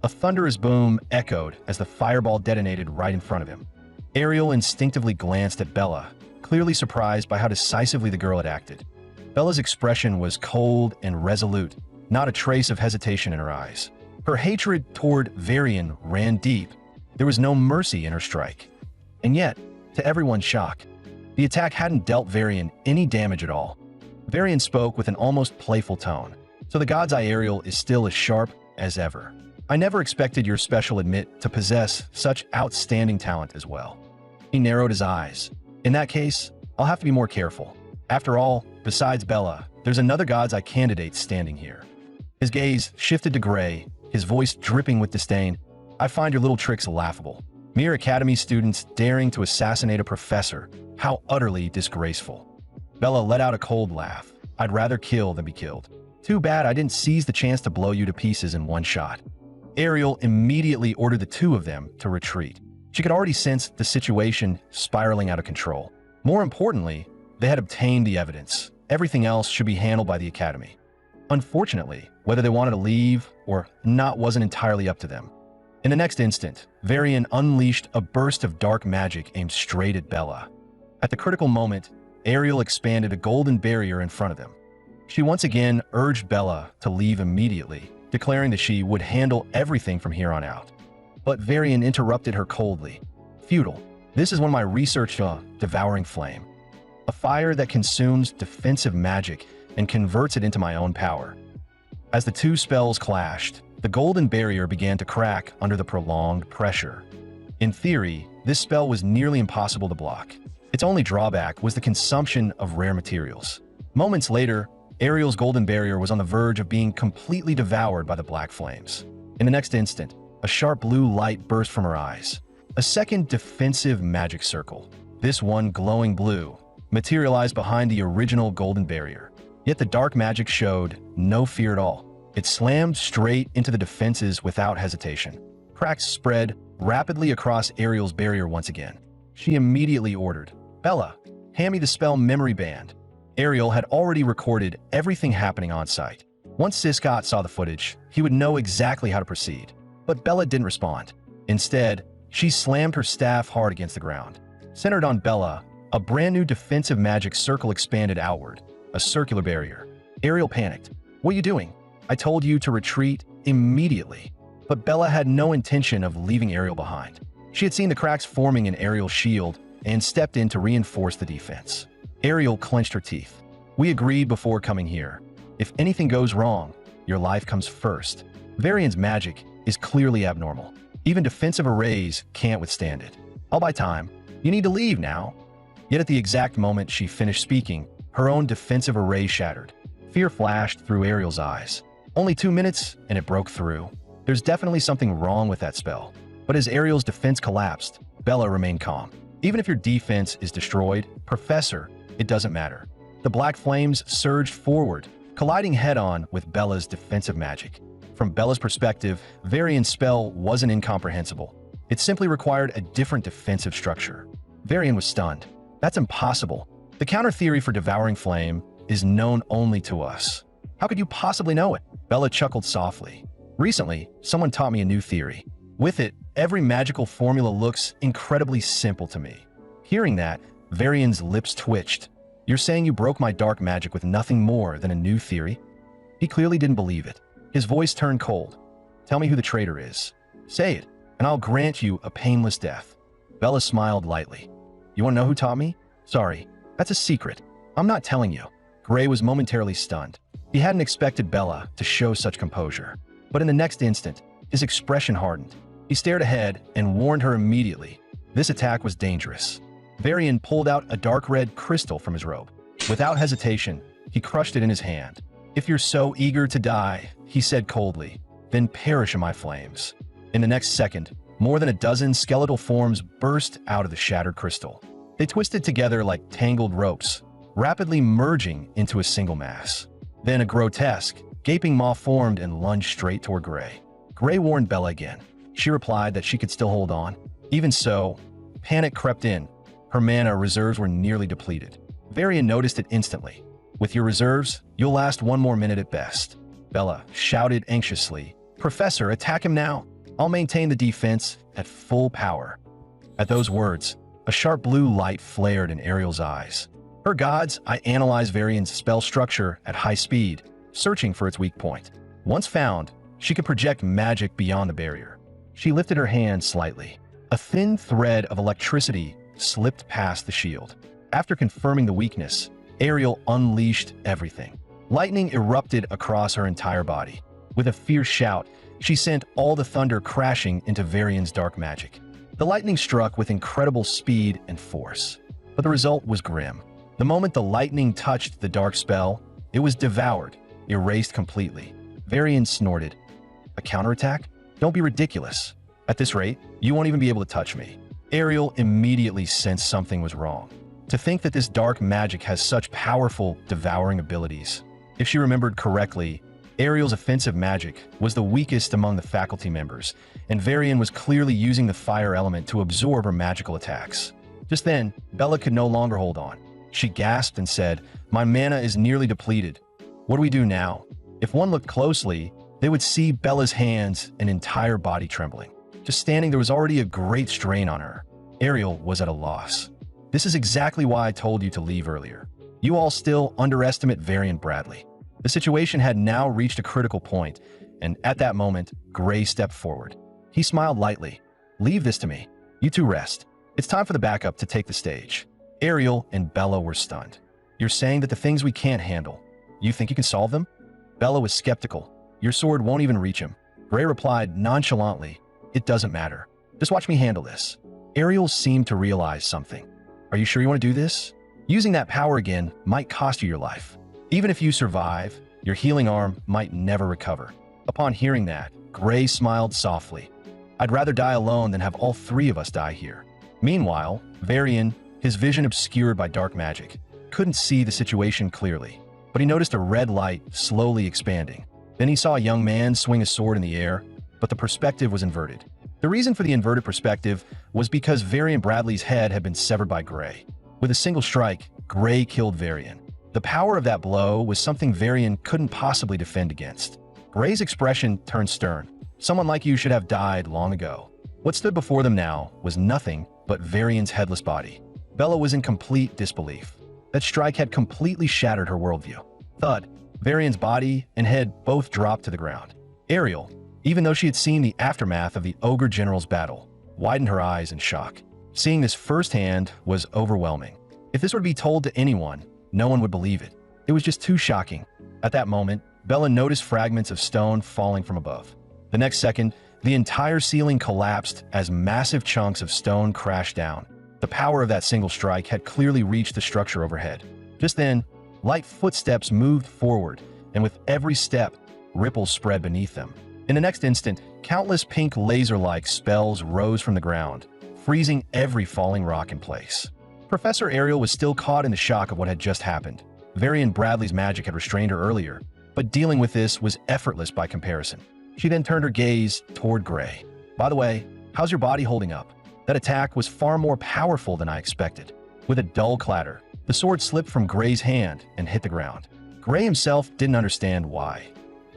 A thunderous boom echoed as the fireball detonated right in front of him. Ariel instinctively glanced at Bella, clearly surprised by how decisively the girl had acted. Bella's expression was cold and resolute, not a trace of hesitation in her eyes. Her hatred toward Varian ran deep. There was no mercy in her strike. And yet, to everyone's shock, the attack hadn't dealt Varian any damage at all. Varian spoke with an almost playful tone. So the God's Eye Ariel is still as sharp as ever. I never expected your special admit to possess such outstanding talent as well. He narrowed his eyes. In that case, I'll have to be more careful. After all, besides Bella, there's another God's Eye candidate standing here. His gaze shifted to Gray, his voice dripping with disdain. I find your little tricks laughable. Mere academy students daring to assassinate a professor. How utterly disgraceful. Bella let out a cold laugh. I'd rather kill than be killed. Too bad I didn't seize the chance to blow you to pieces in one shot. Ariel immediately ordered the two of them to retreat. She could already sense the situation spiraling out of control. More importantly, they had obtained the evidence. Everything else should be handled by the Academy. Unfortunately, whether they wanted to leave or not wasn't entirely up to them. In the next instant, Varian unleashed a burst of dark magic aimed straight at Bella. At the critical moment, Ariel expanded a golden barrier in front of them. She once again urged Bella to leave immediately, declaring that she would handle everything from here on out. But Varian interrupted her coldly. Futile. This is one of my research devouring flame. A fire that consumes defensive magic and converts it into my own power. As the two spells clashed, the golden barrier began to crack under the prolonged pressure. In theory, this spell was nearly impossible to block. Its only drawback was the consumption of rare materials. Moments later, Ariel's golden barrier was on the verge of being completely devoured by the black flames. In the next instant, a sharp blue light burst from her eyes. A second defensive magic circle, this one glowing blue, materialized behind the original golden barrier. Yet the dark magic showed no fear at all. It slammed straight into the defenses without hesitation. Cracks spread rapidly across Ariel's barrier once again. She immediately ordered, "Bella, hand me the spell memory band." Ariel had already recorded everything happening on site. Once Siscott saw the footage, he would know exactly how to proceed. But Bella didn't respond. Instead, she slammed her staff hard against the ground. Centered on Bella, a brand new defensive magic circle expanded outward, a circular barrier. Ariel panicked. "What are you doing? I told you to retreat immediately." But Bella had no intention of leaving Ariel behind. She had seen the cracks forming in Ariel's shield and stepped in to reinforce the defense. Ariel clenched her teeth. "We agreed before coming here. If anything goes wrong, your life comes first." Varian's magic is clearly abnormal. Even defensive arrays can't withstand it. "I'll buy time. You need to leave now." Yet at the exact moment she finished speaking, her own defensive array shattered. Fear flashed through Ariel's eyes. Only 2 minutes, and it broke through. There's definitely something wrong with that spell. But as Ariel's defense collapsed, Bella remained calm. Even if your defense is destroyed, Professor, it doesn't matter. The black flames surged forward, colliding head-on with Bella's defensive magic. From Bella's perspective, Varian's spell wasn't incomprehensible. It simply required a different defensive structure. Varian was stunned. That's impossible. The counter theory for devouring flame is known only to us. How could you possibly know it? Bella chuckled softly. Recently, someone taught me a new theory. With it, every magical formula looks incredibly simple to me. Hearing that, Varian's lips twitched. "You're saying you broke my dark magic with nothing more than a new theory?" He clearly didn't believe it. His voice turned cold. "Tell me who the traitor is. Say it, and I'll grant you a painless death." Bella smiled lightly. "You want to know who taught me? Sorry, that's a secret. I'm not telling you." Gray was momentarily stunned. He hadn't expected Bella to show such composure. But in the next instant, his expression hardened. He stared ahead and warned her immediately. This attack was dangerous. Varian pulled out a dark red crystal from his robe. Without hesitation, he crushed it in his hand. "If you're so eager to die," he said coldly, "then perish in my flames." In the next second, more than a dozen skeletal forms burst out of the shattered crystal. They twisted together like tangled ropes, rapidly merging into a single mass. Then a grotesque, gaping maw formed and lunged straight toward Gray. Gray warned Bella again. She replied that she could still hold on. Even so, panic crept in. Her mana reserves were nearly depleted. Varian noticed it instantly. "With your reserves, you'll last 1 more minute at best." Bella shouted anxiously, "Professor, attack him now. I'll maintain the defense at full power." At those words, a sharp blue light flared in Ariel's eyes. Her gods, I analyzed Varian's spell structure at high speed, searching for its weak point. Once found, she could project magic beyond the barrier. She lifted her hand slightly. A thin thread of electricity slipped past the shield. After confirming the weakness, Ariel unleashed everything. Lightning erupted across her entire body. With a fierce shout, she sent all the thunder crashing into Varian's dark magic. The lightning struck with incredible speed and force, but the result was grim. The moment the lightning touched the dark spell, it was devoured, erased completely. Varian snorted. "A counterattack? Don't be ridiculous. At this rate, you won't even be able to touch me." Ariel immediately sensed something was wrong. To think that this dark magic has such powerful, devouring abilities. If she remembered correctly, Ariel's offensive magic was the weakest among the faculty members, and Varian was clearly using the fire element to absorb her magical attacks. Just then, Bella could no longer hold on. She gasped and said, "My mana is nearly depleted. What do we do now?" If one looked closely, they would see Bella's hands and entire body trembling. Just standing, there was already a great strain on her. Ariel was at a loss. "This is exactly why I told you to leave earlier. You all still underestimate Varian Bradley." The situation had now reached a critical point, and at that moment, Gray stepped forward. He smiled lightly. "Leave this to me. You two rest. It's time for the backup to take the stage." Ariel and Bella were stunned. "You're saying that the things we can't handle, you think you can solve them?" Bella was skeptical. "Your sword won't even reach him." Gray replied nonchalantly, "It doesn't matter. Just watch me handle this." Ariel seemed to realize something. "Are you sure you want to do this? Using that power again might cost you your life. Even if you survive, your healing arm might never recover." Upon hearing that, Gray smiled softly. "I'd rather die alone than have all three of us die here." Meanwhile, Varian, his vision obscured by dark magic, couldn't see the situation clearly, but he noticed a red light slowly expanding. Then he saw a young man swing a sword in the air, but the perspective was inverted. The reason for the inverted perspective was because Varian Bradley's head had been severed by Gray. With a single strike, Gray killed Varian. The power of that blow was something Varian couldn't possibly defend against. Gray's expression turned stern. "Someone like you should have died long ago." What stood before them now was nothing but Varian's headless body. Bella was in complete disbelief. That strike had completely shattered her worldview. Thud. Varian's body and head both dropped to the ground. Ariel, even though she had seen the aftermath of the Ogre General's battle, widened her eyes in shock. Seeing this firsthand was overwhelming. If this were to be told to anyone, no one would believe it. It was just too shocking. At that moment, Bella noticed fragments of stone falling from above. The next second, the entire ceiling collapsed as massive chunks of stone crashed down. The power of that single strike had clearly reached the structure overhead. Just then, light footsteps moved forward, and with every step, ripples spread beneath them. In the next instant, countless pink laser-like spells rose from the ground, freezing every falling rock in place. Professor Ariel was still caught in the shock of what had just happened. Varian Bradley's magic had restrained her earlier, but dealing with this was effortless by comparison. She then turned her gaze toward Gray. "By the way, how's your body holding up? That attack was far more powerful than I expected." With a dull clatter, the sword slipped from Gray's hand and hit the ground. Gray himself didn't understand why,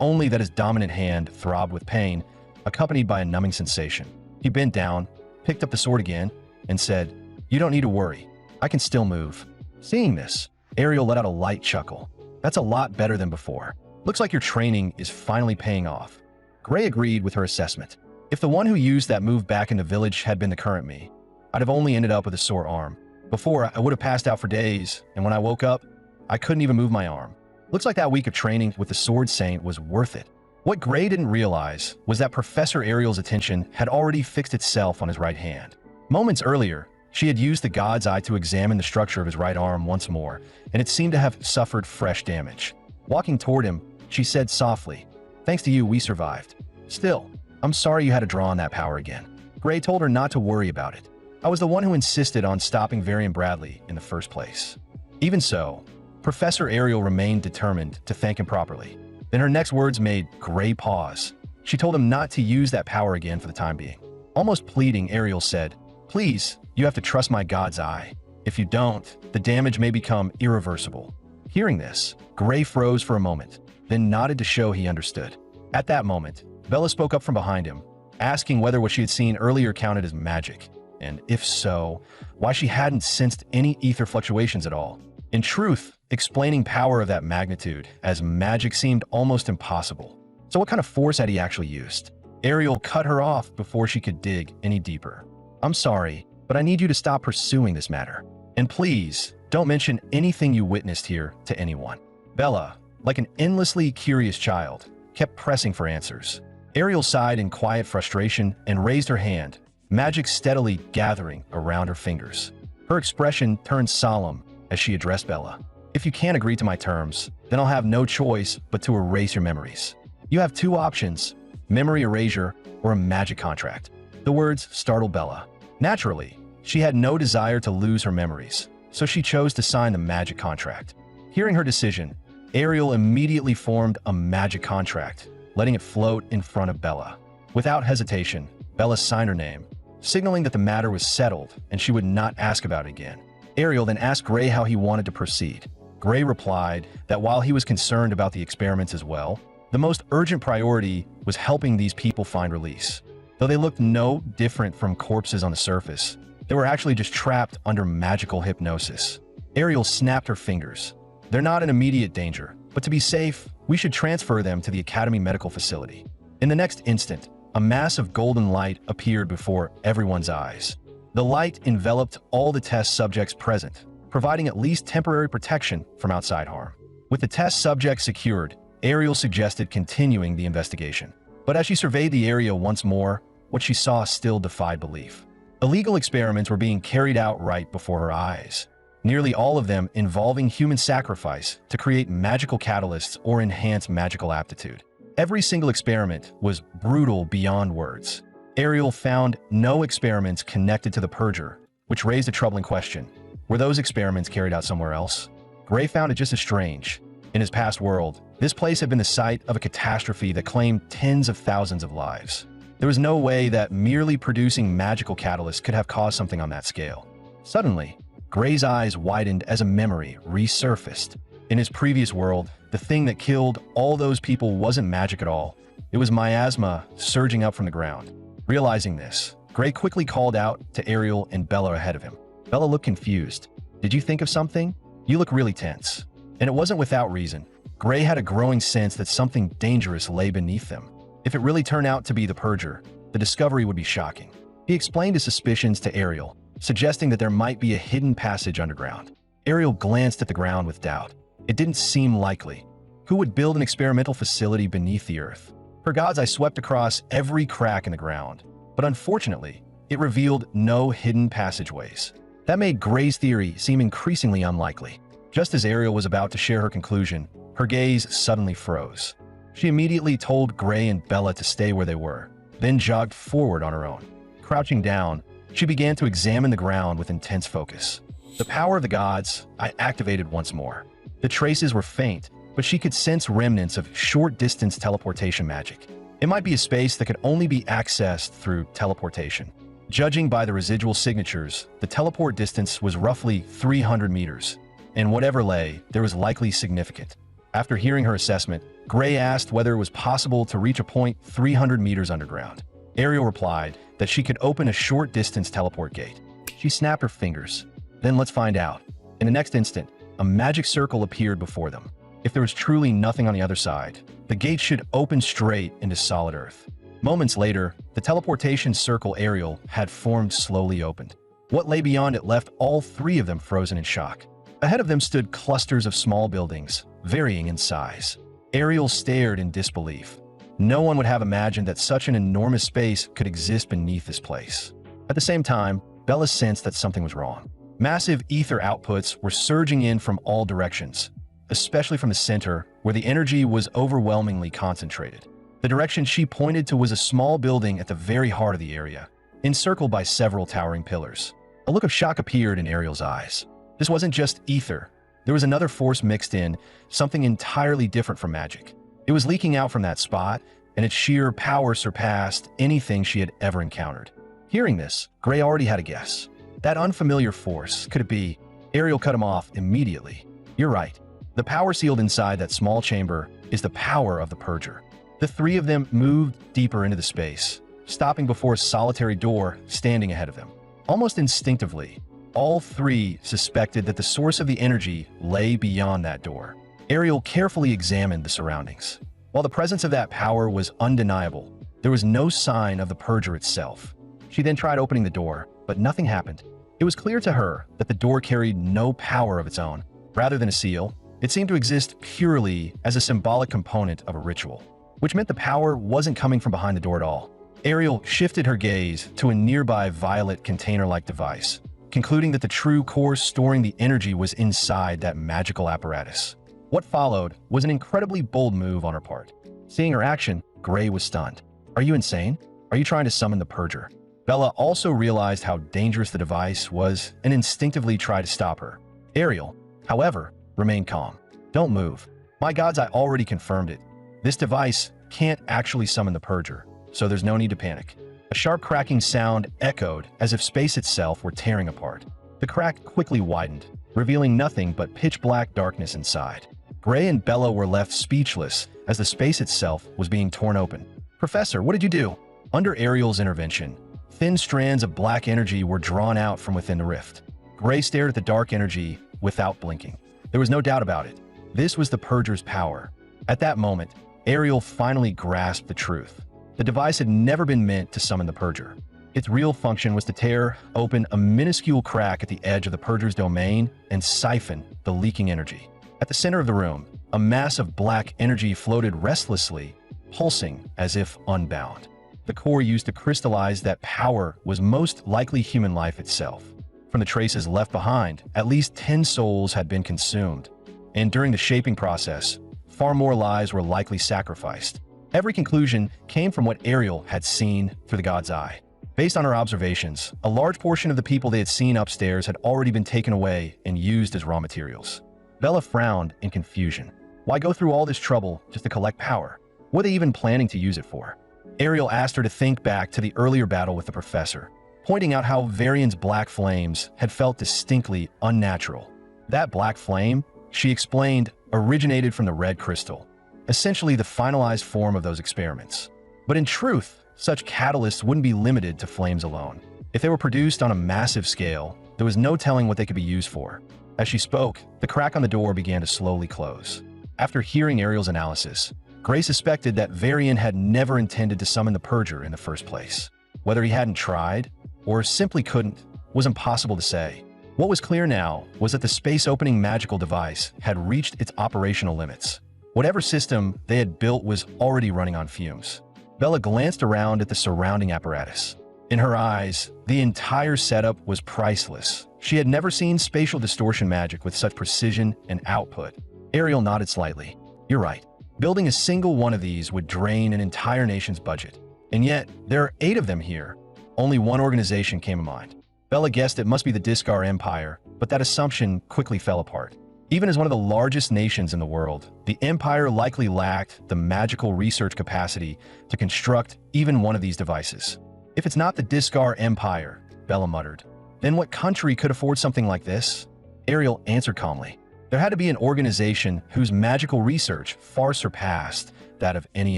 only that his dominant hand throbbed with pain, accompanied by a numbing sensation. He bent down, picked up the sword again, and said, "You don't need to worry. I can still move." Seeing this, Ariel let out a light chuckle. "That's a lot better than before. Looks like your training is finally paying off." Gray agreed with her assessment. "If the one who used that move back in the village had been the current me, I'd have only ended up with a sore arm. Before, I would have passed out for days, and when I woke up, I couldn't even move my arm. Looks like that week of training with the Sword Saint was worth it." What Gray didn't realize was that Professor Ariel's attention had already fixed itself on his right hand. Moments earlier, she had used the God's Eye to examine the structure of his right arm once more, and it seemed to have suffered fresh damage. Walking toward him, she said softly, "Thanks to you, we survived. Still, I'm sorry you had to draw on that power again." Gray told her not to worry about it. "I was the one who insisted on stopping Varian Bradley in the first place." Even so, Professor Ariel remained determined to thank him properly. Then her next words made Gray pause. She told him not to use that power again for the time being. Almost pleading, Ariel said, "Please, you have to trust my God's Eye. If you don't, the damage may become irreversible." Hearing this, Gray froze for a moment, then nodded to show he understood. At that moment, Bella spoke up from behind him, asking whether what she had seen earlier counted as magic, and if so, why she hadn't sensed any ether fluctuations at all. In truth, explaining power of that magnitude as magic seemed almost impossible. So what kind of force had he actually used? Ariel cut her off before she could dig any deeper. "I'm sorry, but I need you to stop pursuing this matter. And please, don't mention anything you witnessed here to anyone." Bella, like an endlessly curious child, kept pressing for answers. Ariel sighed in quiet frustration and raised her hand, magic steadily gathering around her fingers. Her expression turned solemn as she addressed Bella. "If you can't agree to my terms, then I'll have no choice but to erase your memories. You have two options, memory erasure or a magic contract." The words startled Bella. Naturally, she had no desire to lose her memories, so she chose to sign the magic contract. Hearing her decision, Ariel immediately formed a magic contract, letting it float in front of Bella. Without hesitation, Bella signed her name, signaling that the matter was settled and she would not ask about it again. Ariel then asked Gray how he wanted to proceed. Gray replied that while he was concerned about the experiments as well, the most urgent priority was helping these people find release. Though they looked no different from corpses on the surface, they were actually just trapped under magical hypnosis. Ariel snapped her fingers. They're not in immediate danger, but to be safe, we should transfer them to the Academy Medical Facility. In the next instant, a mass of golden light appeared before everyone's eyes. The light enveloped all the test subjects present, providing at least temporary protection from outside harm. With the test subjects secured, Ariel suggested continuing the investigation. But as she surveyed the area once more, what she saw still defied belief. Illegal experiments were being carried out right before her eyes, nearly all of them involving human sacrifice to create magical catalysts or enhance magical aptitude. Every single experiment was brutal beyond words. Ariel found no experiments connected to the purger, which raised a troubling question. Were those experiments carried out somewhere else? Gray found it just as strange. In his past world, this place had been the site of a catastrophe that claimed tens of thousands of lives. There was no way that merely producing magical catalysts could have caused something on that scale. Suddenly, Gray's eyes widened as a memory resurfaced. In his previous world, the thing that killed all those people wasn't magic at all. It was miasma surging up from the ground. Realizing this, Gray quickly called out to Ariel and Bella ahead of him. Bella looked confused. Did you think of something? You look really tense. And it wasn't without reason. Gray had a growing sense that something dangerous lay beneath them. If it really turned out to be the purger, the discovery would be shocking. He explained his suspicions to Ariel, suggesting that there might be a hidden passage underground. Ariel glanced at the ground with doubt. It didn't seem likely. Who would build an experimental facility beneath the earth? For God's eye swept across every crack in the ground, but unfortunately, it revealed no hidden passageways. That made Gray's theory seem increasingly unlikely. Just as Ariel was about to share her conclusion, her gaze suddenly froze. She immediately told Gray and Bella to stay where they were, then jogged forward on her own. Crouching down, she began to examine the ground with intense focus. The power of the gods, I activated once more. The traces were faint, but she could sense remnants of short-distance teleportation magic. It might be a space that could only be accessed through teleportation. Judging by the residual signatures, the teleport distance was roughly 300 meters, and whatever lay, there was likely significant. After hearing her assessment, Gray asked whether it was possible to reach a point 300 meters underground. Ariel replied that she could open a short-distance teleport gate. She snapped her fingers. Then let's find out. In the next instant, a magic circle appeared before them. If there was truly nothing on the other side, the gate should open straight into solid earth. Moments later, the teleportation circle Ariel had formed slowly opened. What lay beyond it left all three of them frozen in shock. Ahead of them stood clusters of small buildings, varying in size. Ariel stared in disbelief. No one would have imagined that such an enormous space could exist beneath this place. At the same time, Bella sensed that something was wrong. Massive ether outputs were surging in from all directions, especially from the center, where the energy was overwhelmingly concentrated. The direction she pointed to was a small building at the very heart of the area, encircled by several towering pillars. A look of shock appeared in Ariel's eyes. This wasn't just ether. There was another force mixed in, something entirely different from magic. It was leaking out from that spot, and its sheer power surpassed anything she had ever encountered. Hearing this, Gray already had a guess. That unfamiliar force, could it be? Ariel cut him off immediately. You're right. The power sealed inside that small chamber is the power of the purger. The three of them moved deeper into the space, stopping before a solitary door standing ahead of them. Almost instinctively, all three suspected that the source of the energy lay beyond that door. Ariel carefully examined the surroundings. While the presence of that power was undeniable, there was no sign of the purger itself. She then tried opening the door, but nothing happened. It was clear to her that the door carried no power of its own. Rather than a seal, it seemed to exist purely as a symbolic component of a ritual, which meant the power wasn't coming from behind the door at all. Ariel shifted her gaze to a nearby violet container-like device, concluding that the true core storing the energy was inside that magical apparatus. What followed was an incredibly bold move on her part. Seeing her action, Gray was stunned. Are you insane? Are you trying to summon the purger? Bella also realized how dangerous the device was and instinctively tried to stop her. Ariel, however, remained calm. Don't move. My gods, I already confirmed it. This device can't actually summon the purger, so there's no need to panic. A sharp cracking sound echoed as if space itself were tearing apart. The crack quickly widened, revealing nothing but pitch-black darkness inside. Gray and Bella were left speechless as the space itself was being torn open. Professor, what did you do? Under Ariel's intervention, thin strands of black energy were drawn out from within the rift. Gray stared at the dark energy without blinking. There was no doubt about it. This was the purger's power. At that moment, Ariel finally grasped the truth. The device had never been meant to summon the purger. Its real function was to tear open a minuscule crack at the edge of the purger's domain and siphon the leaking energy. At the center of the room, a mass of black energy floated restlessly, pulsing as if unbound. The core used to crystallize that power was most likely human life itself. From the traces left behind, at least 10 souls had been consumed, and during the shaping process, far more lives were likely sacrificed. Every conclusion came from what Ariel had seen through the god's eye. Based on her observations, a large portion of the people they had seen upstairs had already been taken away and used as raw materials. Bella frowned in confusion. Why go through all this trouble just to collect power? What are they even planning to use it for? Ariel asked her to think back to the earlier battle with the professor, pointing out how Varian's black flames had felt distinctly unnatural. That black flame, she explained, originated from the red crystal, essentially the finalized form of those experiments. But in truth, such catalysts wouldn't be limited to flames alone. If they were produced on a massive scale, there was no telling what they could be used for. As she spoke, the crack on the door began to slowly close. After hearing Ariel's analysis, Gray suspected that Varian had never intended to summon the purger in the first place. Whether he hadn't tried, or simply couldn't, was impossible to say. What was clear now was that the space-opening magical device had reached its operational limits. Whatever system they had built was already running on fumes. Bella glanced around at the surrounding apparatus. In her eyes, the entire setup was priceless. She had never seen spatial distortion magic with such precision and output. Ariel nodded slightly. You're right. Building a single one of these would drain an entire nation's budget. And yet, there are 8 of them here. Only one organization came to mind. Bella guessed it must be the Discar Empire, but that assumption quickly fell apart. Even as one of the largest nations in the world, the Empire likely lacked the magical research capacity to construct even one of these devices. If it's not the Discar Empire, Bella muttered, then what country could afford something like this? Ariel answered calmly. There had to be an organization whose magical research far surpassed that of any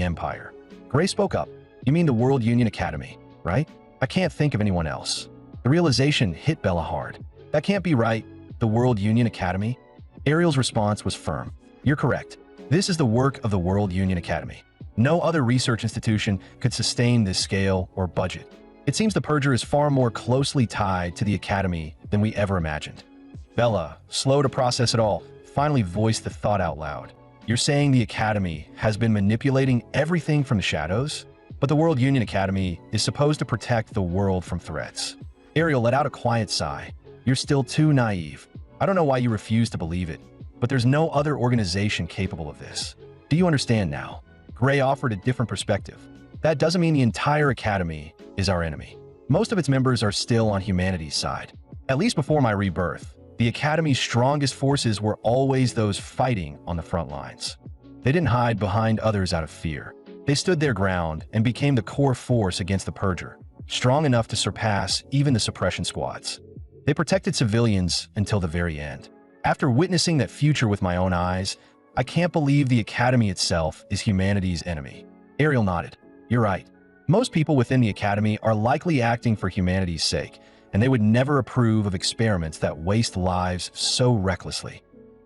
empire. Gray spoke up. You mean the World Union Academy, right? I can't think of anyone else. The realization hit Bella hard. That can't be right. The World Union Academy? Ariel's response was firm. You're correct. This is the work of the World Union Academy. No other research institution could sustain this scale or budget. It seems the purger is far more closely tied to the Academy than we ever imagined. Bella, slow to process it all, finally voiced the thought out loud. You're saying the Academy has been manipulating everything from the shadows? But the World Union Academy is supposed to protect the world from threats. Ariel let out a quiet sigh. You're still too naive. I don't know why you refuse to believe it, but there's no other organization capable of this. Do you understand now? Gray offered a different perspective. That doesn't mean the entire Academy is our enemy. Most of its members are still on humanity's side. At least before my rebirth, the Academy's strongest forces were always those fighting on the front lines. They didn't hide behind others out of fear. They stood their ground and became the core force against the purger, strong enough to surpass even the suppression squads. They protected civilians until the very end. After witnessing that future with my own eyes, I can't believe the Academy itself is humanity's enemy. Ariel nodded. You're right. Most people within the Academy are likely acting for humanity's sake, and they would never approve of experiments that waste lives so recklessly.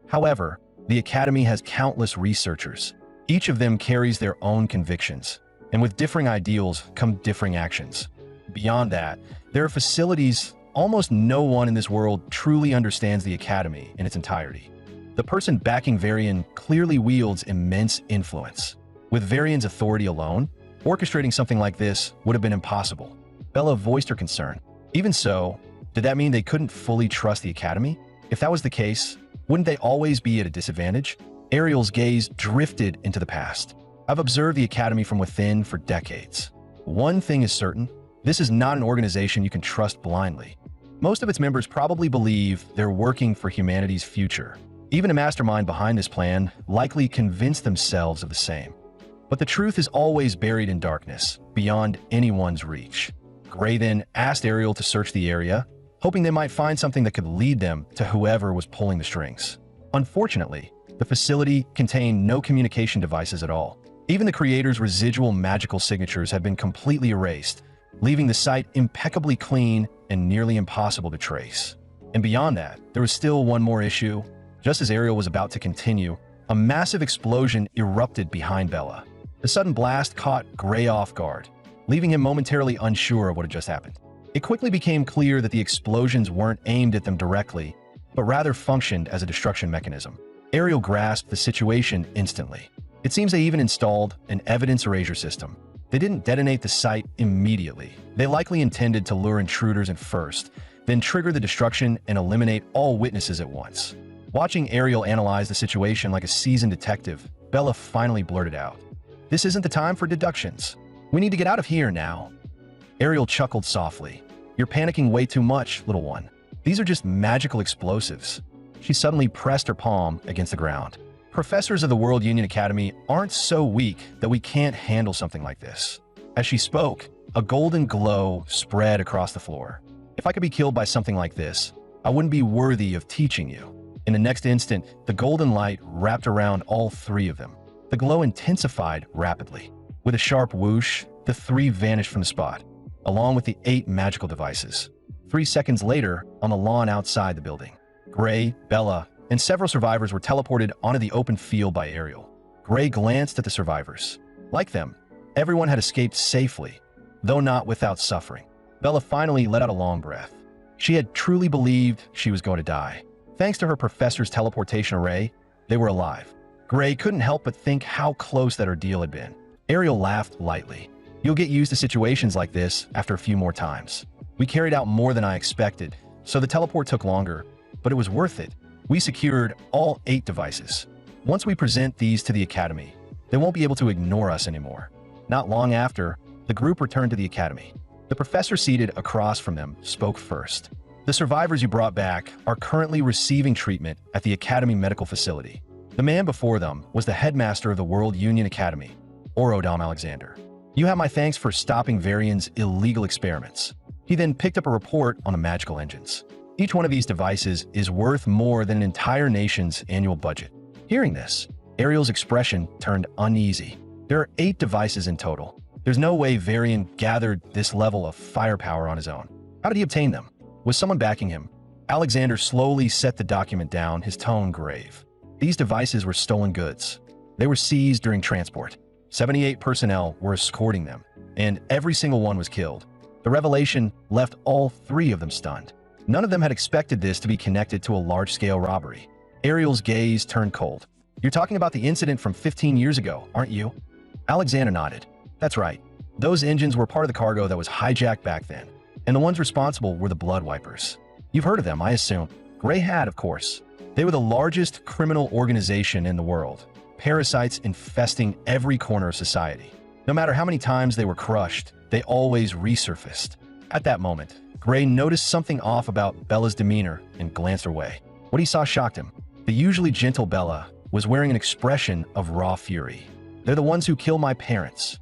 However, the Academy has countless researchers. Each of them carries their own convictions, and with differing ideals come differing actions. Beyond that, there are facilities. Almost no one in this world truly understands the Academy in its entirety. The person backing Varian clearly wields immense influence. With Varian's authority alone, orchestrating something like this would have been impossible. Bella voiced her concern. Even so, did that mean they couldn't fully trust the Academy? If that was the case, wouldn't they always be at a disadvantage? Ariel's gaze drifted into the past. I've observed the Academy from within for decades. One thing is certain, this is not an organization you can trust blindly. Most of its members probably believe they're working for humanity's future, Even a mastermind behind this plan likely convinced themselves of the same. But the truth is always buried in darkness, beyond anyone's reach. Gray then asked Ariel to search the area, hoping they might find something that could lead them to whoever was pulling the strings. Unfortunately, the facility contained no communication devices at all. Even the creator's residual magical signatures had been completely erased, leaving the site impeccably clean and nearly impossible to trace. And beyond that, there was still one more issue. Just as Ariel was about to continue, a massive explosion erupted behind Bella. The sudden blast caught Gray off guard, leaving him momentarily unsure of what had just happened. It quickly became clear that the explosions weren't aimed at them directly, but rather functioned as a destruction mechanism. Ariel grasped the situation instantly. It seems they even installed an evidence erasure system. They didn't detonate the site immediately. They likely intended to lure intruders in first, then trigger the destruction and eliminate all witnesses at once. Watching Ariel analyze the situation like a seasoned detective, Bella finally blurted out, "This isn't the time for deductions. We need to get out of here now." Ariel chuckled softly. "You're panicking way too much, little one. These are just magical explosives." She suddenly pressed her palm against the ground. "Professors of the World Union Academy aren't so weak that we can't handle something like this." As she spoke, a golden glow spread across the floor. "If I could be killed by something like this, I wouldn't be worthy of teaching you." In the next instant, the golden light wrapped around all three of them. The glow intensified rapidly. With a sharp whoosh, the three vanished from the spot, along with the 8 magical devices. 3 seconds later, on the lawn outside the building, Gray, Bella, and several survivors were teleported onto the open field by Ariel. Gray glanced at the survivors. Like them, everyone had escaped safely, though not without suffering. Bella finally let out a long breath. She had truly believed she was going to die. Thanks to her professor's teleportation array, they were alive. Gray couldn't help but think how close that ordeal had been. Ariel laughed lightly. "You'll get used to situations like this after a few more times. We carried out more than I expected, so the teleport took longer, but it was worth it. We secured all 8 devices. Once we present these to the Academy, they won't be able to ignore us anymore." Not long after, the group returned to the Academy. The professor seated across from them spoke first. "The survivors you brought back are currently receiving treatment at the Academy Medical Facility." The man before them was the headmaster of the World Union Academy, Orodom Alexander. "You have my thanks for stopping Varian's illegal experiments." He then picked up a report on the magical engines. "Each one of these devices is worth more than an entire nation's annual budget." Hearing this, Ariel's expression turned uneasy. There are 8 devices in total. There's no way Varian gathered this level of firepower on his own. How did he obtain them? Was someone backing him? Alexander slowly set the document down, his tone grave. These devices were stolen goods. They were seized during transport. 78 personnel were escorting them, and every single one was killed. The revelation left all 3 of them stunned. None of them had expected this to be connected to a large-scale robbery. Ariel's gaze turned cold. "You're talking about the incident from 15 years ago, aren't you?" Alexander nodded. "That's right. Those engines were part of the cargo that was hijacked back then, and the ones responsible were the Blood Wipers. You've heard of them, I assume." Gray had, of course. They were the largest criminal organization in the world, parasites infesting every corner of society. No matter how many times they were crushed, they always resurfaced. At that moment, Gray noticed something off about Bella's demeanor and glanced away. What he saw shocked him. The usually gentle Bella was wearing an expression of raw fury. "They're the ones who kill my parents."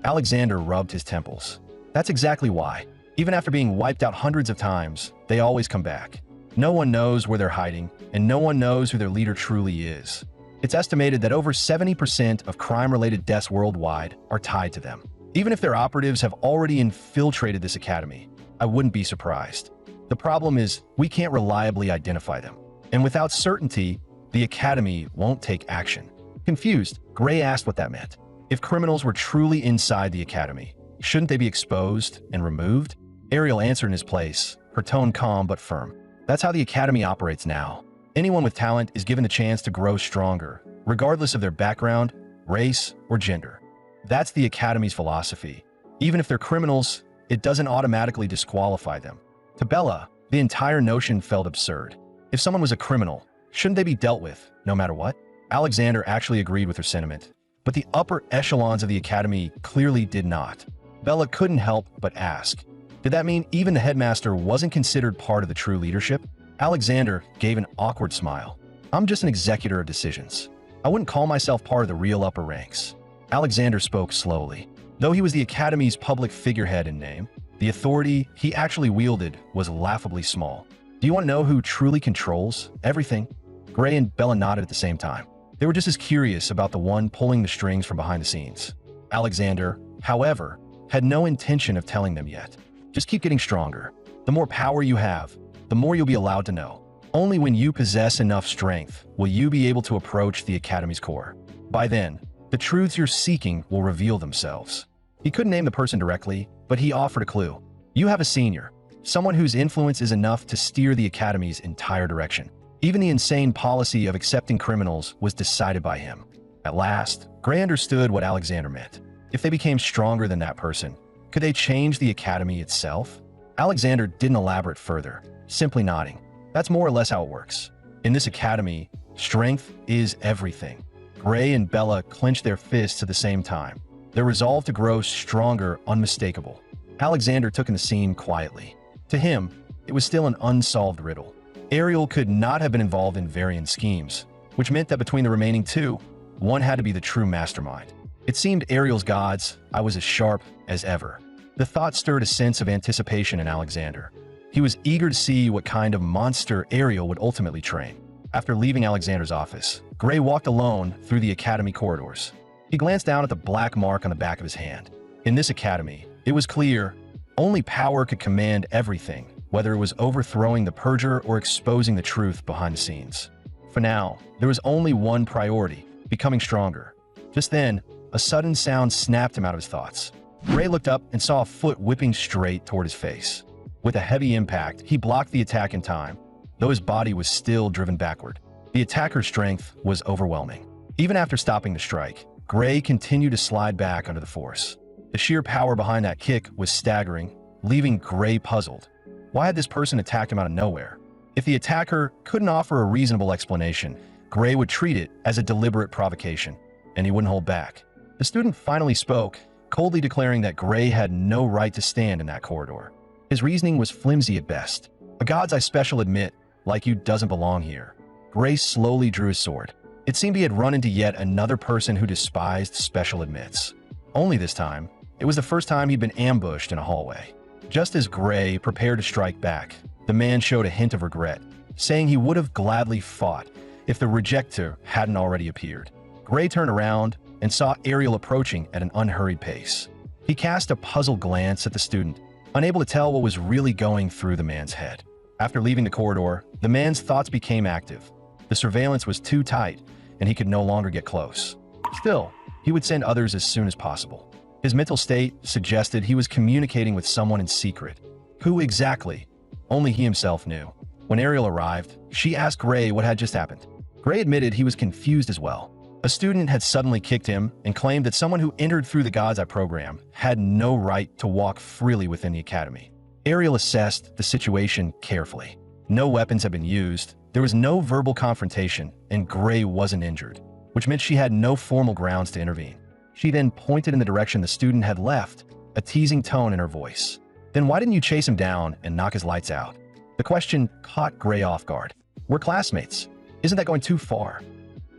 Alexander rubbed his temples. "That's exactly why. Even after being wiped out hundreds of times, they always come back. No one knows where they're hiding, and no one knows who their leader truly is. It's estimated that over 70% of crime-related deaths worldwide are tied to them. Even if their operatives have already infiltrated this academy, I wouldn't be surprised. The problem is we can't reliably identify them, and without certainty, the academy won't take action." Confused, Gray asked what that meant. If criminals were truly inside the academy, shouldn't they be exposed and removed? Ariel answered in his place, her tone calm but firm. "That's how the academy operates now. Anyone with talent is given the chance to grow stronger, regardless of their background, race, or gender. That's the academy's philosophy. Even if they're criminals, it doesn't automatically disqualify them." To Bella, the entire notion felt absurd. If someone was a criminal, shouldn't they be dealt with, no matter what? Alexander actually agreed with her sentiment, but the upper echelons of the academy clearly did not. Bella couldn't help but ask, did that mean even the headmaster wasn't considered part of the true leadership? Alexander gave an awkward smile. I'm just an executor of decisions. I wouldn't call myself part of the real upper ranks. Alexander spoke slowly. Though he was the Academy's public figurehead in name, the authority he actually wielded was laughably small. Do you want to know who truly controls everything? Gray and Bella nodded at the same time. They were just as curious about the one pulling the strings from behind the scenes. Alexander, however, had no intention of telling them yet. Just keep getting stronger. The more power you have, the more you'll be allowed to know. Only when you possess enough strength will you be able to approach the Academy's core. By then, the truths you're seeking will reveal themselves. He couldn't name the person directly, but he offered a clue. You have a senior, someone whose influence is enough to steer the Academy's entire direction. Even the insane policy of accepting criminals was decided by him. At last, Gray understood what Alexander meant. If they became stronger than that person, could they change the Academy itself? Alexander didn't elaborate further, simply nodding. That's more or less how it works. In this Academy, strength is everything. Gray and Bella clenched their fists at the same time, their resolve to grow stronger unmistakable. Alexander took in the scene quietly. To him, it was still an unsolved riddle. Ariel could not have been involved in Varian schemes, which meant that between the remaining two, one had to be the true mastermind. It seemed Ariel's gods, I was as sharp as ever. The thought stirred a sense of anticipation in Alexander. He was eager to see what kind of monster Ariel would ultimately train. After leaving Alexander's office, Gray walked alone through the Academy corridors. He glanced down at the black mark on the back of his hand. In this Academy, it was clear only power could command everything, whether it was overthrowing the purger or exposing the truth behind the scenes. For now, there was only one priority: becoming stronger. Just then, a sudden sound snapped him out of his thoughts. Gray looked up and saw a foot whipping straight toward his face. With a heavy impact, he blocked the attack in time, though his body was still driven backward. The attacker's strength was overwhelming. Even after stopping the strike, Gray continued to slide back under the force. The sheer power behind that kick was staggering, leaving Gray puzzled. Why had this person attacked him out of nowhere? If the attacker couldn't offer a reasonable explanation, Gray would treat it as a deliberate provocation, and he wouldn't hold back. The student finally spoke, coldly declaring that Gray had no right to stand in that corridor. His reasoning was flimsy at best. A gods I special admit, like you, doesn't belong here. Gray slowly drew his sword. It seemed he had run into yet another person who despised special admits. Only this time, it was the first time he'd been ambushed in a hallway. Just as Gray prepared to strike back, the man showed a hint of regret, saying he would have gladly fought if the rejecter hadn't already appeared. Gray turned around and saw Ariel approaching at an unhurried pace. He cast a puzzled glance at the student, unable to tell what was really going through the man's head. After leaving the corridor, the man's thoughts became active. The surveillance was too tight, and he could no longer get close. Still, he would send others as soon as possible. His mental state suggested he was communicating with someone in secret. Who exactly? Only he himself knew. When Ariel arrived, she asked Gray what had just happened. Gray admitted he was confused as well. A student had suddenly kicked him and claimed that someone who entered through the God's Eye program had no right to walk freely within the Academy. Ariel assessed the situation carefully. No weapons had been used, there was no verbal confrontation, and Gray wasn't injured, which meant she had no formal grounds to intervene. She then pointed in the direction the student had left, a teasing tone in her voice. Then why didn't you chase him down and knock his lights out? The question caught Gray off guard. We're classmates. Isn't that going too far?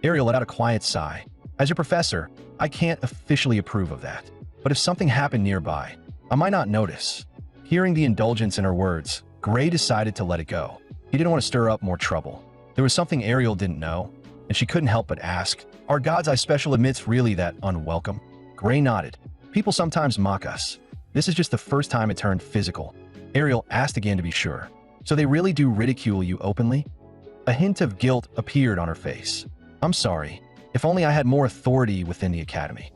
Ariel let out a quiet sigh. As your professor, I can't officially approve of that. But if something happened nearby, I might not notice. Hearing the indulgence in her words, Gray decided to let it go. He didn't want to stir up more trouble. There was something Ariel didn't know, and she couldn't help but ask, are God's Eye special admits really that unwelcome? Gray nodded. People sometimes mock us. This is just the first time it turned physical. Ariel asked again to be sure. So they really do ridicule you openly? A hint of guilt appeared on her face. I'm sorry. If only I had more authority within the Academy.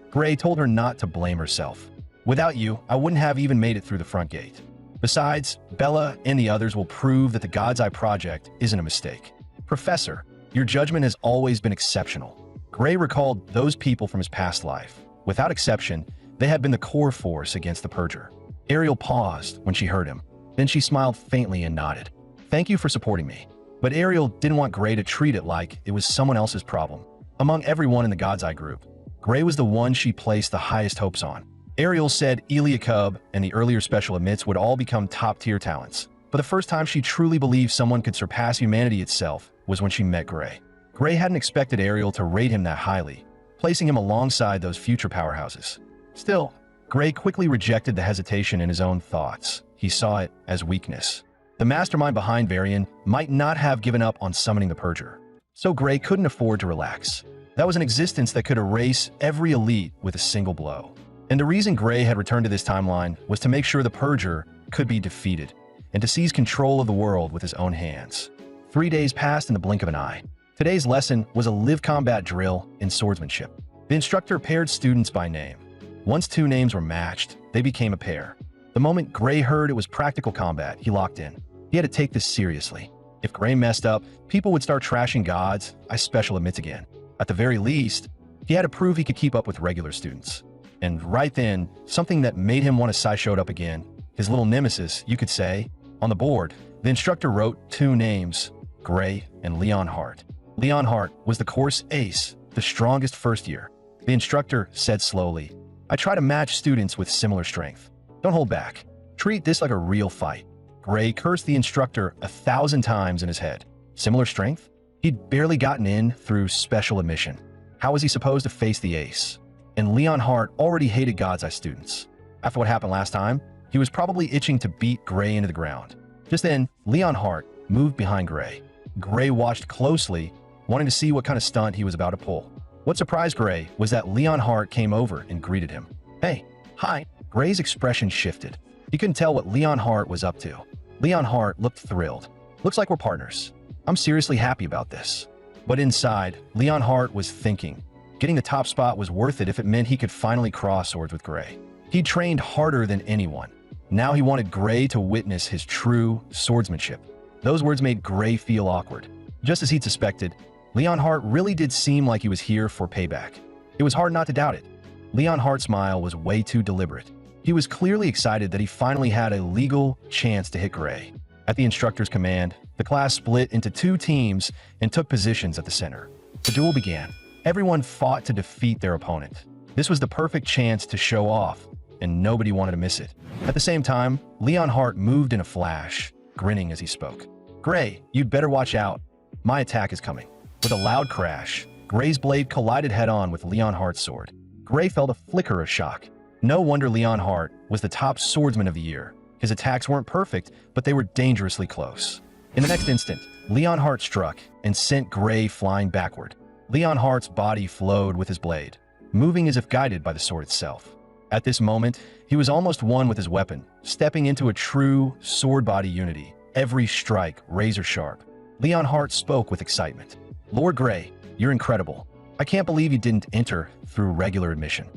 Gray told her not to blame herself. Without you, I wouldn't have even made it through the front gate. Besides, Bella and the others will prove that the God's Eye project isn't a mistake. Professor, your judgment has always been exceptional. Gray recalled those people from his past life. Without exception, they had been the core force against the purger. Ariel paused when she heard him. Then she smiled faintly and nodded. Thank you for supporting me. But Ariel didn't want Gray to treat it like it was someone else's problem. Among everyone in the God's Eye group, Gray was the one she placed the highest hopes on. Ariel said anicaps and the earlier special admits would all become top-tier talents. But the first time she truly believed someone could surpass humanity itself was when she met Gray. Gray hadn't expected Ariel to rate him that highly, placing him alongside those future powerhouses. Still, Gray quickly rejected the hesitation in his own thoughts. He saw it as weakness. The mastermind behind Varian might not have given up on summoning the Purger, so Gray couldn't afford to relax. That was an existence that could erase every elite with a single blow. And the reason Gray had returned to this timeline was to make sure the Purger could be defeated and to seize control of the world with his own hands. 3 days passed in the blink of an eye. Today's lesson was a live combat drill in swordsmanship. The instructor paired students by name. Once 2 names were matched, they became a pair. The moment Gray heard it was practical combat, he locked in. He had to take this seriously. If Gray messed up, people would start trashing gods, I special admits again. At the very least, he had to prove he could keep up with regular students. And right then, something that made him want to sigh showed up again. His little nemesis, you could say. On the board, the instructor wrote 2 names, Gray and Leon Hart. Leon Hart was the course ace, the strongest first year. The instructor said slowly, I try to match students with similar strength. Don't hold back. Treat this like a real fight. Gray cursed the instructor 1,000 times in his head. Similar strength? He'd barely gotten in through special admission. How was he supposed to face the ace? And Leon Hart already hated God's Eye students. After what happened last time, he was probably itching to beat Gray into the ground. Just then, Leon Hart moved behind Gray. Gray watched closely, wanting to see what kind of stunt he was about to pull. What surprised Gray was that Leon Hart came over and greeted him. Hey, hi. Gray's expression shifted. He couldn't tell what Leon Hart was up to. Leon Hart looked thrilled. Looks like we're partners. I'm seriously happy about this. But inside, Leon Hart was thinking. Getting the top spot was worth it if it meant he could finally cross swords with Gray. He'd trained harder than anyone. Now he wanted Gray to witness his true swordsmanship. Those words made Gray feel awkward. Just as he'd suspected, Leon Hart really did seem like he was here for payback. It was hard not to doubt it. Leon Hart's smile was way too deliberate. He was clearly excited that he finally had a legal chance to hit Gray. At the instructor's command, the class split into 2 teams and took positions at the center. The duel began. Everyone fought to defeat their opponent. This was the perfect chance to show off, and nobody wanted to miss it. At the same time, Leon Hart moved in a flash, grinning as he spoke. Gray, you'd better watch out. My attack is coming. With a loud crash, Gray's blade collided head-on with Leon Hart's sword. Gray felt a flicker of shock. No wonder Leon Hart was the top swordsman of the year. His attacks weren't perfect, but they were dangerously close. In the next instant, Leon Hart struck and sent Gray flying backward. Leon Hart's body flowed with his blade, moving as if guided by the sword itself. At this moment, he was almost one with his weapon, stepping into a true sword-body unity, every strike razor sharp. Leon Hart spoke with excitement. Lord Gray, you're incredible. I can't believe you didn't enter through regular admission.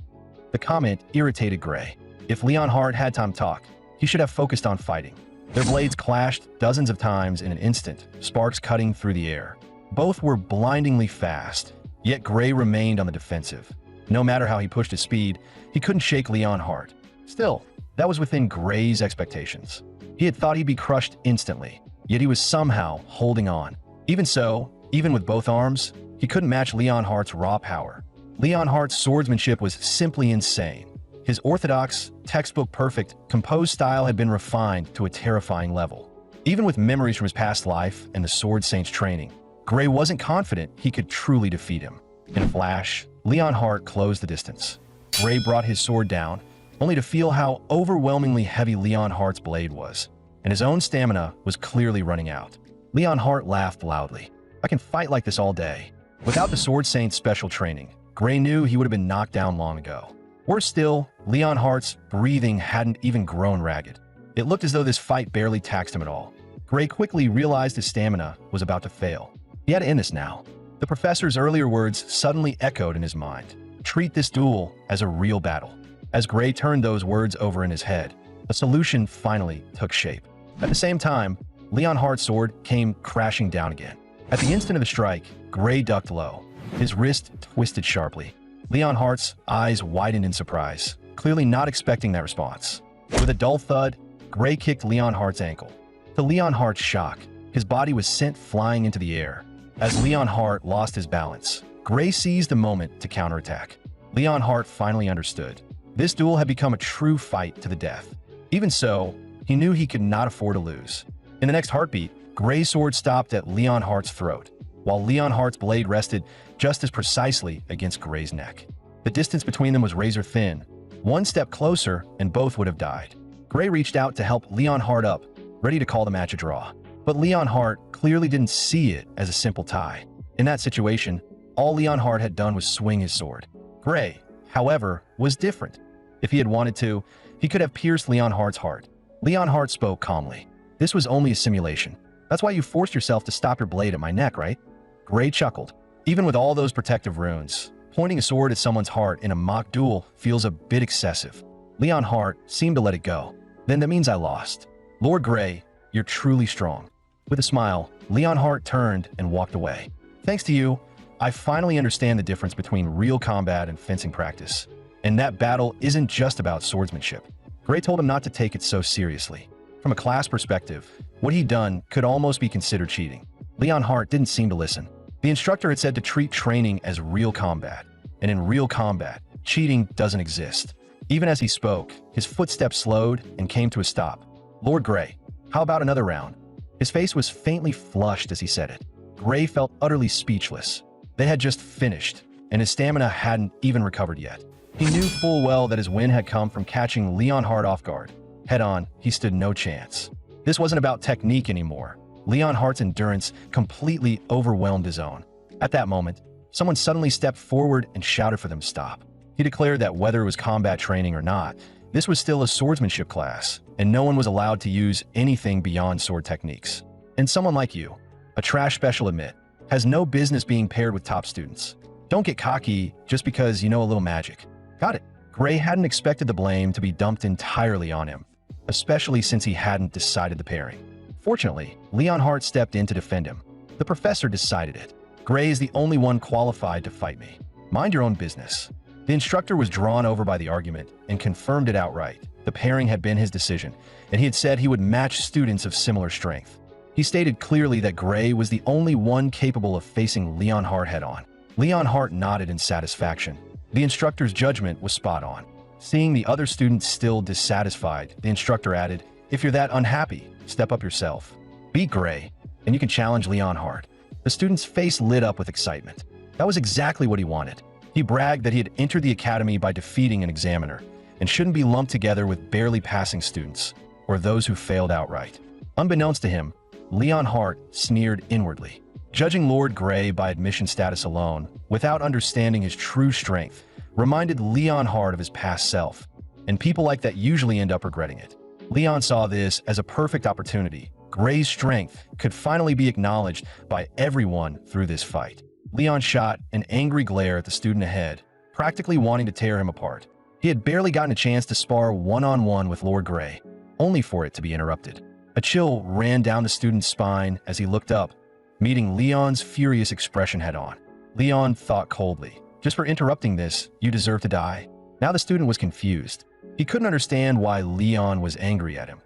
The comment irritated Gray. If Leon Hart had time to talk, he should have focused on fighting. Their blades clashed dozens of times in an instant, sparks cutting through the air. Both were blindingly fast, yet Gray remained on the defensive. No matter how he pushed his speed, he couldn't shake Leon Hart. Still, that was within Gray's expectations. He had thought he'd be crushed instantly, yet he was somehow holding on. Even so, even with both arms, he couldn't match Leon Hart's raw power. Leon Hart's swordsmanship was simply insane. His orthodox, textbook-perfect, composed style had been refined to a terrifying level. Even with memories from his past life and the Sword Saint's training, Gray wasn't confident he could truly defeat him. In a flash, Leon Hart closed the distance. Gray brought his sword down, only to feel how overwhelmingly heavy Leon Hart's blade was, and his own stamina was clearly running out. Leon Hart laughed loudly. I can fight like this all day. Without the Sword Saint's special training, Gray knew he would have been knocked down long ago. Worse still, Leon Hart's breathing hadn't even grown ragged. It looked as though this fight barely taxed him at all. Gray quickly realized his stamina was about to fail. He had to end this now. The professor's earlier words suddenly echoed in his mind. Treat this duel as a real battle. As Gray turned those words over in his head, a solution finally took shape. At the same time, Leon Hart's sword came crashing down again. At the instant of the strike, Gray ducked low. His wrist twisted sharply. Leon Hart's eyes widened in surprise, clearly not expecting that response. With a dull thud, Gray kicked Leon Hart's ankle. To Leon Hart's shock, his body was sent flying into the air. As Leon Hart lost his balance, Gray seized the moment to counterattack. Leon Hart finally understood. This duel had become a true fight to the death. Even so, he knew he could not afford to lose. In the next heartbeat, Gray's sword stopped at Leon Hart's throat, while Leon Hart's blade rested just as precisely against Gray's neck. The distance between them was razor thin. One step closer, and both would have died. Gray reached out to help Leon Hart up, ready to call the match a draw. But Leon Hart clearly didn't see it as a simple tie. In that situation, all Leon Hart had done was swing his sword. Gray, however, was different. If he had wanted to, he could have pierced Leon Hart's heart. Leon Hart spoke calmly. "This was only a simulation. That's why you forced yourself to stop your blade at my neck, right?" Gray chuckled. Even with all those protective runes, pointing a sword at someone's heart in a mock duel feels a bit excessive. Leon Hart seemed to let it go. "Then that means I lost. Lord Gray, you're truly strong." With a smile, Leon Hart turned and walked away. "Thanks to you, I finally understand the difference between real combat and fencing practice. And that battle isn't just about swordsmanship." Gray told him not to take it so seriously. From a class perspective, what he'd done could almost be considered cheating. Leon Hart didn't seem to listen. The instructor had said to treat training as real combat, and in real combat, cheating doesn't exist. Even as he spoke, his footsteps slowed and came to a stop. "Lord Gray, how about another round?" His face was faintly flushed as he said it. Gray felt utterly speechless. They had just finished, and his stamina hadn't even recovered yet. He knew full well that his win had come from catching Leon Hart off guard. Head on, he stood no chance. This wasn't about technique anymore. Leon Hart's endurance completely overwhelmed his own. At that moment, someone suddenly stepped forward and shouted for them to stop. He declared that whether it was combat training or not, this was still a swordsmanship class, and no one was allowed to use anything beyond sword techniques. And someone like you, a trash special admit, has no business being paired with top students. Don't get cocky just because you know a little magic. Got it. Gray hadn't expected the blame to be dumped entirely on him, especially since he hadn't decided the pairing. Fortunately, Leon Hart stepped in to defend him. The professor decided it. Gray is the only one qualified to fight me. Mind your own business. The instructor was drawn over by the argument and confirmed it outright. The pairing had been his decision, and he had said he would match students of similar strength. He stated clearly that Gray was the only one capable of facing Leon Hart head-on. Leon Hart nodded in satisfaction. The instructor's judgment was spot on. Seeing the other students still dissatisfied, the instructor added, "If you're that unhappy, step up yourself. Beat Gray, and you can challenge Leon Hart." The student's face lit up with excitement. That was exactly what he wanted. He bragged that he had entered the academy by defeating an examiner, and shouldn't be lumped together with barely passing students, or those who failed outright. Unbeknownst to him, Leon Hart sneered inwardly. Judging Lord Gray by admission status alone, without understanding his true strength, reminded Leon Hart of his past self, and people like that usually end up regretting it. Leon saw this as a perfect opportunity. Gray's strength could finally be acknowledged by everyone through this fight. Leon shot an angry glare at the student ahead, practically wanting to tear him apart. He had barely gotten a chance to spar one-on-one with Lord Gray, only for it to be interrupted. A chill ran down the student's spine as he looked up, meeting Leon's furious expression head-on. Leon thought coldly, "Just for interrupting this, you deserve to die." Now the student was confused. He couldn't understand why Leon was angry at him.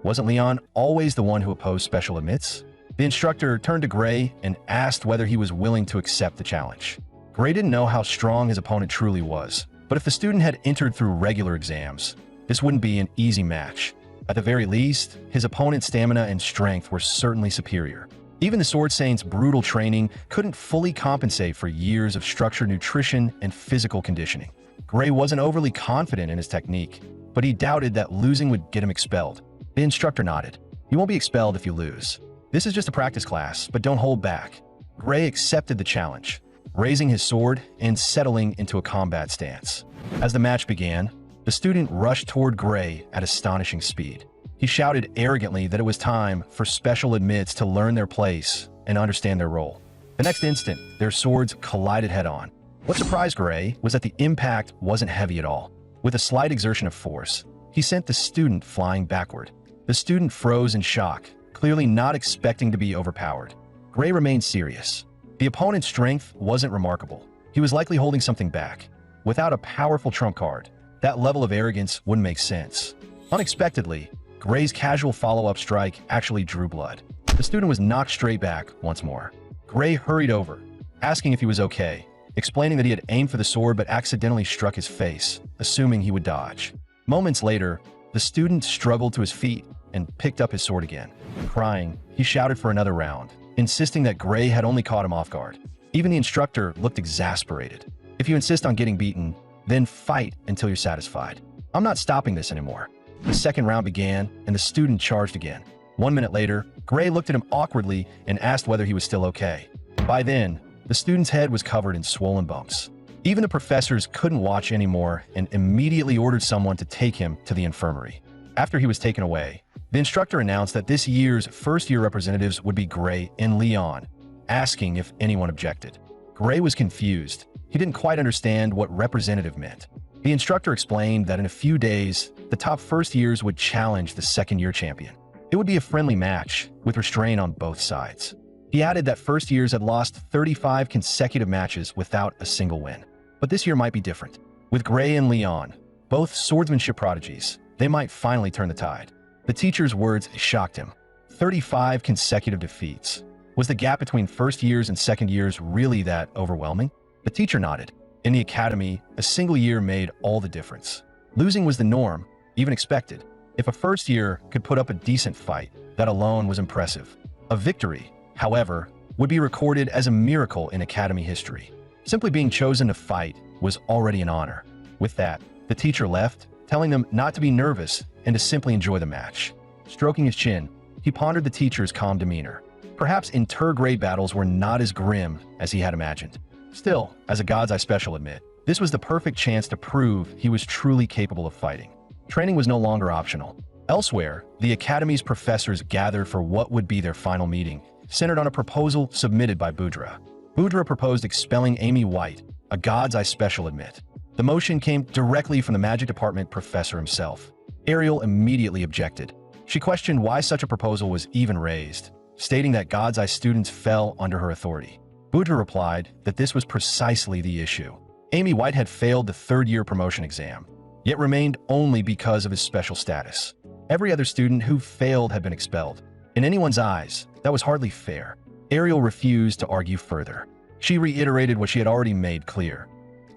Wasn't Leon always the one who opposed special admits? The instructor turned to Gray and asked whether he was willing to accept the challenge. Gray didn't know how strong his opponent truly was, but if the student had entered through regular exams, this wouldn't be an easy match. At the very least, his opponent's stamina and strength were certainly superior. Even the Sword Saint's brutal training couldn't fully compensate for years of structured nutrition and physical conditioning. Gray wasn't overly confident in his technique, but he doubted that losing would get him expelled. The instructor nodded. "You won't be expelled if you lose. This is just a practice class, but don't hold back." Gray accepted the challenge, raising his sword and settling into a combat stance. As the match began, the student rushed toward Gray at astonishing speed. He shouted arrogantly that it was time for special admits to learn their place and understand their role. The next instant, their swords collided head-on. What surprised Gray was that the impact wasn't heavy at all. With a slight exertion of force, he sent the student flying backward. The student froze in shock, clearly not expecting to be overpowered. Gray remained serious. The opponent's strength wasn't remarkable. He was likely holding something back. Without a powerful trump card, that level of arrogance wouldn't make sense. Unexpectedly, Gray's casual follow-up strike actually drew blood. The student was knocked straight back once more. Gray hurried over, asking if he was okay, explaining that he had aimed for the sword but accidentally struck his face, assuming he would dodge. Moments later, the student struggled to his feet, and picked up his sword again. Crying, he shouted for another round, insisting that Gray had only caught him off guard. Even the instructor looked exasperated. "If you insist on getting beaten, then fight until you're satisfied. I'm not stopping this anymore." The second round began, and the student charged again. 1 minute later, Gray looked at him awkwardly and asked whether he was still okay. By then, the student's head was covered in swollen bumps. Even the professors couldn't watch anymore and immediately ordered someone to take him to the infirmary. After he was taken away, the instructor announced that this year's first-year representatives would be Gray and Leon, asking if anyone objected. Gray was confused. He didn't quite understand what representative meant. The instructor explained that in a few days, the top first years would challenge the second-year champion. It would be a friendly match, with restraint on both sides. He added that first years had lost 35 consecutive matches without a single win. But this year might be different. With Gray and Leon, both swordsmanship prodigies, they might finally turn the tide. The teacher's words shocked him. 35 consecutive defeats. Was the gap between first years and second years really that overwhelming? The teacher nodded. In the academy, a single year made all the difference. Losing was the norm, even expected. If a first year could put up a decent fight, that alone was impressive. A victory, however, would be recorded as a miracle in academy history. Simply being chosen to fight was already an honor. With that, the teacher left, telling them not to be nervous and to simply enjoy the match. Stroking his chin, he pondered the teacher's calm demeanor. Perhaps inter-grade battles were not as grim as he had imagined. Still, as a God's Eye special admit, this was the perfect chance to prove he was truly capable of fighting. Training was no longer optional. Elsewhere, the academy's professors gathered for what would be their final meeting, centered on a proposal submitted by Budra. Budra proposed expelling Amy White, a God's Eye special admit. The motion came directly from the magic department professor himself. Ariel immediately objected. She questioned why such a proposal was even raised, stating that God's Eye students fell under her authority. Budra replied that this was precisely the issue. Amy White had failed the third-year promotion exam, yet remained only because of his special status. Every other student who failed had been expelled. In anyone's eyes, that was hardly fair. Ariel refused to argue further. She reiterated what she had already made clear.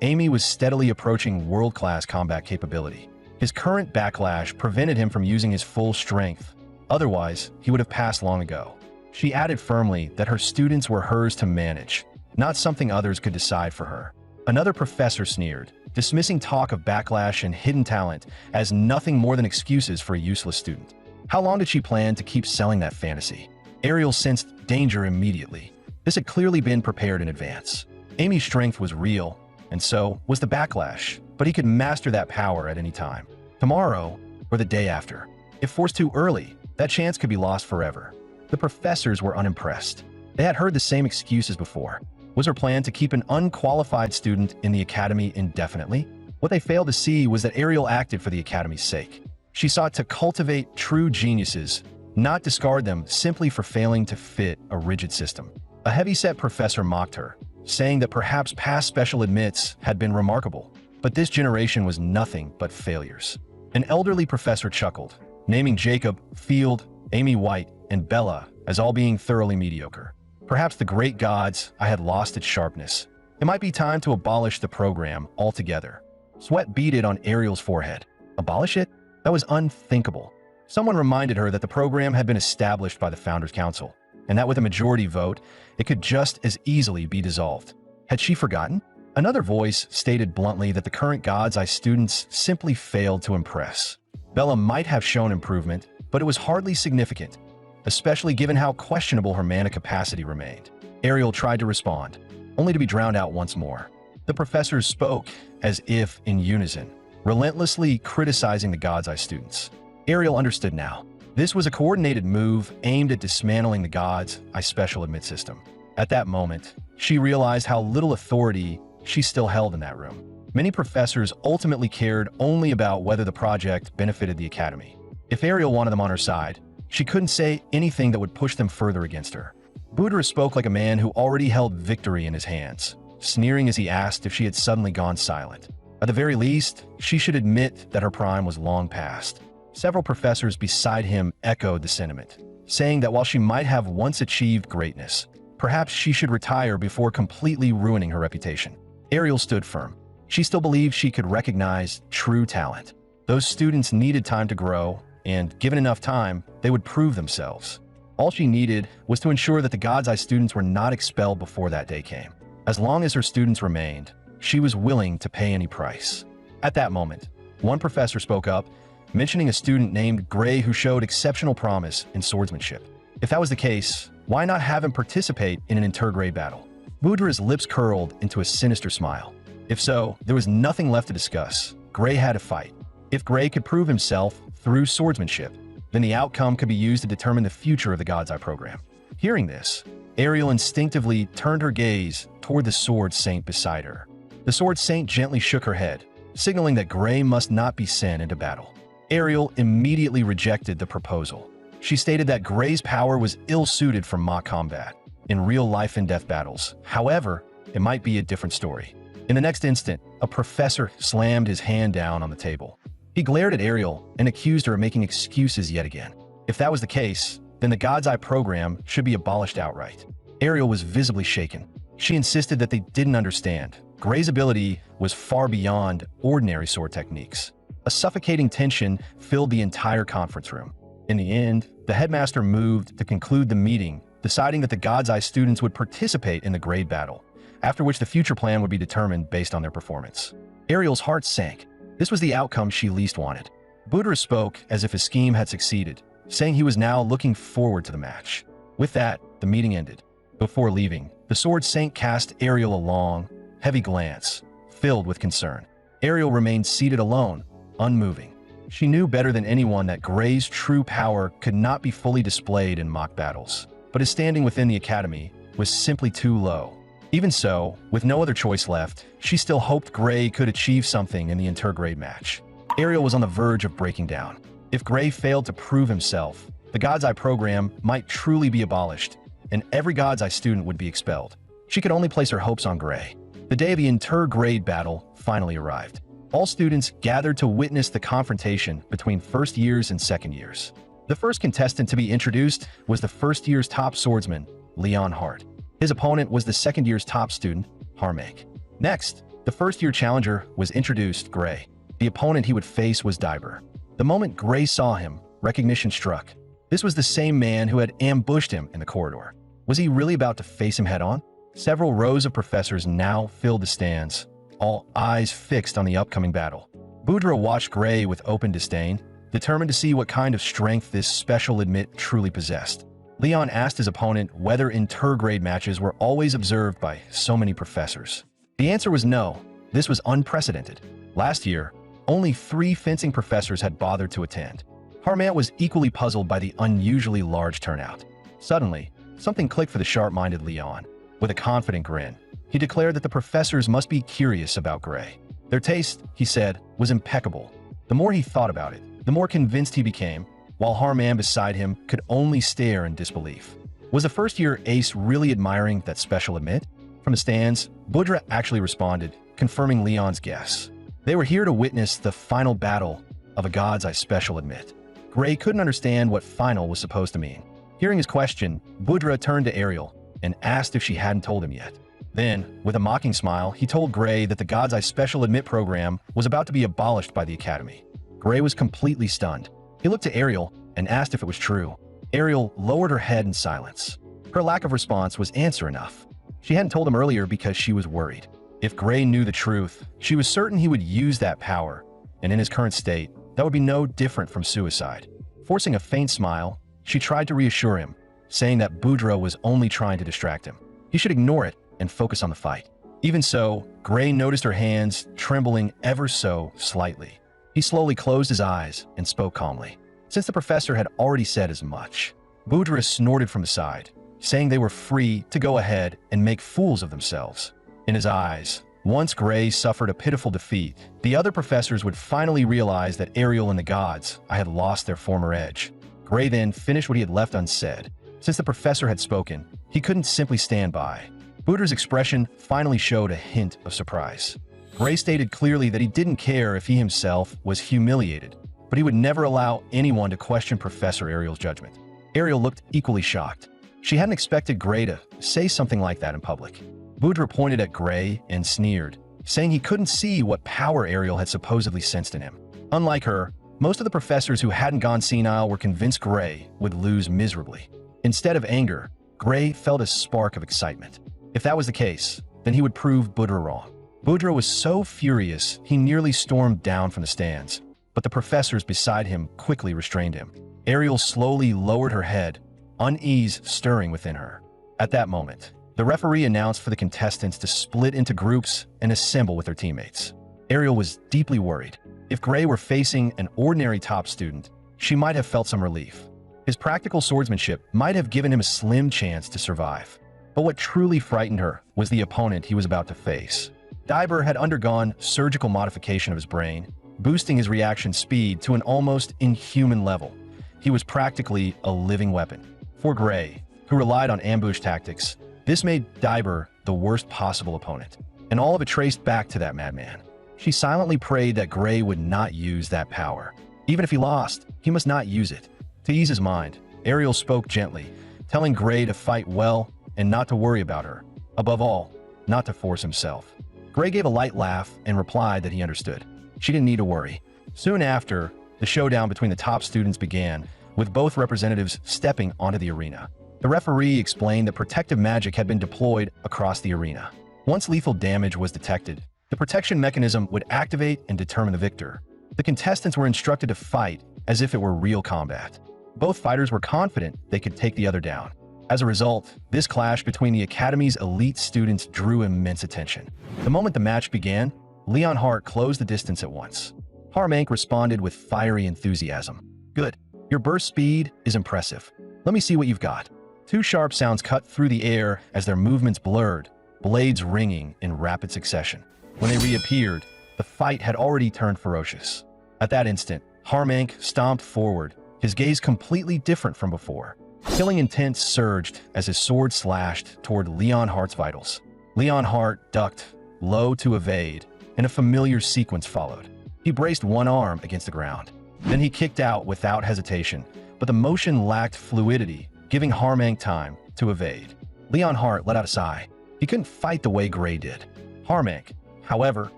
Amy was steadily approaching world-class combat capability. His current backlash prevented him from using his full strength. Otherwise, he would have passed long ago. She added firmly that her students were hers to manage, not something others could decide for her. Another professor sneered, dismissing talk of backlash and hidden talent as nothing more than excuses for a useless student. How long did she plan to keep selling that fantasy? Ariel sensed danger immediately. This had clearly been prepared in advance. Amy's strength was real, and so was the backlash, but he could master that power at any time. Tomorrow, or the day after. If forced too early, that chance could be lost forever. The professors were unimpressed. They had heard the same excuses before. Was her plan to keep an unqualified student in the academy indefinitely? What they failed to see was that Ariel acted for the academy's sake. She sought to cultivate true geniuses, not discard them simply for failing to fit a rigid system. A heavyset professor mocked her, saying that perhaps past special admits had been remarkable, but this generation was nothing but failures. An elderly professor chuckled, naming Jacob, Field, Amy White, and Bella as all being thoroughly mediocre. Perhaps the great gods I had lost its sharpness. It might be time to abolish the program altogether. Sweat beaded on Ariel's forehead. Abolish it? That was unthinkable. Someone reminded her that the program had been established by the Founders Council, and that with a majority vote, it could just as easily be dissolved. Had she forgotten? Another voice stated bluntly that the current God's Eye students simply failed to impress. Bella might have shown improvement, but it was hardly significant, especially given how questionable her mana capacity remained. Ariel tried to respond, only to be drowned out once more. The professors spoke as if in unison, relentlessly criticizing the God's Eye students. Ariel understood now. This was a coordinated move aimed at dismantling the God's Eye special admit system. At that moment, she realized how little authority she still held in that room. Many professors ultimately cared only about whether the project benefited the academy. If Ariel wanted them on her side, she couldn't say anything that would push them further against her. Budra spoke like a man who already held victory in his hands, sneering as he asked if she had suddenly gone silent. At the very least, she should admit that her prime was long past. Several professors beside him echoed the sentiment, saying that while she might have once achieved greatness, perhaps she should retire before completely ruining her reputation. Ariel stood firm. She still believed she could recognize true talent. Those students needed time to grow, and given enough time, they would prove themselves. All she needed was to ensure that the God's Eye students were not expelled before that day came. As long as her students remained, she was willing to pay any price. At that moment, one professor spoke up, mentioning a student named Gray who showed exceptional promise in swordsmanship. If that was the case, why not have him participate in an intergrade battle? Budra's lips curled into a sinister smile. If so, there was nothing left to discuss. Gray had to fight. If Gray could prove himself through swordsmanship, then the outcome could be used to determine the future of the God's Eye program. Hearing this, Ariel instinctively turned her gaze toward the Sword Saint beside her. The Sword Saint gently shook her head, signaling that Gray must not be sent into battle. Ariel immediately rejected the proposal. She stated that Gray's power was ill-suited for mock combat in real life and death battles. However, it might be a different story. In the next instant, a professor slammed his hand down on the table. He glared at Ariel and accused her of making excuses yet again. If that was the case, then the God's Eye program should be abolished outright. Ariel was visibly shaken. She insisted that they didn't understand. Gray's ability was far beyond ordinary sword techniques. A suffocating tension filled the entire conference room. In the end, the headmaster moved to conclude the meeting, deciding that the God's Eye students would participate in the grade battle, after which the future plan would be determined based on their performance. Ariel's heart sank. This was the outcome she least wanted. Budra spoke as if his scheme had succeeded, saying he was now looking forward to the match. With that, the meeting ended. Before leaving, the Sword Saint cast Ariel a long, heavy glance, filled with concern. Ariel remained seated alone, unmoving. She knew better than anyone that Gray's true power could not be fully displayed in mock battles, but his standing within the academy was simply too low. Even so, with no other choice left, she still hoped Gray could achieve something in the intergrade match. Ariel was on the verge of breaking down. If Gray failed to prove himself, the God's Eye program might truly be abolished, and every God's Eye student would be expelled. She could only place her hopes on Gray. The day of the intergrade battle finally arrived. All students gathered to witness the confrontation between first years and second years. The first contestant to be introduced was the first year's top swordsman, Leon Hart. His opponent was the second year's top student, Harmek. Next, the first-year challenger was introduced, Gray. The opponent he would face was Diber. The moment Gray saw him, recognition struck. This was the same man who had ambushed him in the corridor. Was he really about to face him head-on? Several rows of professors now filled the stands, all eyes fixed on the upcoming battle. Budra watched Gray with open disdain, determined to see what kind of strength this special admit truly possessed. Leon asked his opponent whether intergrade matches were always observed by so many professors. The answer was no. This was unprecedented. Last year, only 3 fencing professors had bothered to attend. Harmat was equally puzzled by the unusually large turnout. Suddenly, something clicked for the sharp-minded Leon. With a confident grin, he declared that the professors must be curious about Gray. Their taste, he said, was impeccable. The more he thought about it, the more convinced he became, while Harman beside him could only stare in disbelief. Was the first-year ace really admiring that special admit? From the stands, Budra actually responded, confirming Leon's guess. They were here to witness the final battle of a God's Eye special admit. Gray couldn't understand what final was supposed to mean. Hearing his question, Budra turned to Ariel and asked if she hadn't told him yet. Then, with a mocking smile, he told Gray that the God's Eye special admit program was about to be abolished by the Academy. Gray was completely stunned. He looked to Ariel and asked if it was true. Ariel lowered her head in silence. Her lack of response was answer enough. She hadn't told him earlier because she was worried. If Gray knew the truth, she was certain he would use that power, and in his current state, that would be no different from suicide. Forcing a faint smile, she tried to reassure him, saying that Budra was only trying to distract him. He should ignore it and focus on the fight. Even so, Gray noticed her hands trembling ever so slightly. He slowly closed his eyes and spoke calmly. Since the professor had already said as much, Budra snorted from the side, saying they were free to go ahead and make fools of themselves. In his eyes, once Gray suffered a pitiful defeat, the other professors would finally realize that Ariel and the gods had lost their former edge. Gray then finished what he had left unsaid. Since the professor had spoken, he couldn't simply stand by. Budra's expression finally showed a hint of surprise. Gray stated clearly that he didn't care if he himself was humiliated, but he would never allow anyone to question Professor Ariel's judgment. Ariel looked equally shocked. She hadn't expected Gray to say something like that in public. Budra pointed at Gray and sneered, saying he couldn't see what power Ariel had supposedly sensed in him. Unlike her, Most of the professors who hadn't gone senile were convinced Gray would lose miserably. Instead of anger, Gray felt a spark of excitement. If that was the case, then he would prove Budra wrong. Budra was so furious he nearly stormed down from the stands, but the professors beside him quickly restrained him. Ariel slowly lowered her head, unease stirring within her. At that moment, the referee announced for the contestants to split into groups and assemble with their teammates. Ariel was deeply worried. If Gray were facing an ordinary top student, she might have felt some relief. His practical swordsmanship might have given him a slim chance to survive. But what truly frightened her was the opponent he was about to face. Daiber had undergone surgical modification of his brain, boosting his reaction speed to an almost inhuman level. He was practically a living weapon. For Gray, who relied on ambush tactics, this made Daiber the worst possible opponent, and all of it traced back to that madman. She silently prayed that Gray would not use that power. Even if he lost, he must not use it. To ease his mind, Ariel spoke gently, telling Gray to fight well and not to worry about her. Above all, not to force himself. Gray gave a light laugh and replied that he understood. She didn't need to worry. Soon after, the showdown between the top students began, with both representatives stepping onto the arena. The referee explained that protective magic had been deployed across the arena. Once lethal damage was detected, the protection mechanism would activate and determine the victor. The contestants were instructed to fight as if it were real combat. Both fighters were confident they could take the other down. As a result, this clash between the Academy's elite students drew immense attention. The moment the match began, Leon Hart closed the distance at once. Harmank responded with fiery enthusiasm. "Good. Your burst speed is impressive. Let me see what you've got." Two sharp sounds cut through the air as their movements blurred, blades ringing in rapid succession. When they reappeared, the fight had already turned ferocious. At that instant, Harmank stomped forward, his gaze completely different from before. Killing intent surged as his sword slashed toward Leon Hart's vitals. Leon Hart ducked, low to evade, and a familiar sequence followed. He braced one arm against the ground. Then he kicked out without hesitation, but the motion lacked fluidity, giving Harmank time to evade. Leon Hart let out a sigh. He couldn't fight the way Gray did. Harmank, however,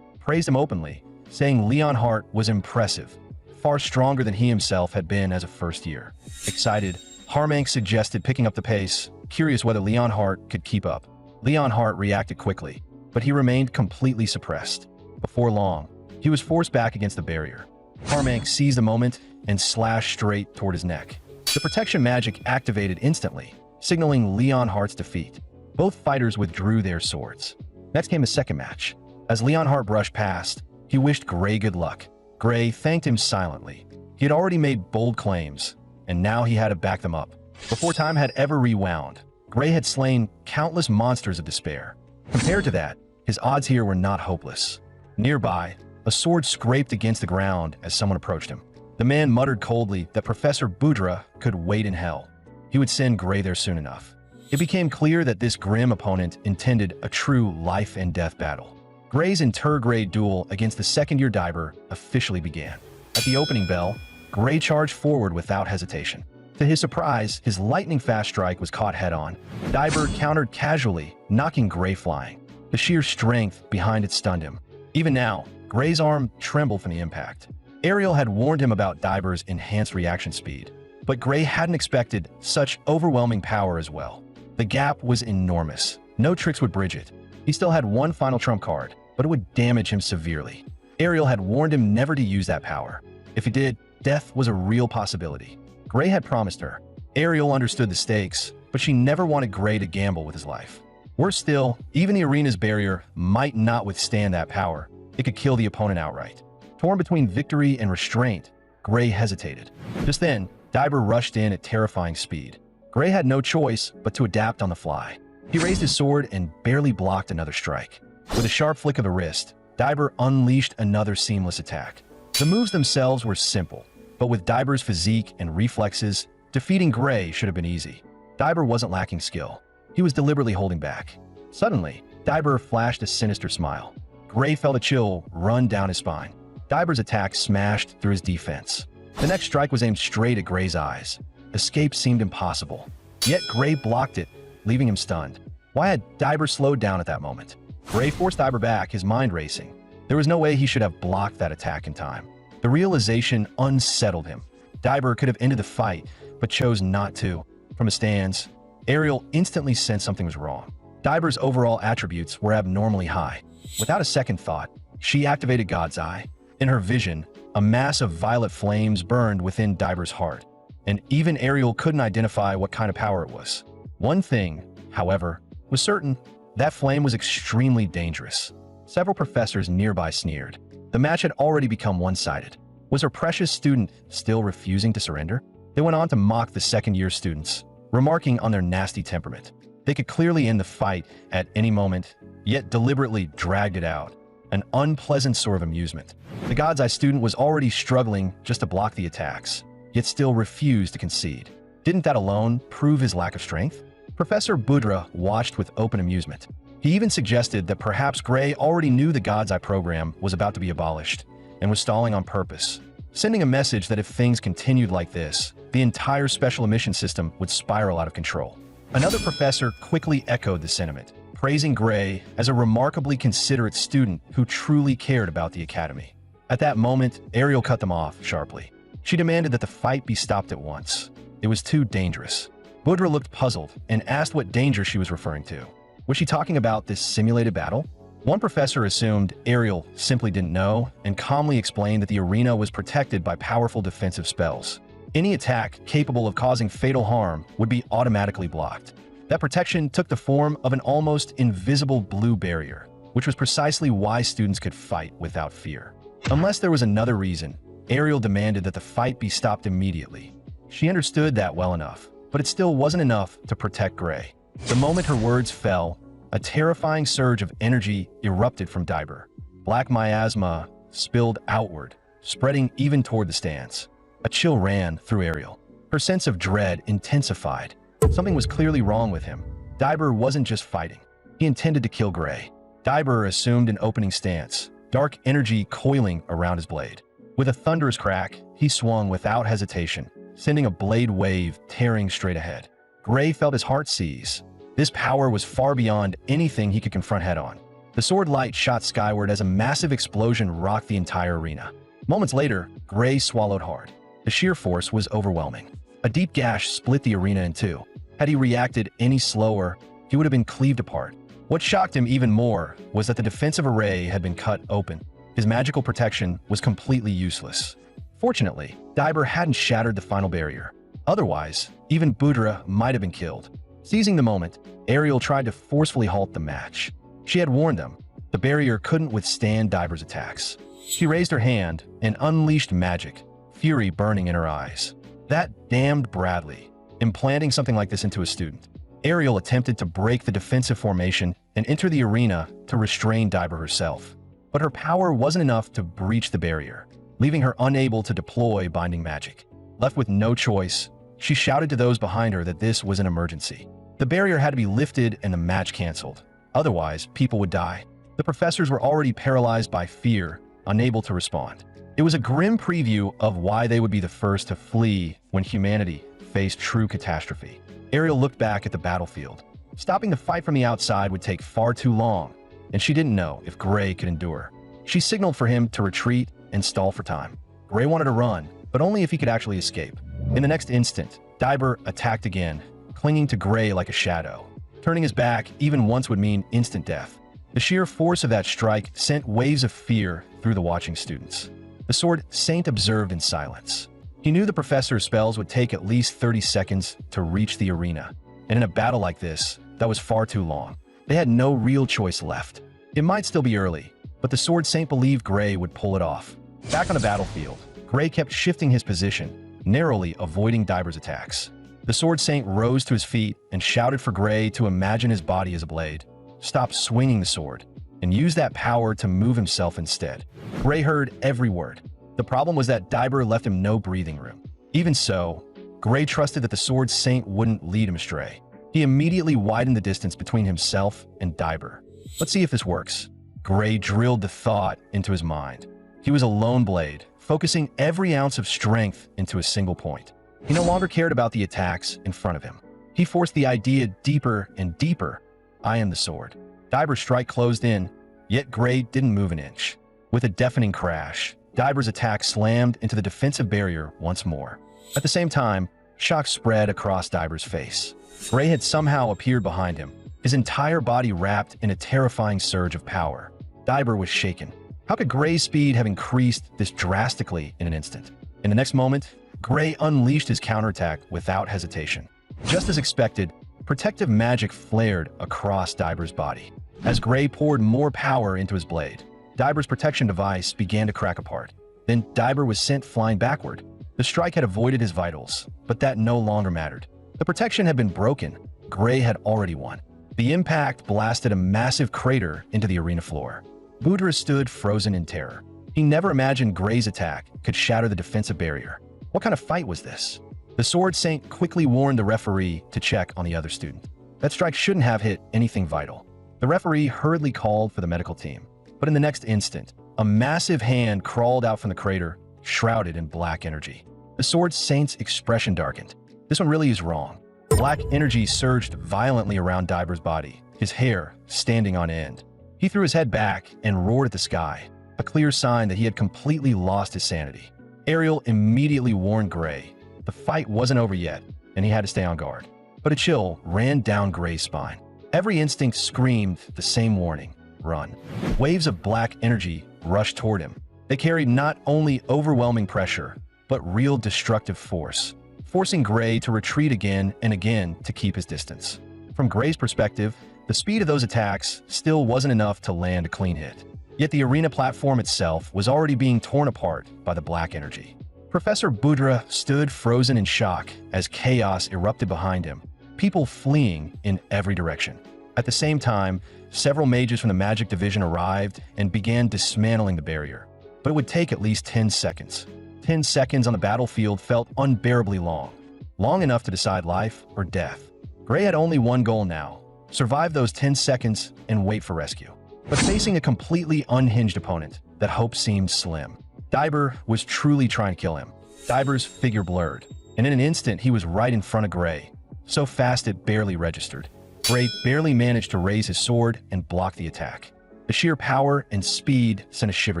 praised him openly, saying Leon Hart was impressive, far stronger than he himself had been as a first year. Excited, Harmank suggested picking up the pace, curious whether Leon Hart could keep up. Leon Hart reacted quickly, but he remained completely suppressed. Before long, he was forced back against the barrier. Harmank seized the moment and slashed straight toward his neck. The protection magic activated instantly, signaling Leon Hart's defeat. Both fighters withdrew their swords. Next came the second match. As Leon Hart brushed past, he wished Gray good luck. Gray thanked him silently. He had already made bold claims, and now he had to back them up. Before time had ever rewound, Gray had slain countless monsters of despair. Compared to that, his odds here were not hopeless. Nearby, a sword scraped against the ground as someone approached him. The man muttered coldly that Professor Budra could wait in hell. He would send Gray there soon enough. It became clear that this grim opponent intended a true life-and-death battle. Gray's intergrade duel against the second-year Daiber officially began. At the opening bell, Gray charged forward without hesitation. To his surprise, his lightning-fast strike was caught head-on. Daiber countered casually, knocking Gray flying. The sheer strength behind it stunned him. Even now, Gray's arm trembled from the impact. Ariel had warned him about Daiber's enhanced reaction speed, but Gray hadn't expected such overwhelming power as well. The gap was enormous. No tricks would bridge it. He still had one final trump card, but it would damage him severely. Ariel had warned him never to use that power. If he did, death was a real possibility. Gray had promised her. Ariel understood the stakes, but she never wanted Gray to gamble with his life. Worse still, even the arena's barrier might not withstand that power. It could kill the opponent outright. Torn between victory and restraint, Gray hesitated. Just then, Daiber rushed in at terrifying speed. Gray had no choice but to adapt on the fly. He raised his sword and barely blocked another strike. With a sharp flick of the wrist, Daiber unleashed another seamless attack. The moves themselves were simple, but with Daiber's physique and reflexes, defeating Gray should have been easy. Daiber wasn't lacking skill. He was deliberately holding back. Suddenly, Daiber flashed a sinister smile. Gray felt a chill run down his spine. Daiber's attack smashed through his defense. The next strike was aimed straight at Gray's eyes. Escape seemed impossible. Yet Gray blocked it, leaving him stunned. Why had Daiber slowed down at that moment? Gray forced Daiber back, his mind racing. There was no way he should have blocked that attack in time. The realization unsettled him. Daiber could have ended the fight, but chose not to. From his stance, Ariel instantly sensed something was wrong. Daiber's overall attributes were abnormally high. Without a second thought, she activated God's Eye. In her vision, a mass of violet flames burned within Daiber's heart, and even Ariel couldn't identify what kind of power it was. One thing, however, was certain: that flame was extremely dangerous. Several professors nearby sneered. The match had already become one-sided. Was her precious student still refusing to surrender? They went on to mock the second-year students, remarking on their nasty temperament. They could clearly end the fight at any moment, yet deliberately dragged it out. An unpleasant sort of amusement. The God's Eye student was already struggling just to block the attacks, yet still refused to concede. Didn't that alone prove his lack of strength? Professor Budra watched with open amusement. He even suggested that perhaps Gray already knew the God's Eye program was about to be abolished and was stalling on purpose, sending a message that if things continued like this, the entire special emission system would spiral out of control. Another professor quickly echoed the sentiment, praising Gray as a remarkably considerate student who truly cared about the academy. At that moment, Ariel cut them off sharply. She demanded that the fight be stopped at once. It was too dangerous. Budra looked puzzled and asked what danger she was referring to. Was she talking about this simulated battle? One professor assumed Ariel simply didn't know and calmly explained that the arena was protected by powerful defensive spells. Any attack capable of causing fatal harm would be automatically blocked. That protection took the form of an almost invisible blue barrier, which was precisely why students could fight without fear. Unless there was another reason, Ariel demanded that the fight be stopped immediately. She understood that well enough, but it still wasn't enough to protect Gray. The moment her words fell, a terrifying surge of energy erupted from Daiber. Black miasma spilled outward, spreading even toward the stands. A chill ran through Ariel. Her sense of dread intensified. Something was clearly wrong with him. Daiber wasn't just fighting. He intended to kill Gray. Daiber assumed an opening stance, dark energy coiling around his blade. With a thunderous crack, he swung without hesitation, sending a blade wave tearing straight ahead. Gray felt his heart seize. This power was far beyond anything he could confront head-on. The sword light shot skyward as a massive explosion rocked the entire arena. Moments later, Gray swallowed hard. The sheer force was overwhelming. A deep gash split the arena in two. Had he reacted any slower, he would have been cleaved apart. What shocked him even more was that the defensive array had been cut open. His magical protection was completely useless. Fortunately, Daiber hadn't shattered the final barrier. Otherwise, even Budra might have been killed. Seizing the moment, Ariel tried to forcefully halt the match. She had warned them. The barrier couldn't withstand Daiber's attacks. She raised her hand and unleashed magic, fury burning in her eyes. That damned Bradley, implanting something like this into a student. Ariel attempted to break the defensive formation and enter the arena to restrain Daiber herself. But her power wasn't enough to breach the barrier, leaving her unable to deploy binding magic. Left with no choice, she shouted to those behind her that this was an emergency. The barrier had to be lifted and the match canceled. Otherwise, people would die. The professors were already paralyzed by fear, unable to respond. It was a grim preview of why they would be the first to flee when humanity faced true catastrophe. Ariel looked back at the battlefield. Stopping the fight from the outside would take far too long, and she didn't know if Gray could endure. She signaled for him to retreat and stall for time. Gray wanted to run, but only if he could actually escape. In the next instant, Daiber attacked again, clinging to Gray like a shadow. Turning his back even once would mean instant death. The sheer force of that strike sent waves of fear through the watching students. The sword Saint observed in silence. He knew the professor's spells would take at least 30 seconds to reach the arena, and in a battle like this, that was far too long. They had no real choice left. It might still be early, but the sword Saint believed Gray would pull it off. Back on the battlefield, Gray kept shifting his position, narrowly avoiding Daiber's attacks. The sword Saint rose to his feet and shouted for Gray to imagine his body as a blade, stop swinging the sword, and use that power to move himself instead. Gray heard every word. The problem was that Daiber left him no breathing room. Even so, Gray trusted that the sword Saint wouldn't lead him astray. He immediately widened the distance between himself and Daiber. Let's see if this works. Gray drilled the thought into his mind. He was a lone blade, focusing every ounce of strength into a single point. He no longer cared about the attacks in front of him. He forced the idea deeper and deeper. I am the sword. Daiber's strike closed in, yet Gray didn't move an inch. With a deafening crash, Diver's attack slammed into the defensive barrier once more. At the same time, shock spread across Diver's face. Gray had somehow appeared behind him, his entire body wrapped in a terrifying surge of power. Diver was shaken. How could Gray's speed have increased this drastically in an instant? In the next moment, Gray unleashed his counterattack without hesitation. Just as expected, protective magic flared across Diver's body. As Gray poured more power into his blade, Diver's protection device began to crack apart. Then Diver was sent flying backward. The strike had avoided his vitals, but that no longer mattered. The protection had been broken. Gray had already won. The impact blasted a massive crater into the arena floor. Budra stood frozen in terror. He never imagined Gray's attack could shatter the defensive barrier. What kind of fight was this? The Sword Saint quickly warned the referee to check on the other student. That strike shouldn't have hit anything vital. The referee hurriedly called for the medical team. But in the next instant, a massive hand crawled out from the crater, shrouded in black energy. The Sword Saint's expression darkened. This one really is wrong. Black energy surged violently around Diver's body, his hair standing on end. He threw his head back and roared at the sky, a clear sign that he had completely lost his sanity. Ariel immediately warned Gray. The fight wasn't over yet, and he had to stay on guard. But a chill ran down Gray's spine. Every instinct screamed the same warning: run. Waves of black energy rushed toward him. They carried not only overwhelming pressure, but real destructive force, forcing Gray to retreat again and again to keep his distance. From Gray's perspective, the speed of those attacks still wasn't enough to land a clean hit. Yet the arena platform itself was already being torn apart by the black energy. Professor Budra stood frozen in shock as chaos erupted behind him, people fleeing in every direction. At the same time, several mages from the magic division arrived and began dismantling the barrier. But it would take at least 10 seconds. 10 seconds on the battlefield felt unbearably long. Long enough to decide life or death. Gray had only one goal now: survive those 10 seconds and wait for rescue. But facing a completely unhinged opponent, that hope seemed slim. Diver was truly trying to kill him. Diver's figure blurred, and in an instant he was right in front of Gray, so fast it barely registered. Gray barely managed to raise his sword and block the attack. The sheer power and speed sent a shiver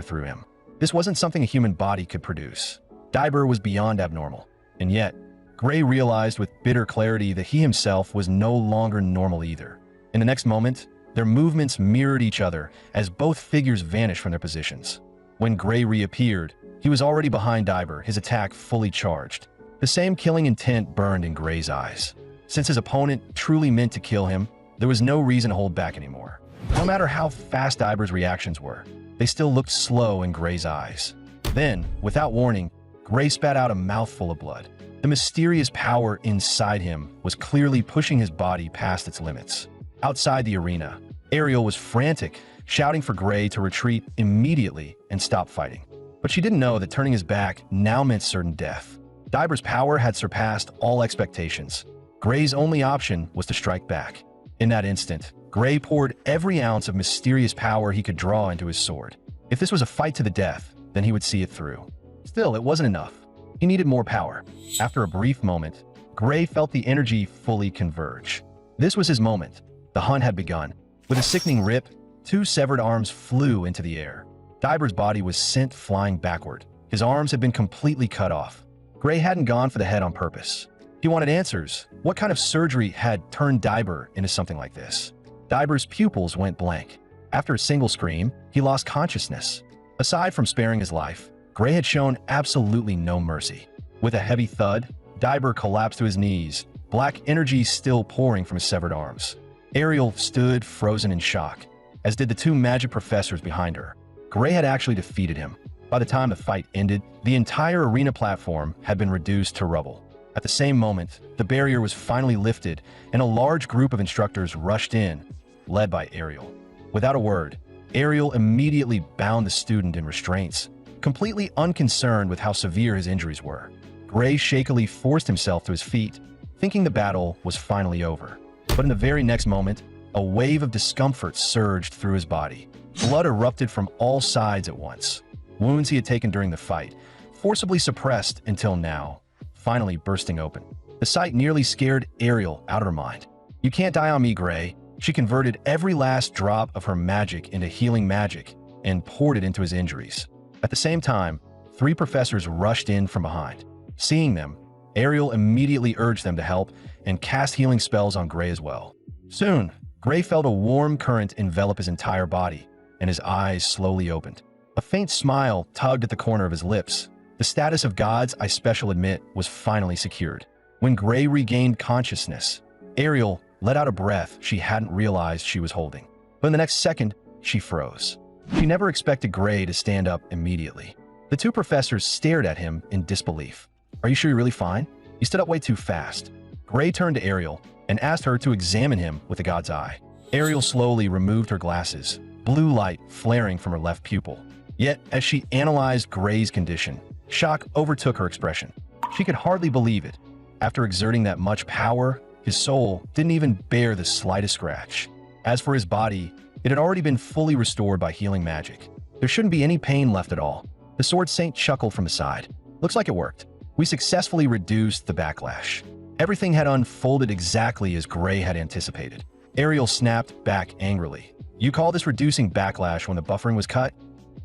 through him. This wasn't something a human body could produce. Diver was beyond abnormal, and yet, Gray realized with bitter clarity that he himself was no longer normal either. In the next moment, their movements mirrored each other as both figures vanished from their positions. When Gray reappeared, he was already behind Diver, his attack fully charged. The same killing intent burned in Gray's eyes. Since his opponent truly meant to kill him, there was no reason to hold back anymore. No matter how fast Diver's reactions were, they still looked slow in Gray's eyes. Then, without warning, Gray spat out a mouthful of blood. The mysterious power inside him was clearly pushing his body past its limits. Outside the arena, Ariel was frantic, shouting for Gray to retreat immediately and stop fighting. But she didn't know that turning his back now meant certain death. Diver's power had surpassed all expectations. Gray's only option was to strike back. In that instant, Gray poured every ounce of mysterious power he could draw into his sword. If this was a fight to the death, then he would see it through. Still, it wasn't enough. He needed more power. After a brief moment, Gray felt the energy fully converge. This was his moment. The hunt had begun. With a sickening rip, two severed arms flew into the air. Diver's body was sent flying backward. His arms had been completely cut off. Gray hadn't gone for the head on purpose. He wanted answers. What kind of surgery had turned Diver into something like this? Diver's pupils went blank. After a single scream, he lost consciousness. Aside from sparing his life, Gray had shown absolutely no mercy. With a heavy thud, Diver collapsed to his knees, black energy still pouring from his severed arms. Ariel stood frozen in shock, as did the two magic professors behind her. Gray had actually defeated him. By the time the fight ended, the entire arena platform had been reduced to rubble. At the same moment, the barrier was finally lifted, and a large group of instructors rushed in, led by Ariel. Without a word, Ariel immediately bound the student in restraints, completely unconcerned with how severe his injuries were. Gray shakily forced himself to his feet, thinking the battle was finally over. But in the very next moment, a wave of discomfort surged through his body. Blood erupted from all sides at once. Wounds he had taken during the fight, forcibly suppressed until now, finally bursting open. The sight nearly scared Ariel out of her mind. "You can't die on me, Gray." She converted every last drop of her magic into healing magic and poured it into his injuries. At the same time, 3 professors rushed in from behind. Seeing them, Ariel immediately urged them to help and cast healing spells on Gray as well. Soon, Gray felt a warm current envelop his entire body, and his eyes slowly opened. A faint smile tugged at the corner of his lips. The status of gods, I special admit, was finally secured. When Gray regained consciousness, Ariel let out a breath she hadn't realized she was holding. But in the next second, she froze. She never expected Gray to stand up immediately. The 2 professors stared at him in disbelief. "Are you sure you're really fine? You stood up way too fast." Gray turned to Ariel and asked her to examine him with the god's eye. Ariel slowly removed her glasses, blue light flaring from her left pupil. Yet, as she analyzed Gray's condition, shock overtook her expression. She could hardly believe it. After exerting that much power, his soul didn't even bear the slightest scratch. As for his body, it had already been fully restored by healing magic. There shouldn't be any pain left at all. The Sword Saint chuckled from the side. "Looks like it worked. We successfully reduced the backlash." Everything had unfolded exactly as Gray had anticipated. Ariel snapped back angrily. "You call this reducing backlash when the buffering was cut?"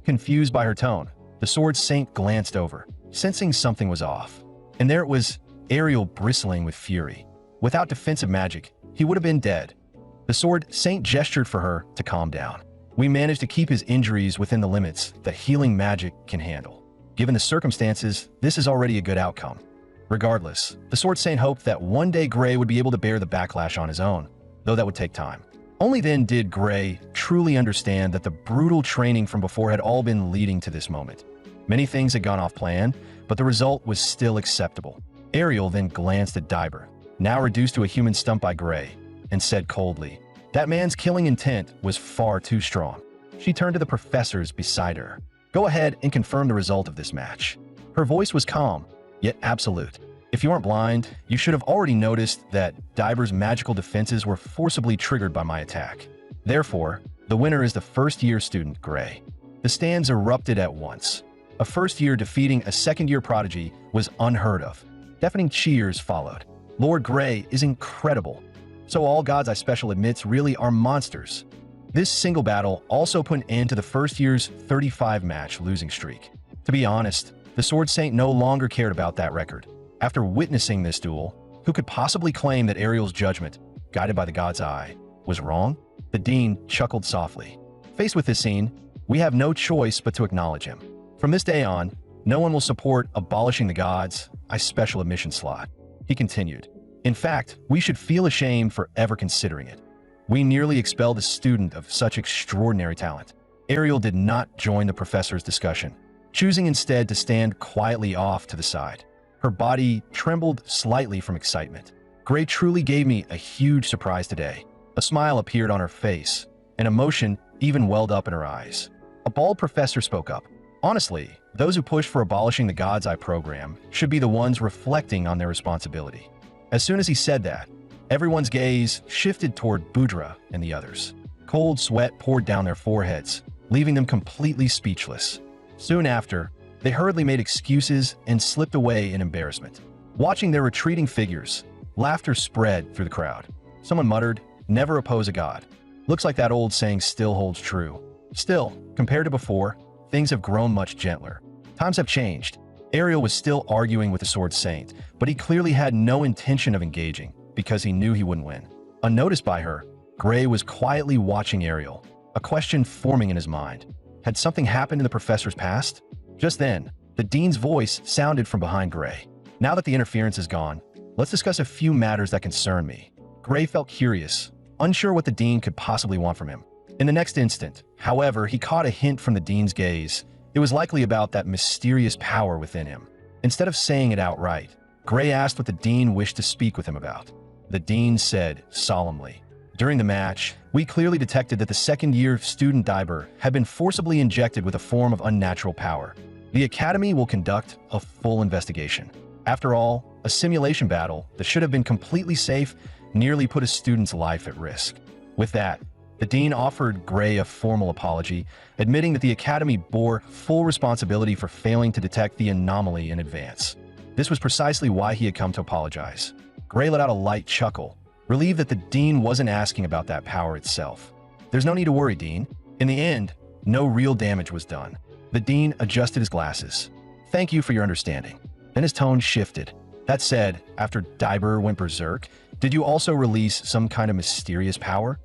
Confused by her tone, the Sword Saint glanced over, sensing something was off. And there it was, Ariel bristling with fury. Without defensive magic, he would have been dead. The Sword Saint gestured for her to calm down. "We managed to keep his injuries within the limits that healing magic can handle. Given the circumstances, this is already a good outcome." Regardless, the Sword Saint hoped that one day Gray would be able to bear the backlash on his own, though that would take time. Only then did Gray truly understand that the brutal training from before had all been leading to this moment. Many things had gone off plan, but the result was still acceptable. Ariel then glanced at Diber, now reduced to a human stump by Gray, and said coldly, "That man's killing intent was far too strong." She turned to the professors beside her. "Go ahead and confirm the result of this match." Her voice was calm, yet absolute. "If you aren't blind, you should have already noticed that Diver's magical defenses were forcibly triggered by my attack. Therefore, the winner is the first-year student, Gray." The stands erupted at once. A first-year defeating a second-year prodigy was unheard of. Deafening cheers followed. "Lord Gray is incredible. So all gods I special admits really are monsters." This single battle also put an end to the first year's 35-match losing streak. To be honest, the Sword Saint no longer cared about that record. After witnessing this duel, who could possibly claim that Ariel's judgment, guided by the god's eye, was wrong? The Dean chuckled softly. Faced with this scene, we have no choice but to acknowledge him. From this day on, no one will support abolishing the gods, a special admission slot. He continued. "In fact, we should feel ashamed for ever considering it. We nearly expelled a student of such extraordinary talent." Ariel did not join the professor's discussion, choosing instead to stand quietly off to the side. Her body trembled slightly from excitement. "Gray truly gave me a huge surprise today." A smile appeared on her face, and emotion even welled up in her eyes. A bald professor spoke up. "Honestly, those who push for abolishing the God's Eye program should be the ones reflecting on their responsibility." As soon as he said that, everyone's gaze shifted toward Budra and the others. Cold sweat poured down their foreheads, leaving them completely speechless. Soon after, they hurriedly made excuses and slipped away in embarrassment. Watching their retreating figures, laughter spread through the crowd. Someone muttered, "Never oppose a god." Looks like that old saying still holds true. Still, compared to before, things have grown much gentler. Times have changed. Ariel was still arguing with the Sword Saint, but he clearly had no intention of engaging because he knew he wouldn't win. Unnoticed by her, Gray was quietly watching Ariel, a question forming in his mind. Had something happened in the professor's past? Just then, the dean's voice sounded from behind Gray. "Now that the interference is gone, let's discuss a few matters that concern me." Gray felt curious, unsure what the dean could possibly want from him. In the next instant, however, he caught a hint from the dean's gaze. It was likely about that mysterious power within him. Instead of saying it outright, Gray asked what the dean wished to speak with him about. The dean said solemnly, "During the match, we clearly detected that the second-year student Diber had been forcibly injected with a form of unnatural power. The Academy will conduct a full investigation. After all, a simulation battle that should have been completely safe nearly put a student's life at risk." With that, the dean offered Gray a formal apology, admitting that the Academy bore full responsibility for failing to detect the anomaly in advance. This was precisely why he had come to apologize. Gray let out a light chuckle, relieved that the dean wasn't asking about that power itself. "There's no need to worry, Dean. In the end, no real damage was done." The dean adjusted his glasses. Thank you for your understanding. Then his tone shifted. That said, after Diber went berserk, did you also release some kind of mysterious power?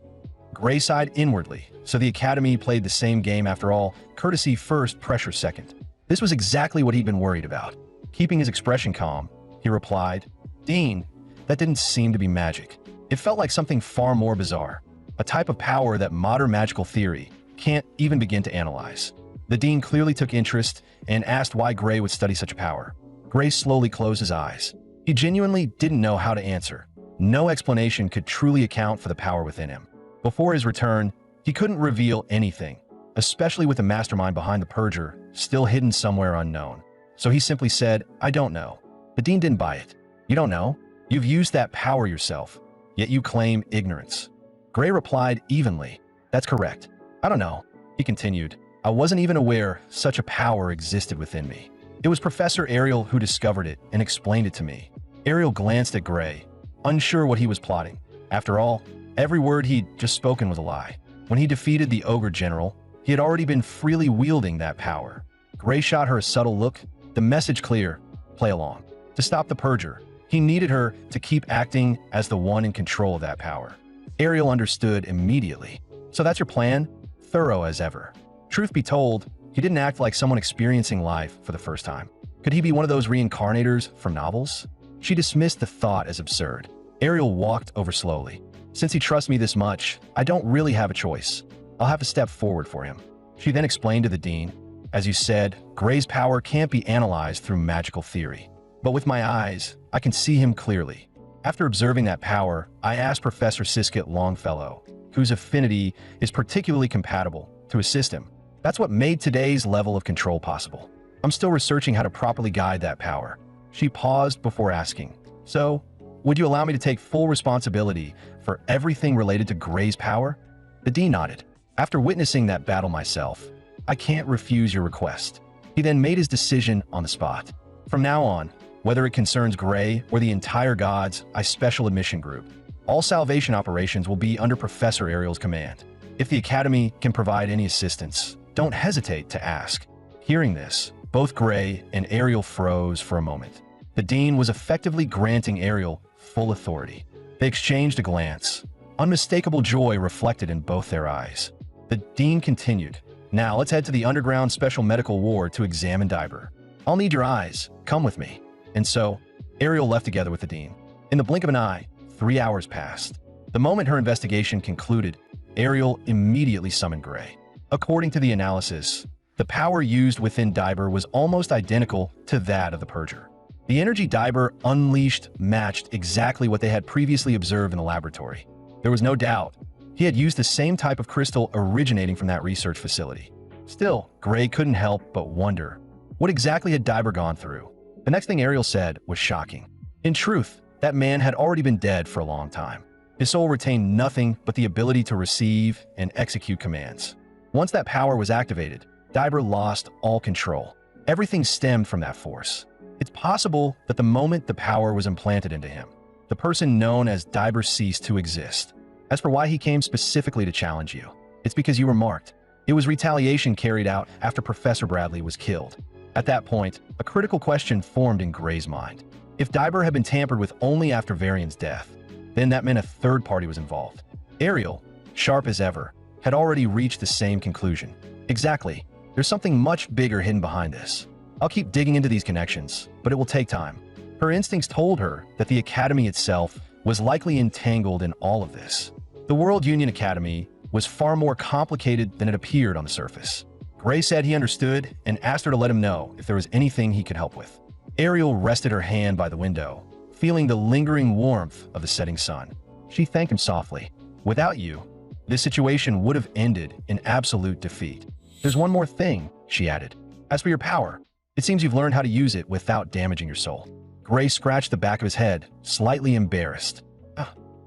Gray sighed inwardly, so the Academy played the same game after all, courtesy first, pressure second. This was exactly what he'd been worried about. Keeping his expression calm, he replied, Dean, that didn't seem to be magic. It felt like something far more bizarre, a type of power that modern magical theory can't even begin to analyze. The Dean clearly took interest and asked why Gray would study such a power. Gray slowly closed his eyes. He genuinely didn't know how to answer. No explanation could truly account for the power within him. Before his return, he couldn't reveal anything, especially with the mastermind behind the purger still hidden somewhere unknown. So he simply said, I don't know. The Dean didn't buy it. You don't know? You've used that power yourself, yet you claim ignorance. Gray replied evenly, That's correct. I don't know. He continued, I wasn't even aware such a power existed within me. It was Professor Ariel who discovered it and explained it to me. Ariel glanced at Gray, unsure what he was plotting. After all, every word he'd just spoken was a lie. When he defeated the Ogre General, he had already been freely wielding that power. Gray shot her a subtle look, the message clear, play along. To stop the purger, he needed her to keep acting as the one in control of that power. Ariel understood immediately. So that's your plan? Thorough as ever. Truth be told, he didn't act like someone experiencing life for the first time. Could he be one of those reincarnators from novels? She dismissed the thought as absurd. Ariel walked over slowly. Since he trusts me this much, I don't really have a choice. I'll have to step forward for him. She then explained to the Dean, As you said, Gray's power can't be analyzed through magical theory. But with my eyes, I can see him clearly. After observing that power, I asked Professor Siskett Longfellow, whose affinity is particularly compatible, to assist him. That's what made today's level of control possible. I'm still researching how to properly guide that power. She paused before asking, So, would you allow me to take full responsibility for everything related to Gray's power? The Dean nodded. After witnessing that battle myself, I can't refuse your request. He then made his decision on the spot. From now on, whether it concerns Gray or the entire Gods' Special Admission Group, all salvation operations will be under Professor Ariel's command. If the Academy can provide any assistance, don't hesitate to ask. Hearing this, both Gray and Ariel froze for a moment. The Dean was effectively granting Ariel full authority. They exchanged a glance. Unmistakable joy reflected in both their eyes. The Dean continued, Now let's head to the underground special medical ward to examine Diber. I'll need your eyes. Come with me. And so, Ariel left together with the Dean. In the blink of an eye, 3 hours passed. The moment her investigation concluded, Ariel immediately summoned Gray. According to the analysis, the power used within Diber was almost identical to that of the Purger. The energy Diber unleashed matched exactly what they had previously observed in the laboratory. There was no doubt. He had used the same type of crystal originating from that research facility. Still, Gray couldn't help but wonder, what exactly had Diber gone through? The next thing Ariel said was shocking. In truth, that man had already been dead for a long time. His soul retained nothing but the ability to receive and execute commands. Once that power was activated, Diber lost all control. Everything stemmed from that force. It's possible that the moment the power was implanted into him, the person known as Diber ceased to exist. As for why he came specifically to challenge you, it's because you were marked. It was retaliation carried out after Professor Bradley was killed. At that point, a critical question formed in Gray's mind. If Diber had been tampered with only after Varian's death, then that meant a third party was involved. Ariel, sharp as ever, had already reached the same conclusion. Exactly. There's something much bigger hidden behind this. I'll keep digging into these connections, but it will take time. Her instincts told her that the Academy itself was likely entangled in all of this. The World Union Academy was far more complicated than it appeared on the surface. Gray said he understood and asked her to let him know if there was anything he could help with. Ariel rested her hand by the window, feeling the lingering warmth of the setting sun. She thanked him softly. Without you, this situation would have ended in absolute defeat. There's one more thing, she added. As for your power, it seems you've learned how to use it without damaging your soul. Gray scratched the back of his head, slightly embarrassed.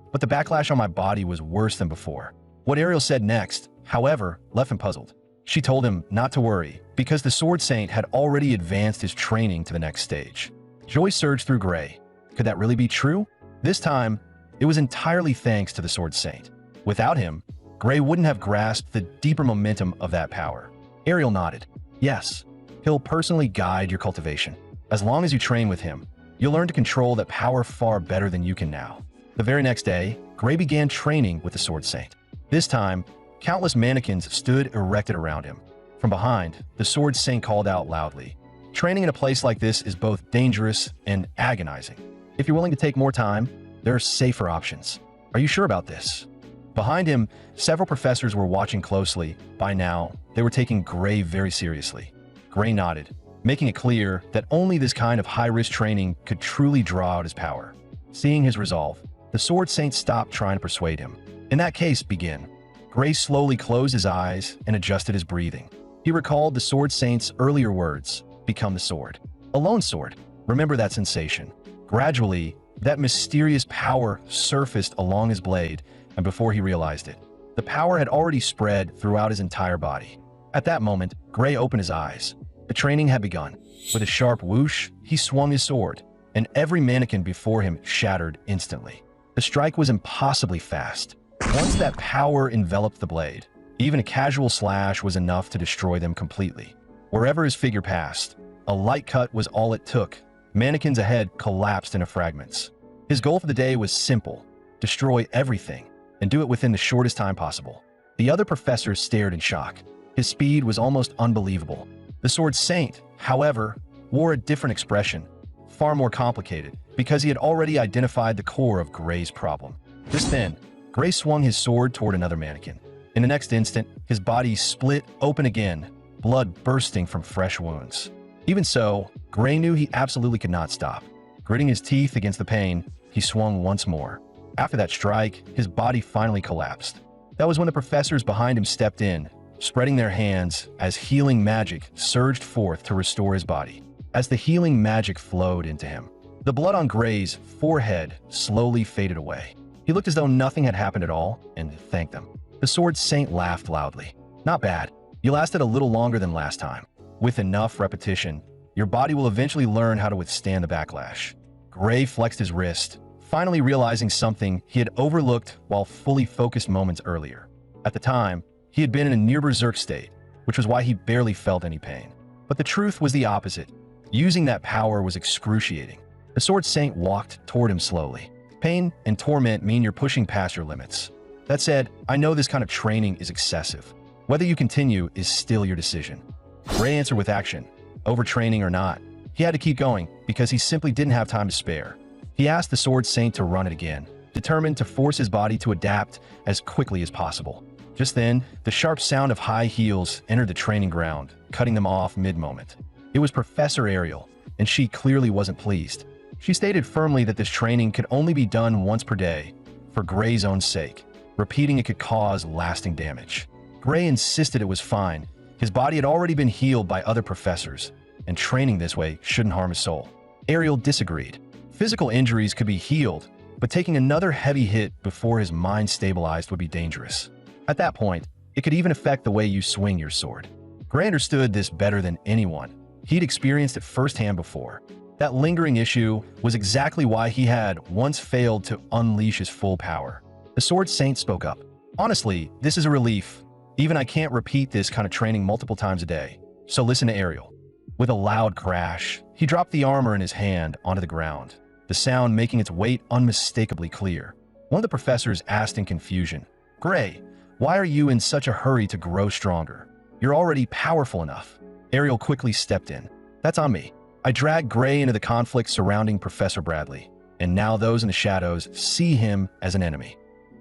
But the backlash on my body was worse than before. What Ariel said next, however, left him puzzled. She told him not to worry, because the Sword Saint had already advanced his training to the next stage. Joy surged through Gray. Could that really be true? This time, it was entirely thanks to the Sword Saint. Without him, Gray wouldn't have grasped the deeper momentum of that power. Ariel nodded. Yes, He'll personally guide your cultivation. As long as you train with him, you'll learn to control that power far better than you can now. The very next day, Gray began training with the Sword Saint. This time, countless mannequins stood erected around him. From behind, the Sword Saint called out loudly. Training in a place like this is both dangerous and agonizing. If you're willing to take more time, there are safer options. Are you sure about this? Behind him, several professors were watching closely. By now, they were taking Gray very seriously. Gray nodded, making it clear that only this kind of high-risk training could truly draw out his power. Seeing his resolve, the Sword Saint stopped trying to persuade him. In that case, begin. Gray slowly closed his eyes and adjusted his breathing. He recalled the Sword Saint's earlier words, become the sword. A lone sword. Remember that sensation. Gradually, that mysterious power surfaced along his blade, and before he realized it, the power had already spread throughout his entire body. At that moment, Gray opened his eyes. The training had begun. With a sharp whoosh, he swung his sword, and every mannequin before him shattered instantly. The strike was impossibly fast. Once that power enveloped the blade, even a casual slash was enough to destroy them completely. Wherever his figure passed, a light cut was all it took. Mannequins ahead collapsed into fragments. His goal for the day was simple: destroy everything, and do it within the shortest time possible. The other professors stared in shock. His speed was almost unbelievable. The Sword Saint, however, wore a different expression, far more complicated, because he had already identified the core of Gray's problem. Just then, Gray swung his sword toward another mannequin. In the next instant, his body split open again, blood bursting from fresh wounds. Even so, Gray knew he absolutely could not stop. Gritting his teeth against the pain, he swung once more. After that strike, his body finally collapsed. That was when the professors behind him stepped in, spreading their hands as healing magic surged forth to restore his body. As the healing magic flowed into him, the blood on Gray's forehead slowly faded away. He looked as though nothing had happened at all and thanked them. The Sword Saint laughed loudly. Not bad. You lasted a little longer than last time. With enough repetition, your body will eventually learn how to withstand the backlash. Gray flexed his wrist, finally realizing something he had overlooked while fully focused moments earlier. At the time, he had been in a near berserk state, which was why he barely felt any pain. But the truth was the opposite. Using that power was excruciating. The Sword Saint walked toward him slowly. Pain and torment mean you're pushing past your limits. That said, I know this kind of training is excessive. Whether you continue is still your decision. Gray answered with action. Overtraining or not, he had to keep going because he simply didn't have time to spare. He asked the Sword Saint to run it again, determined to force his body to adapt as quickly as possible. Just then, the sharp sound of high heels entered the training ground, cutting them off mid-moment. It was Professor Ariel, and she clearly wasn't pleased. She stated firmly that this training could only be done once per day, for Gray's own sake. Repeating it could cause lasting damage. Gray insisted it was fine. His body had already been healed by other professors, and training this way shouldn't harm his soul. Ariel disagreed. Physical injuries could be healed, but taking another heavy hit before his mind stabilized would be dangerous. At that point, it could even affect the way you swing your sword. Gray understood this better than anyone. He'd experienced it firsthand before. That lingering issue was exactly why he had once failed to unleash his full power. The Sword Saint spoke up. Honestly, this is a relief. Even I can't repeat this kind of training multiple times a day. So listen to Ariel. With a loud crash, he dropped the armor in his hand onto the ground, the sound making its weight unmistakably clear. One of the professors asked in confusion, Gray, why are you in such a hurry to grow stronger? You're already powerful enough. Ariel quickly stepped in. That's on me. I dragged Gray into the conflict surrounding Professor Bradley, and now those in the shadows see him as an enemy.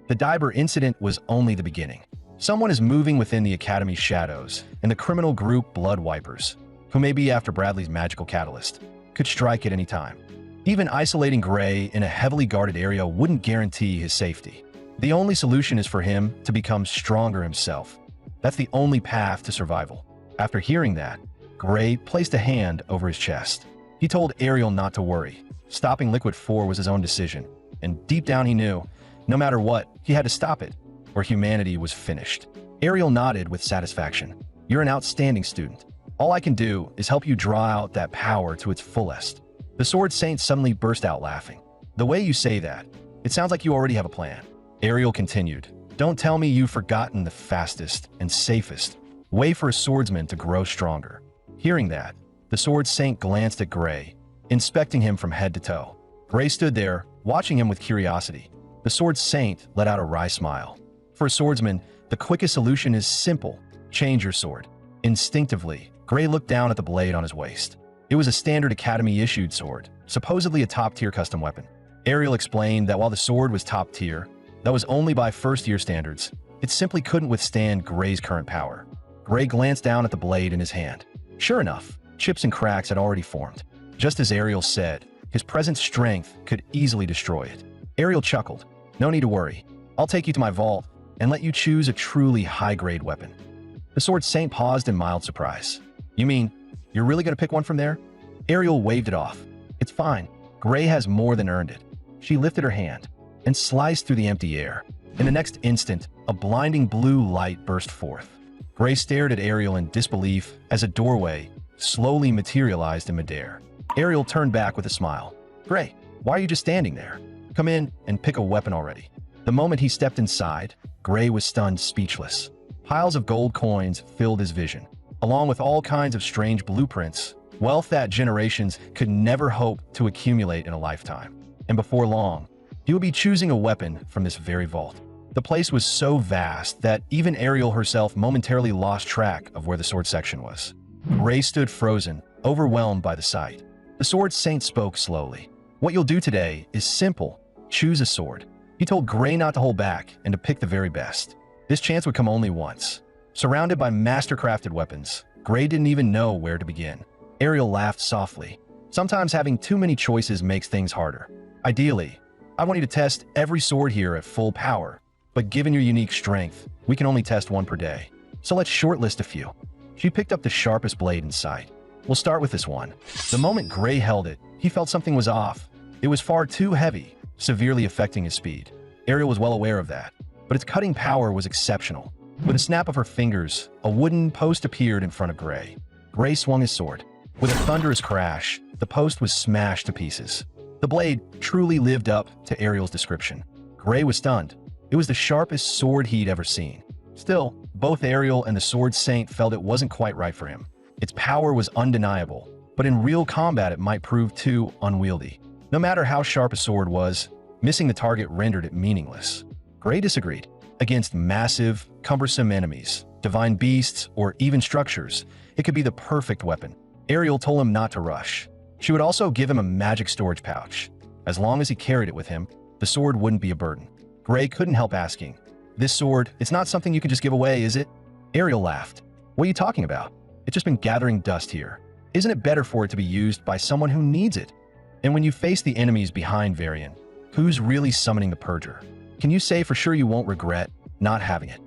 The Diber incident was only the beginning. Someone is moving within the Academy's shadows, and the criminal group Blood Wipers, who may be after Bradley's magical catalyst, could strike at any time. Even isolating Gray in a heavily guarded area wouldn't guarantee his safety. The only solution is for him to become stronger himself. That's the only path to survival. After hearing that, Gray placed a hand over his chest. He told Ariel not to worry. Stopping Liquid 4 was his own decision, and deep down he knew, no matter what, he had to stop it, or humanity was finished. Ariel nodded with satisfaction. You're an outstanding student. All I can do is help you draw out that power to its fullest. The Sword Saint suddenly burst out laughing. The way you say that, it sounds like you already have a plan. Ariel continued. Don't tell me you've forgotten the fastest and safest way for a swordsman to grow stronger. Hearing that, the Sword Saint glanced at Gray, inspecting him from head to toe. Gray stood there, watching him with curiosity. The Sword Saint let out a wry smile. For a swordsman, the quickest solution is simple: change your sword. Instinctively, Gray looked down at the blade on his waist. It was a standard Academy-issued sword, supposedly a top-tier custom weapon. Ariel explained that while the sword was top-tier, that was only by first-year standards. It simply couldn't withstand Gray's current power. Gray glanced down at the blade in his hand. Sure enough, chips and cracks had already formed. Just as Ariel said, his present strength could easily destroy it. Ariel chuckled. No need to worry. I'll take you to my vault and let you choose a truly high-grade weapon. The Sword Saint paused in mild surprise. You mean, you're really going to pick one from there? Ariel waved it off. It's fine. Gray has more than earned it. She lifted her hand and sliced through the empty air. In the next instant, a blinding blue light burst forth. Gray stared at Ariel in disbelief as a doorway slowly materialized in midair. Ariel turned back with a smile. Gray, why are you just standing there? Come in and pick a weapon already. The moment he stepped inside, Gray was stunned speechless. Piles of gold coins filled his vision, along with all kinds of strange blueprints, wealth that generations could never hope to accumulate in a lifetime. And before long, he would be choosing a weapon from this very vault. The place was so vast that even Ariel herself momentarily lost track of where the sword section was. Gray stood frozen, overwhelmed by the sight. The Sword Saint spoke slowly. What you'll do today is simple. Choose a sword. He told Gray not to hold back and to pick the very best. This chance would come only once. Surrounded by master-crafted weapons, Gray didn't even know where to begin. Ariel laughed softly. Sometimes having too many choices makes things harder. Ideally, I want you to test every sword here at full power. But given your unique strength, we can only test one per day. So let's shortlist a few. She picked up the sharpest blade in sight. We'll start with this one. The moment Gray held it, he felt something was off. It was far too heavy, severely affecting his speed. Ariel was well aware of that, but its cutting power was exceptional. With a snap of her fingers, a wooden post appeared in front of Gray. Gray swung his sword. With a thunderous crash, the post was smashed to pieces. The blade truly lived up to Ariel's description. Gray was stunned. It was the sharpest sword he'd ever seen. Still, both Ariel and the Sword Saint felt it wasn't quite right for him. Its power was undeniable, but in real combat it might prove too unwieldy. No matter how sharp a sword was, missing the target rendered it meaningless. Gray disagreed. Against massive, cumbersome enemies, divine beasts, or even structures, it could be the perfect weapon. Ariel told him not to rush. She would also give him a magic storage pouch. As long as he carried it with him, the sword wouldn't be a burden. Gray couldn't help asking, "This sword, it's not something you can just give away, is it?" Ariel laughed. "What are you talking about? It's just been gathering dust here. Isn't it better for it to be used by someone who needs it? And when you face the enemies behind Varian, who's really summoning the Purger? Can you say for sure you won't regret not having it?"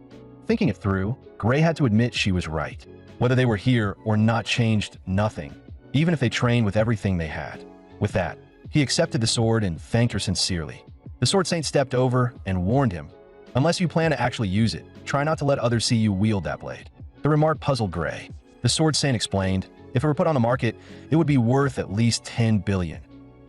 Thinking it through, Gray had to admit she was right. Whether they were here or not changed nothing, even if they trained with everything they had. With that, he accepted the sword and thanked her sincerely. The Sword Saint stepped over and warned him, "Unless you plan to actually use it, try not to let others see you wield that blade." The remark puzzled Gray. The Sword Saint explained, if it were put on the market, it would be worth at least 10 billion,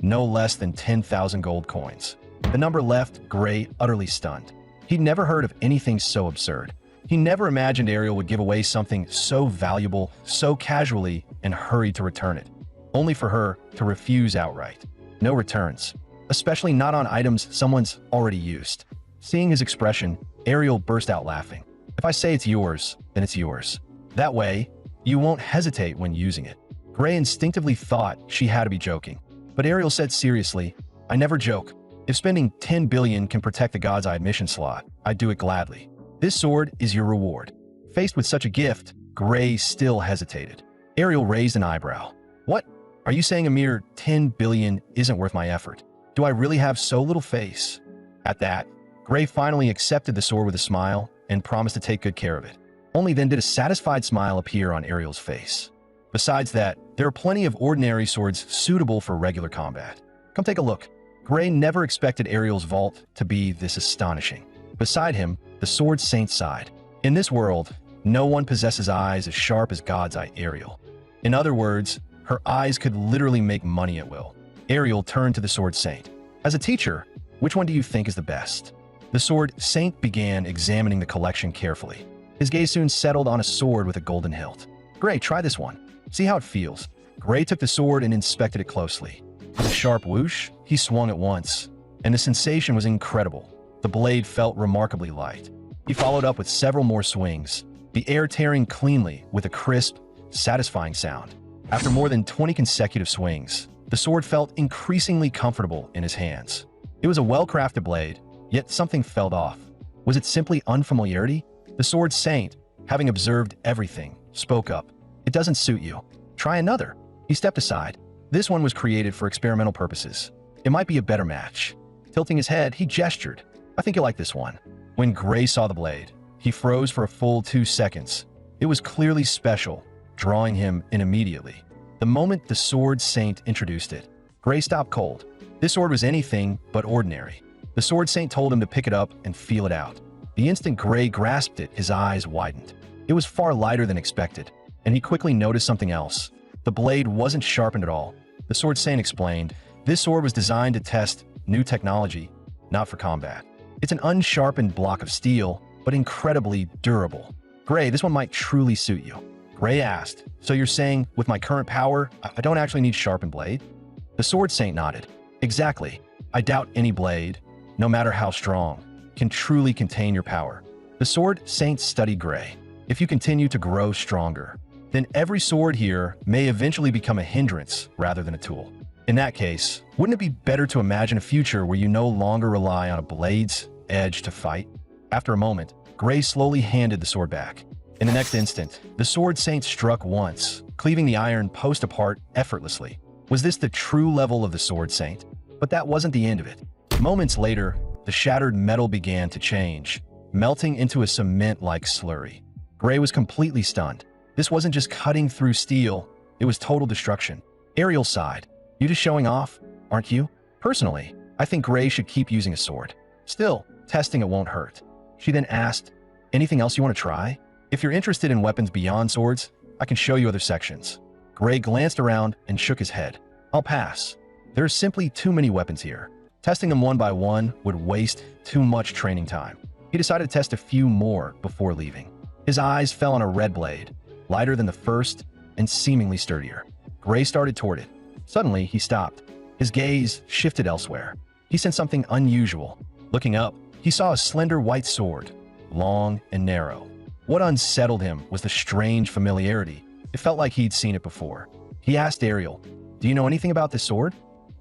no less than 10,000 gold coins. The number left Gray utterly stunned. He'd never heard of anything so absurd. He never imagined Ariel would give away something so valuable so casually and hurry to return it, only for her to refuse outright. No returns, especially not on items someone's already used. Seeing his expression, Ariel burst out laughing. "If I say it's yours, then it's yours. That way, you won't hesitate when using it." Gray instinctively thought she had to be joking, but Ariel said seriously, "I never joke. If spending 10 billion can protect the God's Eye admission slot, I'd do it gladly. This sword is your reward." Faced with such a gift, Gray still hesitated. Ariel raised an eyebrow. "What? Are you saying a mere 10 billion isn't worth my effort? Do I really have so little face?" At that, Gray finally accepted the sword with a smile and promised to take good care of it. Only then did a satisfied smile appear on Ariel's face. Besides that, there are plenty of ordinary swords suitable for regular combat. Come take a look. Gray never expected Ariel's vault to be this astonishing. Beside him, the Sword Saint sighed. In this world, no one possesses eyes as sharp as God's Eye Ariel. In other words, her eyes could literally make money at will. Ariel turned to the Sword Saint. "As a teacher, which one do you think is the best?" The Sword Saint began examining the collection carefully. His gaze soon settled on a sword with a golden hilt. "Gray, try this one." See how it feels. Gray took the sword and inspected it closely. With a sharp whoosh, he swung at once, and the sensation was incredible. The blade felt remarkably light. He followed up with several more swings, the air tearing cleanly with a crisp, satisfying sound. After more than 20 consecutive swings, the sword felt increasingly comfortable in his hands. It was a well-crafted blade, yet something felt off. Was it simply unfamiliarity? The sword saint, having observed everything, spoke up. "It doesn't suit you. Try another." He stepped aside. This one was created for experimental purposes. It might be a better match. Tilting his head, he gestured. "I think you'll like this one." When Gray saw the blade, he froze for a full 2 seconds. It was clearly special, drawing him in immediately. The moment the sword saint introduced it, Gray stopped cold. This sword was anything but ordinary. The sword saint told him to pick it up and feel it out. The instant Gray grasped it, his eyes widened. It was far lighter than expected, and he quickly noticed something else. The blade wasn't sharpened at all. The sword saint explained, "This sword was designed to test new technology, not for combat. It's an unsharpened block of steel, but incredibly durable." "Gray, this one might truly suit you." Gray asked, "So you're saying, with my current power, I don't actually need sharpened blade?" The sword saint nodded. "Exactly. I doubt any blade, no matter how strong, can truly contain your power." The sword saint studied Gray. "If you continue to grow stronger, then every sword here may eventually become a hindrance rather than a tool. In that case, wouldn't it be better to imagine a future where you no longer rely on a blade's edge to fight?" After a moment, Gray slowly handed the sword back. In the next instant, the sword saint struck once, cleaving the iron post apart effortlessly. Was this the true level of the sword saint? But that wasn't the end of it. Moments later, the shattered metal began to change, melting into a cement-like slurry. Gray was completely stunned. This wasn't just cutting through steel, it was total destruction. Ariel sighed. "You just showing off, aren't you?" "Personally, I think Gray should keep using a sword. Still, testing it won't hurt." She then asked, "Anything else you want to try? If you're interested in weapons beyond swords, I can show you other sections." Gray glanced around and shook his head. "I'll pass. There are simply too many weapons here. Testing them one by one would waste too much training time." He decided to test a few more before leaving. His eyes fell on a red blade, lighter than the first and seemingly sturdier. Gray started toward it. Suddenly, he stopped. His gaze shifted elsewhere. He sensed something unusual. Looking up, he saw a slender white sword, long and narrow. What unsettled him was the strange familiarity. It felt like he'd seen it before. He asked Ariel, "Do you know anything about this sword?"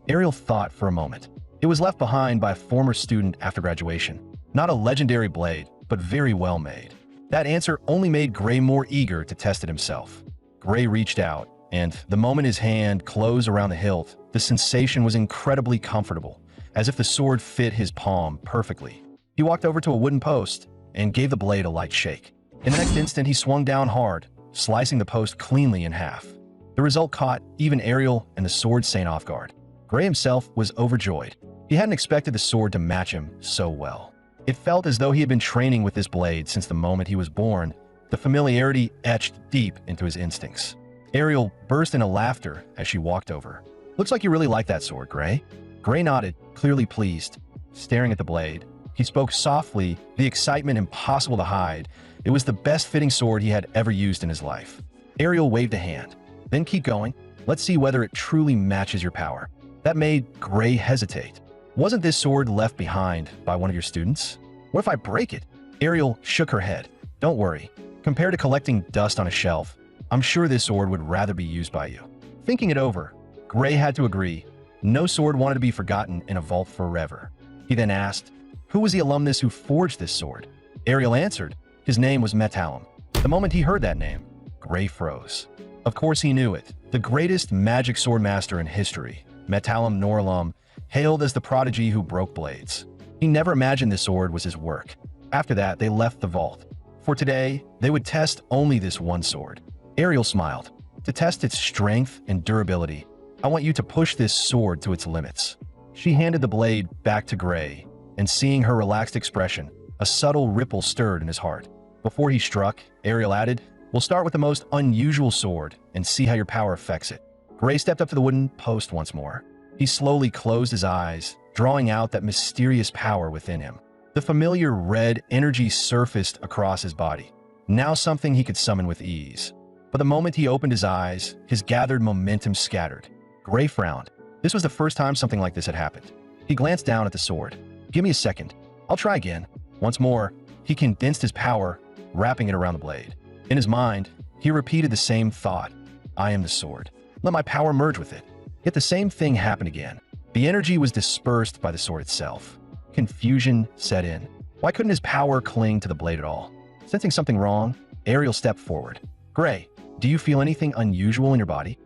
Ariel thought for a moment. It was left behind by a former student after graduation. Not a legendary blade, but very well made. That answer only made Gray more eager to test it himself. Gray reached out, and the moment his hand closed around the hilt, the sensation was incredibly comfortable, as if the sword fit his palm perfectly. He walked over to a wooden post and gave the blade a light shake. In the next instant, he swung down hard, slicing the post cleanly in half. The result caught even Ariel and the sword saint off guard. Gray himself was overjoyed. He hadn't expected the sword to match him so well. It felt as though he had been training with this blade since the moment he was born, the familiarity etched deep into his instincts. Ariel burst into laughter as she walked over. "Looks like you really like that sword, Gray." Gray nodded, clearly pleased. Staring at the blade, he spoke softly, the excitement impossible to hide. It was the best-fitting sword he had ever used in his life. Ariel waved a hand. "Then keep going. Let's see whether it truly matches your power." That made Gray hesitate. "Wasn't this sword left behind by one of your students? What if I break it?" Ariel shook her head. "Don't worry. Compared to collecting dust on a shelf, I'm sure this sword would rather be used by you." Thinking it over, Gray had to agree. No sword wanted to be forgotten in a vault forever. He then asked, "Who was the alumnus who forged this sword?" Ariel answered, "His name was Metalum." The moment he heard that name, Gray froze. Of course he knew it. The greatest magic sword master in history, Metalum Norlum, hailed as the prodigy who broke blades. He never imagined this sword was his work. After that, they left the vault. For today, they would test only this one sword. Ariel smiled. "To test its strength and durability, I want you to push this sword to its limits." She handed the blade back to Gray, and seeing her relaxed expression, a subtle ripple stirred in his heart. Before he struck, Ariel added, "We'll start with the most unusual sword and see how your power affects it." Gray stepped up to the wooden post once more. He slowly closed his eyes, drawing out that mysterious power within him. The familiar red energy surfaced across his body, now something he could summon with ease. But the moment he opened his eyes, his gathered momentum scattered. Gray frowned. This was the first time something like this had happened. He glanced down at the sword. "Give me a second. I'll try again." Once more, he condensed his power, wrapping it around the blade. In his mind, he repeated the same thought. "I am the sword. Let my power merge with it." Yet the same thing happened again. The energy was dispersed by the sword itself. Confusion set in. Why couldn't his power cling to the blade at all? Sensing something wrong, Ariel stepped forward. "Gray, do you feel anything unusual in your body?"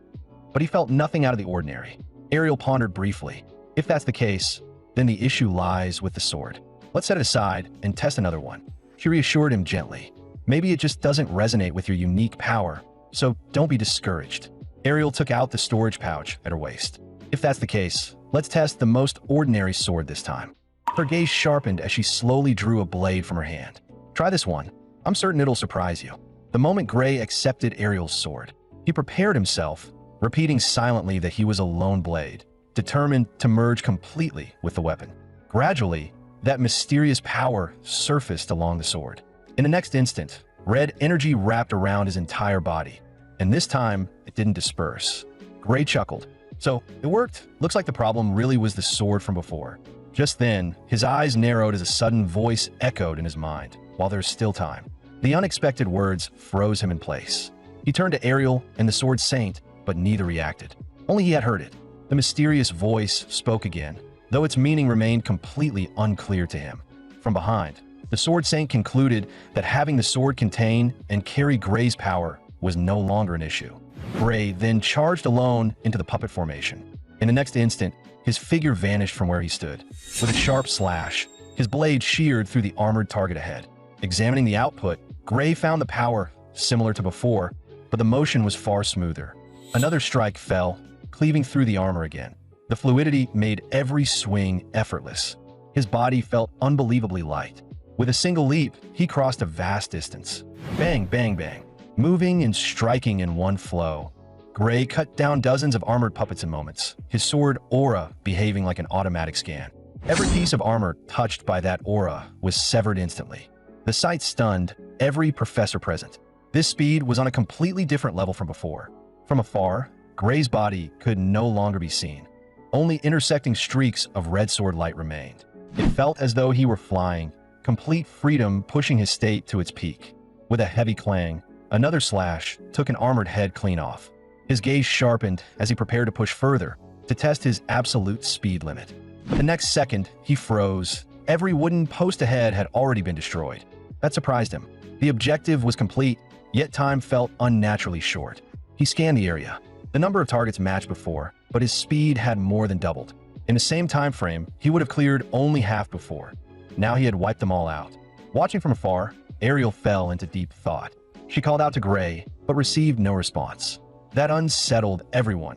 But he felt nothing out of the ordinary. Ariel pondered briefly. If that's the case, then the issue lies with the sword. Let's set it aside and test another one. She reassured him gently. Maybe it just doesn't resonate with your unique power, so don't be discouraged. Ariel took out the storage pouch at her waist. If that's the case, let's test the most ordinary sword this time. Her gaze sharpened as she slowly drew a blade from her hand. "Try this one. I'm certain it'll surprise you." The moment Gray accepted Ariel's sword, he prepared himself, repeating silently that he was a lone blade, determined to merge completely with the weapon. Gradually, that mysterious power surfaced along the sword. In the next instant, red energy wrapped around his entire body, and this time, it didn't disperse. Gray chuckled. "So, it worked. Looks like the problem really was the sword from before." Just then, his eyes narrowed as a sudden voice echoed in his mind. "While there's still time." The unexpected words froze him in place. He turned to Ariel and the sword saint, but neither reacted. Only he had heard it. The mysterious voice spoke again, though its meaning remained completely unclear to him. From behind, the sword saint concluded that having the sword contain and carry Gray's power was no longer an issue. Gray then charged alone into the puppet formation. In the next instant, his figure vanished from where he stood. With a sharp slash, his blade sheared through the armored target ahead. Examining the output, Gray found the power similar to before, but the motion was far smoother. Another strike fell, cleaving through the armor again. The fluidity made every swing effortless. His body felt unbelievably light. With a single leap, he crossed a vast distance. Bang, bang, bang. Moving and striking in one flow. Gray cut down dozens of armored puppets in moments, his sword aura behaving like an automatic scan. Every piece of armor touched by that aura was severed instantly. The sight stunned every professor present. This speed was on a completely different level from before. From afar, Gray's body could no longer be seen. Only intersecting streaks of red sword light remained. It felt as though he were flying, complete freedom pushing his state to its peak. With a heavy clang, another slash took an armored head clean off. His gaze sharpened as he prepared to push further, to test his absolute speed limit. The next second, he froze. Every wooden post ahead had already been destroyed. That surprised him. The objective was complete, yet time felt unnaturally short. He scanned the area. The number of targets matched before, but his speed had more than doubled. In the same time frame, he would have cleared only half before. Now he had wiped them all out. Watching from afar, Ariel fell into deep thought. She called out to Gray, but received no response. That unsettled everyone.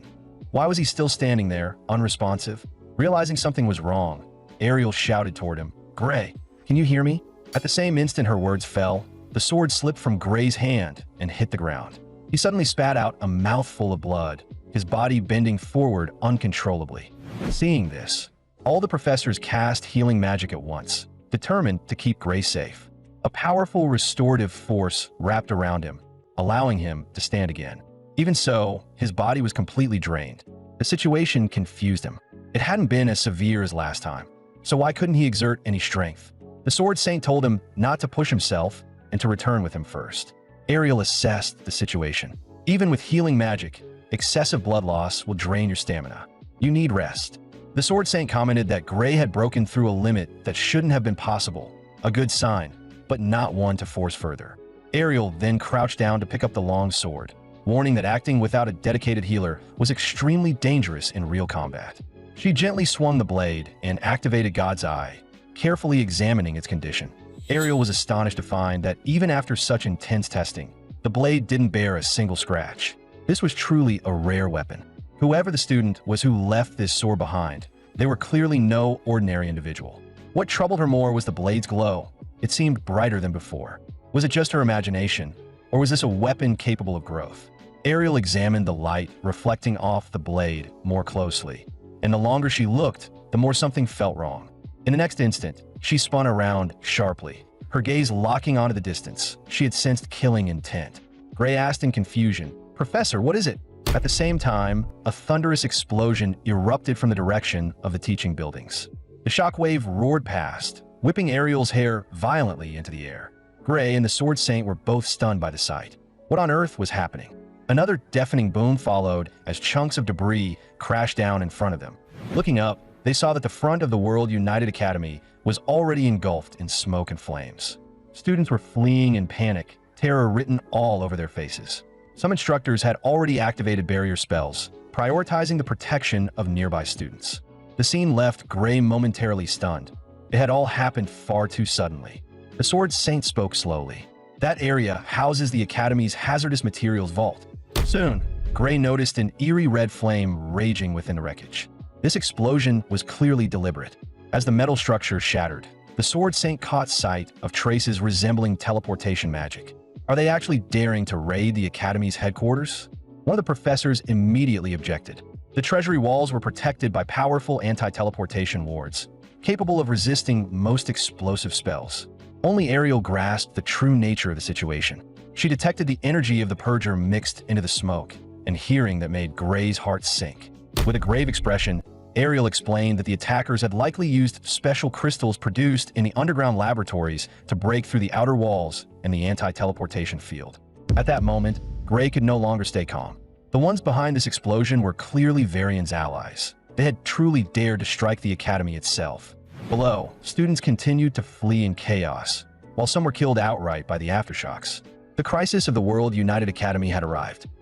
Why was he still standing there, unresponsive? Realizing something was wrong, Ariel shouted toward him, "Gray, can you hear me?" At the same instant her words fell, the sword slipped from Gray's hand and hit the ground. He suddenly spat out a mouthful of blood, his body bending forward uncontrollably. Seeing this, all the professors cast healing magic at once, determined to keep Gray safe. A powerful restorative force wrapped around him, allowing him to stand again. Even so, his body was completely drained. The situation confused him. It hadn't been as severe as last time, so why couldn't he exert any strength? The Sword Saint told him not to push himself and to return with him first. Ariel assessed the situation. Even with healing magic, excessive blood loss will drain your stamina. You need rest. The Sword Saint commented that Gray had broken through a limit that shouldn't have been possible, a good sign, but not one to force further. Ariel then crouched down to pick up the long sword, warning that acting without a dedicated healer was extremely dangerous in real combat. She gently swung the blade and activated God's Eye, carefully examining its condition. Ariel was astonished to find that even after such intense testing, the blade didn't bear a single scratch. This was truly a rare weapon. Whoever the student was who left this sword behind, they were clearly no ordinary individual. What troubled her more was the blade's glow. It seemed brighter than before. Was it just her imagination, or was this a weapon capable of growth? Ariel examined the light reflecting off the blade more closely, and the longer she looked, the more something felt wrong. In the next instant, she spun around sharply, her gaze locking onto the distance she had sensed killing intent. Gray asked in confusion, "Professor, what is it?" At the same time, a thunderous explosion erupted from the direction of the teaching buildings. The shockwave roared past, whipping Ariel's hair violently into the air. Gray and the Sword Saint were both stunned by the sight. What on earth was happening? Another deafening boom followed as chunks of debris crashed down in front of them. Looking up, they saw that the front of the World United Academy was already engulfed in smoke and flames. Students were fleeing in panic, terror written all over their faces. Some instructors had already activated barrier spells, prioritizing the protection of nearby students. The scene left Gray momentarily stunned. It had all happened far too suddenly. The Sword Saint spoke slowly. That area houses the Academy's hazardous materials vault. Soon, Gray noticed an eerie red flame raging within the wreckage. This explosion was clearly deliberate. As the metal structure shattered, the Sword Saint caught sight of traces resembling teleportation magic. Are they actually daring to raid the Academy's headquarters? One of the professors immediately objected. The treasury walls were protected by powerful anti-teleportation wards, capable of resisting most explosive spells. Only Ariel grasped the true nature of the situation. She detected the energy of the purger mixed into the smoke, and hearing that made Gray's heart sink. With a grave expression, Ariel explained that the attackers had likely used special crystals produced in the underground laboratories to break through the outer walls and the anti-teleportation field. At that moment, Gray could no longer stay calm. The ones behind this explosion were clearly Varian's allies. They had truly dared to strike the Academy itself. Below, students continued to flee in chaos, while some were killed outright by the aftershocks. The crisis of the World United Academy had arrived.